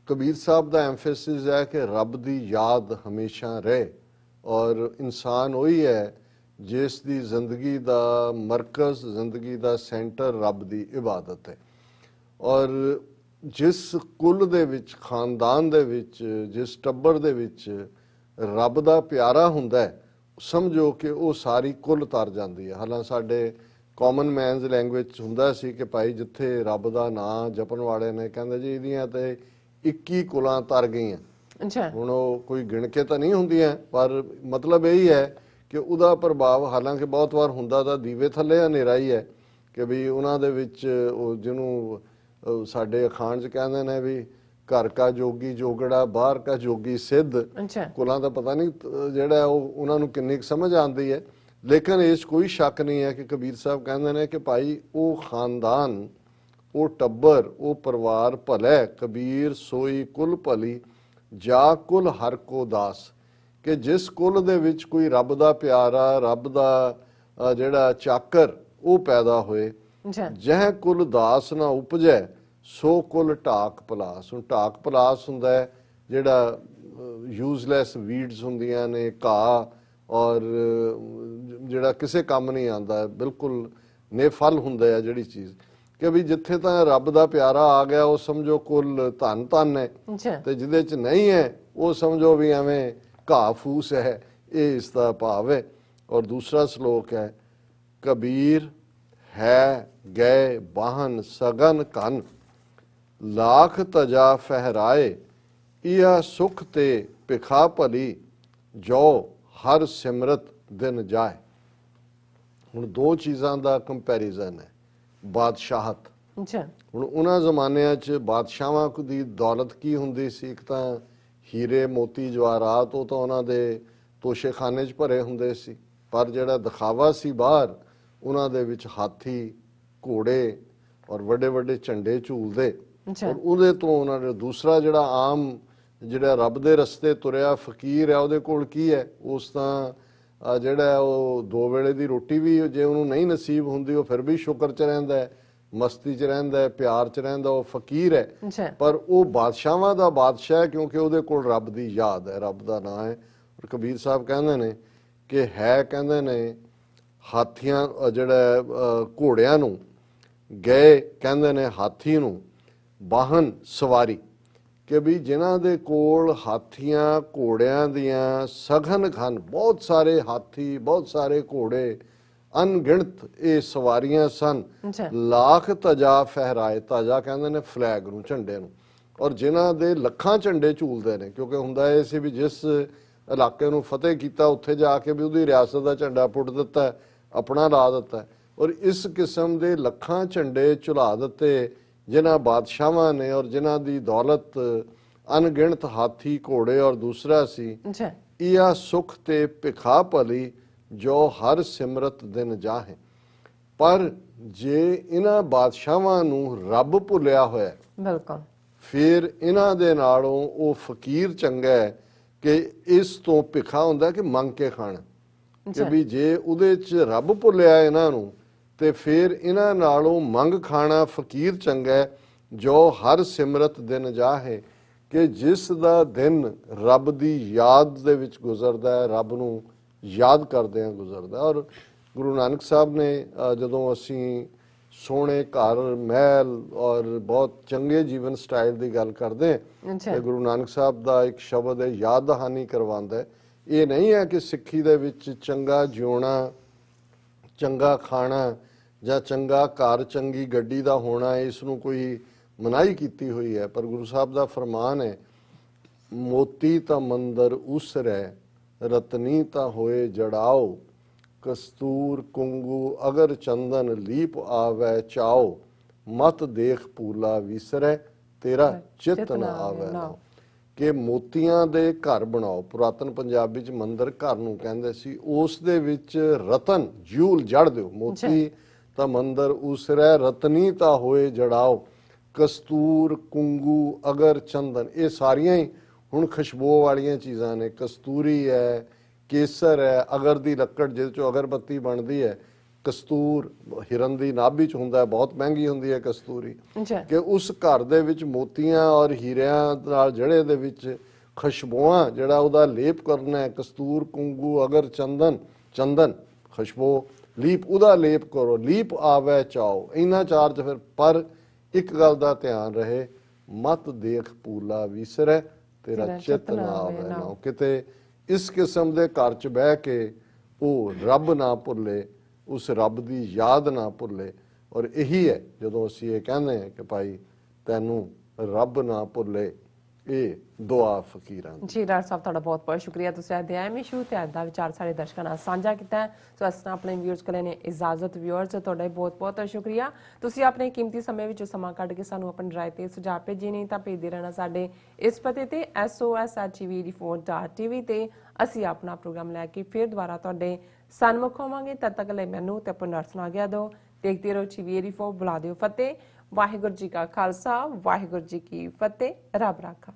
ਕਬੀਰ ਸਾਹਿਬ ਦਾ ਐਮਫੈਸਿਸ ਹੈ ਕਿ ਰੱਬ ਦੀ ਯਾਦ ਹਮੇਸ਼ਾ ਰਹੇ, ਔਰ ਇਨਸਾਨ ਉਹੀ ਹੈ ਜਿਸ ਦੀ ਜ਼ਿੰਦਗੀ ਦਾ ਮਰਕਜ਼, ਜ਼ਿੰਦਗੀ ਦਾ ਸੈਂਟਰ ਰੱਬ ਦੀ ਇਬਾਦਤ ਹੈ। ਔਰ ਜਿਸ ਕੁਲ ਦੇ ਵਿੱਚ, ਖਾਨਦਾਨ ਦੇ ਵਿੱਚ, ਜਿਸ ਟੱਬਰ ਦੇ ਵਿੱਚ ਰੱਬ ਦਾ ਪਿਆਰਾ ਹੁੰਦਾ ਹੈ, ਸਮਝੋ ਕਿ ਉਹ ਸਾਰੀ ਕੁਲ ਤਰ ਜਾਂਦੀ ਹੈ। ਹਾਲਾਂ ਸਾਡੇ ਕਾਮਨ ਮੈਨਸ ਲੈਂਗੁਏਜ ਹੁੰਦਾ ਸੀ ਕਿ ਭਾਈ ਜਿੱਥੇ ਰੱਬ ਦਾ ਨਾਂ ਜਪਣ ਵਾਲੇ ਨੇ, ਕਹਿੰਦੇ ਜੀ ਇਹਦੀਆਂ ਤੇ 21 ਕੁਲਾਂ ਤਰ ਗਈਆਂ। ਹੁਣ ਉਹ ਕੋਈ ਗਿਣ ਕੇ ਤਾਂ ਨਹੀਂ ਹੁੰਦੀਆਂ, ਪਰ ਮਤਲਬ ਇਹੀ ਹੈ ਕਿ ਉਹਦਾ ਪ੍ਰਭਾਵ ਹਾਲਾਂਕਿ ਬਹੁਤ ਵਾਰ ਹੁੰਦਾ ਤਾਂ ਦੀਵੇ ਥੱਲੇ ਹਨੇਰਾ ਹੀ ਹੈ, ਕਿ ਵੀ ਉਹਨਾਂ ਦੇ ਵਿੱਚ ਉਹ ਜਿਹਨੂੰ ਸਾਡੇ ਅਖਾਣ 'ਚ ਕਹਿੰਦੇ ਨੇ ਵੀ ਘਰ ਕਾ ਜੋਗੀ ਜੋਗੜਾ, ਬਾਹਰ ਕਾ ਜੋਗੀ ਸਿੱਧ। ਕੁਲਾਂ ਦਾ ਪਤਾ ਨਹੀਂ ਜਿਹੜਾ ਉਹ ਉਹਨਾਂ ਨੂੰ ਕਿੰਨੀ ਕੁ ਸਮਝ ਆਉਂਦੀ ਹੈ, ਲੇਕਿਨ ਇਸ ਕੋਈ ਸ਼ੱਕ ਨਹੀਂ ਹੈ ਕਿ ਕਬੀਰ ਸਾਹਿਬ ਕਹਿੰਦੇ ਨੇ ਕਿ ਭਾਈ ਉਹ ਖਾਨਦਾਨ, ਉਹ ਟੱਬਰ, ਉਹ ਪਰਿਵਾਰ ਭਲਾ। ਕਬੀਰ ਸੋਈ ਕੁਲ ਭਲੀ ਜਾ ਕੁਲ ਹਰ ਕੋ ਦਾਸ, ਕਿ ਜਿਸ ਕੁਲ ਦੇ ਵਿੱਚ ਕੋਈ ਰੱਬ ਦਾ ਪਿਆਰਾ, ਰੱਬ ਦਾ ਜਿਹੜਾ ਚਾਕਰ ਉਹ ਪੈਦਾ ਹੋਏ, ਜਹ ਕੁਲ ਦਾਸ ਨਾ ਉਪਜੈ ਸੋ ਕੁਲ ਢਾਕ ਪਲਾਸ। ਹੁਣ ਢਾਕ ਪਲਾਸ ਹੁੰਦਾ ਹੈ ਜਿਹੜਾ ਯੂਜ਼ਲੈਸ ਵੀਡਸ ਹੁੰਦੀਆਂ ਨੇ, ਘਾਹ, ਔਰ ਜਿਹੜਾ ਕਿਸੇ ਕੰਮ ਨਹੀਂ ਆਉਂਦਾ, ਬਿਲਕੁਲ ਨੇਫਲ ਹੁੰਦਾ ਹੈ ਜਿਹੜੀ ਚੀਜ਼, ਕਿ ਵੀ ਜਿੱਥੇ ਤਾਂ ਰੱਬ ਦਾ ਪਿਆਰਾ ਆ ਗਿਆ ਉਹ ਸਮਝੋ ਕੁਲ ਧਨ ਹੈ, ਤੇ ਜਿਹਦੇ 'ਚ ਨਹੀਂ ਹੈ ਉਹ ਸਮਝੋ ਵੀ ਐਵੇਂ ਘਾਹ ਫੂਸ ਹੈ। ਇਹ ਇਸ ਦਾ ਭਾਵ ਹੈ। ਔਰ ਦੂਸਰਾ ਸ਼ਲੋਕ ਹੈ, ਕਬੀਰ ਹੈ ਗਏ ਬਾਹਨ ਸਗਨ ਕਨ, ਲਾਖ ਤਜਾ ਫਹਿਰਾਏ ਇਹਾ ਸੁਖ ਤੇ ਭਿਖਾ ਭਲੀ, ਜੋ ਹਰ ਸਿਮਰਤ ਦਿਨ ਜਾਏ। ਹੁਣ ਦੋ ਚੀਜ਼ਾਂ ਦਾ ਕੰਪੈਰੀਜ਼ਨ ਹੈ। ਬਾਦਸ਼ਾਹਤ, ਹੁਣ ਉਹਨਾਂ ਜ਼ਮਾਨਿਆਂ 'ਚ ਬਾਦਸ਼ਾਹਾਂ ਦੀ ਦੌਲਤ ਕੀ ਹੁੰਦੀ ਸੀ? ਇੱਕ ਤਾਂ ਹੀਰੇ ਮੋਤੀ ਜਵਾਹਰਾਤ, ਉਹ ਤਾਂ ਉਹਨਾਂ ਦੇ ਤੋਸ਼ੇਖਾਨੇ 'ਚ ਭਰੇ ਹੁੰਦੇ ਸੀ, ਪਰ ਜਿਹੜਾ ਦਿਖਾਵਾ ਸੀ ਬਾਹਰ, ਉਹਨਾਂ ਦੇ ਵਿੱਚ ਹਾਥੀ, ਘੋੜੇ ਔਰ ਵੱਡੇ ਵੱਡੇ ਝੰਡੇ ਝੂਲਦੇ। ਔਰ ਉਹਦੇ ਤੋਂ ਉਹਨਾਂ ਨੇ ਦੂਸਰਾ ਜਿਹੜਾ ਆਮ ਜਿਹੜਾ ਰੱਬ ਦੇ ਰਸਤੇ ਤੁਰਿਆ ਫਕੀਰ ਹੈ, ਉਹਦੇ ਕੋਲ ਕੀ ਹੈ? ਉਸ ਤਾਂ ਜਿਹੜਾ ਉਹ ਦੋ ਵੇਲੇ ਦੀ ਰੋਟੀ ਵੀ ਜੇ ਉਹਨੂੰ ਨਹੀਂ ਨਸੀਬ ਹੁੰਦੀ, ਉਹ ਫਿਰ ਵੀ ਸ਼ੁਕਰ 'ਚ ਰਹਿੰਦਾ ਹੈ, ਮਸਤੀ 'ਚ ਰਹਿੰਦਾ ਹੈ, ਪਿਆਰ 'ਚ ਰਹਿੰਦਾ, ਉਹ ਫਕੀਰ ਹੈ। ਪਰ ਉਹ ਬਾਦਸ਼ਾਹਾਂ ਦਾ ਬਾਦਸ਼ਾਹ ਹੈ ਕਿਉਂਕਿ ਉਹਦੇ ਕੋਲ ਰੱਬ ਦੀ ਯਾਦ ਹੈ, ਰੱਬ ਦਾ ਨਾਂ ਹੈ। ਔਰ ਕਬੀਰ ਸਾਹਿਬ ਕਹਿੰਦੇ ਨੇ ਕਿ ਹੈ, ਕਹਿੰਦੇ ਨੇ ਹਾਥੀਆਂ ਜਿਹੜਾ ਘੋੜਿਆਂ ਨੂੰ, ਗਏ ਕਹਿੰਦੇ ਨੇ ਹਾਥੀ ਨੂੰ, ਵਾਹਨ ਸਵਾਰੀ, ਕਿ ਵੀ ਜਿਨ੍ਹਾਂ ਦੇ ਕੋਲ ਹਾਥੀਆਂ ਘੋੜਿਆਂ ਦੀਆਂ ਸਘਨ ਖਨ, ਬਹੁਤ ਸਾਰੇ ਹਾਥੀ, ਬਹੁਤ ਸਾਰੇ ਘੋੜੇ, ਅਣਗਿਣਤ ਇਹ ਸਵਾਰੀਆਂ ਸਨ। ਲਾਖ ਤਜਾ ਫਹਿਰਾਏ, ਤਜਾ ਕਹਿੰਦੇ ਨੇ ਫਲੈਗ ਨੂੰ, ਝੰਡੇ ਨੂੰ, ਔਰ ਜਿਨ੍ਹਾਂ ਦੇ ਲੱਖਾਂ ਝੰਡੇ ਝੂਲਦੇ ਨੇ, ਕਿਉਂਕਿ ਹੁੰਦਾ ਇਹ ਸੀ ਵੀ ਜਿਸ ਇਲਾਕੇ ਨੂੰ ਫਤਿਹ ਕੀਤਾ ਉੱਥੇ ਜਾ ਕੇ ਵੀ ਉਹਦੀ ਰਿਆਸਤ ਦਾ ਝੰਡਾ ਪੁੱਟ ਦਿੱਤਾ, ਆਪਣਾ ਲਾ ਦਿੱਤਾ। ਔਰ ਇਸ ਕਿਸਮ ਦੇ ਲੱਖਾਂ ਝੰਡੇ ਝੁਲਾ ਦਿੱਤੇ ਜਿਨ੍ਹਾਂ ਬਾਦਸ਼ਾਹਾਂ ਨੇ, ਔਰ ਜਿਨ੍ਹਾਂ ਦੀ ਦੌਲਤ ਅਣਗਿਣਤ ਹਾਥੀ ਘੋੜੇ ਔਰ ਦੂਸਰਾ ਸੀ। ਅੱਛਾ, ਇਹਾ ਸੁਖ ਤੇ ਭਿਖਾ ਭਲੀ ਜੋ ਹਰ ਸਿਮਰਤ ਦਿਨ ਜਾਹੇ। ਪਰ ਜੇ ਇਹਨਾਂ ਬਾਦਸ਼ਾਹਾਂ ਨੂੰ ਰੱਬ ਭੁੱਲਿਆ ਹੋਇਆ, ਬਿਲਕੁਲ, ਫਿਰ ਇਹਨਾਂ ਦੇ ਨਾਲੋਂ ਉਹ ਫਕੀਰ ਚੰਗਾ ਹੈ ਕਿ ਇਸ ਤੋਂ ਭਿਖਾ ਹੁੰਦਾ ਕਿ ਮੰਗ ਕੇ ਖਾਣਾ। ਕਿ ਵੀ ਜੇ ਉਹਦੇ 'ਚ ਰੱਬ ਭੁੱਲਿਆ ਇਹਨਾਂ ਨੂੰ ਤੇ ਫਿਰ ਇਹਨਾਂ ਨਾਲੋਂ ਮੰਗ ਖਾਣਾ ਫਕੀਰ ਚੰਗਾ ਹੈ ਜੋ ਹਰ ਸਿਮਰਤ ਦਿਨ ਜਾਹੇ, ਕਿ ਜਿਸ ਦਾ ਦਿਨ ਰੱਬ ਦੀ ਯਾਦ ਦੇ ਵਿੱਚ ਗੁਜ਼ਰਦਾ ਹੈ, ਰੱਬ ਨੂੰ ਯਾਦ ਕਰਦਿਆਂ ਗੁਜ਼ਰਦਾ। ਔਰ ਗੁਰੂ ਨਾਨਕ ਸਾਹਿਬ ਨੇ ਜਦੋਂ ਅਸੀਂ ਸੋਹਣੇ ਘਰ ਮਹਿਲ ਔਰ ਬਹੁਤ ਚੰਗੇ ਜੀਵਨ ਸਟਾਈਲ ਦੀ ਗੱਲ ਕਰਦੇ ਅੱਛਾ, ਤੇ ਗੁਰੂ ਨਾਨਕ ਸਾਹਿਬ ਦਾ ਇੱਕ ਸ਼ਬਦ ਹੈ, ਯਾਦ ਦਹਾਨੀ ਕਰਵਾਉਂਦਾ। ਇਹ ਨਹੀਂ ਹੈ ਕਿ ਸਿੱਖੀ ਦੇ ਵਿੱਚ ਚੰਗਾ ਜਿਉਣਾ, ਚੰਗਾ ਖਾਣਾ ਜਾਂ ਚੰਗਾ ਘਰ, ਚੰਗੀ ਗੱਡੀ ਦਾ ਹੋਣਾ, ਇਸ ਨੂੰ ਕੋਈ ਮਨਾਹੀ ਕੀਤੀ ਹੋਈ ਹੈ। ਪਰ ਗੁਰੂ ਸਾਹਿਬ ਦਾ ਫਰਮਾਨ ਹੈ, ਮੋਤੀ ਤਾਂ ਮੰਦਰ ਉਸਰੈ, ਰਤਨੀ ਤਾਂ ਹੋਏ ਜੜਾਓ, ਕਸਤੂਰ ਕੁੰਗੂ ਅਗਰ ਚੰਦਨ ਲੀਪ ਆਵੈ ਚਾਓ, ਮਤ ਦੇਖ ਪੂਲਾ ਵਿਸਰੈ, ਤੇਰਾ ਚਿਤ ਨਾ ਆਵੈ ਨਾਉ। ਕਿ ਮੋਤੀਆਂ ਦੇ ਘਰ ਬਣਾਓ। ਪੁਰਾਤਨ ਪੰਜਾਬੀ ਚ ਮੰਦਰ ਘਰ ਨੂੰ ਕਹਿੰਦੇ ਸੀ। ਉਸ ਦੇ ਵਿੱਚ ਰਤਨ ਜੂਲ ਜੜ ਦਿਓ। ਮੋਤੀ ਤਾਂ ਮੰਦਰ ਉਸਰੈ, ਰਤਨੀ ਤਾਂ ਹੋਏ ਜੜਾਓ, ਕਸਤੂਰ ਕੁੰਗੂ ਅਗਰ ਚੰਦਨ। ਇਹ ਸਾਰੀਆਂ ਹੀ ਹੁਣ ਖੁਸ਼ਬੂ ਵਾਲੀਆਂ ਚੀਜ਼ਾਂ ਨੇ। ਕਸਤੂਰੀ ਹੈ, ਕੇਸਰ ਹੈ, ਅਗਰ ਦੀ ਲੱਕੜ ਜਿਹਦੇ ਚੋਂ ਅਗਰਬੱਤੀ ਬਣਦੀ ਹੈ, ਕਸਤੂਰ ਹਿਰਨ ਦੀ ਨਾਭੀ ਚ ਹੁੰਦਾ, ਬਹੁਤ ਮਹਿੰਗੀ ਹੁੰਦੀ ਹੈ ਕਸਤੂਰੀ। ਕਿ ਉਸ ਘਰ ਦੇ ਵਿੱਚ ਮੋਤੀਆਂ ਔਰ ਹੀਰਿਆਂ ਨਾਲ ਜੜੇ ਦੇ ਵਿੱਚ ਖੁਸ਼ਬੂਆਂ ਜਿਹੜਾ ਉਹਦਾ ਲੇਪ ਕਰਨਾ ਹੈ, ਕਸਤੂਰ ਕੁੰਗੂ ਅਗਰ ਚੰਦਨ, ਚੰਦਨ ਖੁਸ਼ਬੂ, ਲੀਪ ਉਹਦਾ ਲੇਪ ਕਰੋ, ਲੀਪ ਆਵੈ ਚਾਓ। ਇਹਨਾਂ ਚਾਰ ਚ ਫਿਰ ਪਰ ਇੱਕ ਗੱਲ ਦਾ ਧਿਆਨ ਰਹੇ, ਮਤ ਦੇਖ ਪੂਲਾ ਵਿਸਰੈ, ਤੇਰਾ ਚਿਤ ਨਾ ਆਵੇ ਨਾ। ਕਿਤੇ ਇਸ ਕਿਸਮ ਦੇ ਘਰ ਚ ਬਹਿ ਕੇ ਉਹ ਰੱਬ ਨਾ ਭੁੱਲੇ, ਉਸ ਰੱਬ ਦੀ ਯਾਦ ਨਾ ਭੁੱਲੇ। ਔਰ ਇਹੀ ਹੈ ਜਦੋਂ ਅਸੀਂ ਇਹ ਕਹਿੰਦੇ ਹਾਂ ਕਿ ਭਾਈ ਤੈਨੂੰ ਰੱਬ ਨਾ ਭੁੱਲੇ, ਇਹ ਦੁਆ ਫਕੀਰਾਂ ਦੀ। ਜੀ ਡਾਕਟਰ ਸਾਹਿਬ, ਤੁਹਾਡਾ ਬਹੁਤ ਬਹੁਤ ਸ਼ੁਕਰੀਆ। ਤੁਸੀਂ ਅਧਿਆਇ ਇਸ਼ੂ ਤੇ ਅੱਜ ਦਾ ਵਿਚਾਰ ਸਾਡੇ ਦਰਸ਼ਕਾਂ ਨਾਲ ਸਾਂਝਾ ਕੀਤਾ। ਸੋ ਇਸ ਤਰ੍ਹਾਂ ਆਪਣੇ ਵਿਊਅਰਸ ਕੋਲ ਨੇ ਇਜਾਜ਼ਤ। ਵਿਊਅਰਸ, ਤੁਹਾਡਾ ਬਹੁਤ ਬਹੁਤ ਸ਼ੁਕਰੀਆ। ਤੁਸੀਂ ਆਪਣੇ ਕੀਮਤੀ ਸਮੇਂ ਵਿੱਚ ਸਮਾਂ ਕੱਢ ਕੇ ਸਾਨੂੰ ਆਪਣੀ ਰਾਏ ਤੇ ਸੁਝਾਅ ਭੇਜੇ। ਨਹੀਂ ਤਾਂ ਭੇਜਦੇ ਰਹਿਣਾ ਸਾਡੇ ਇਸ ਪਤੇ ਤੇ sos@tv.tv ਤੇ। ਅਸੀਂ ਆਪਣਾ ਪ੍ਰੋਗਰਾਮ ਲੈ ਕੇ ਫਿਰ ਦੁਬਾਰਾ ਤੁਹਾਡੇ ਸਨਮੁਖ ਹੋਵਾਂਗੇ। ਤਦ ਤੱਕ ਲਈ ਮੈਨੂੰ ਤੇ ਆਪਣੇ ਨਰਸ ਨੂੰ ਆਗਿਆ ਦਿਓ। ਦੇਖਦੇ ਰਹੋ TV84। ਬੁਲਾ ਦਿਓ ਫਤਿਹ। ਵਾਹਿਗੁਰੂ ਜੀ ਕਾ ਖਾਲਸਾ, ਵਾਹਿਗੁਰੂ ਜੀ ਕੀ ਫਤਿਹ। ਰੱਬ ਰਾਖਾ।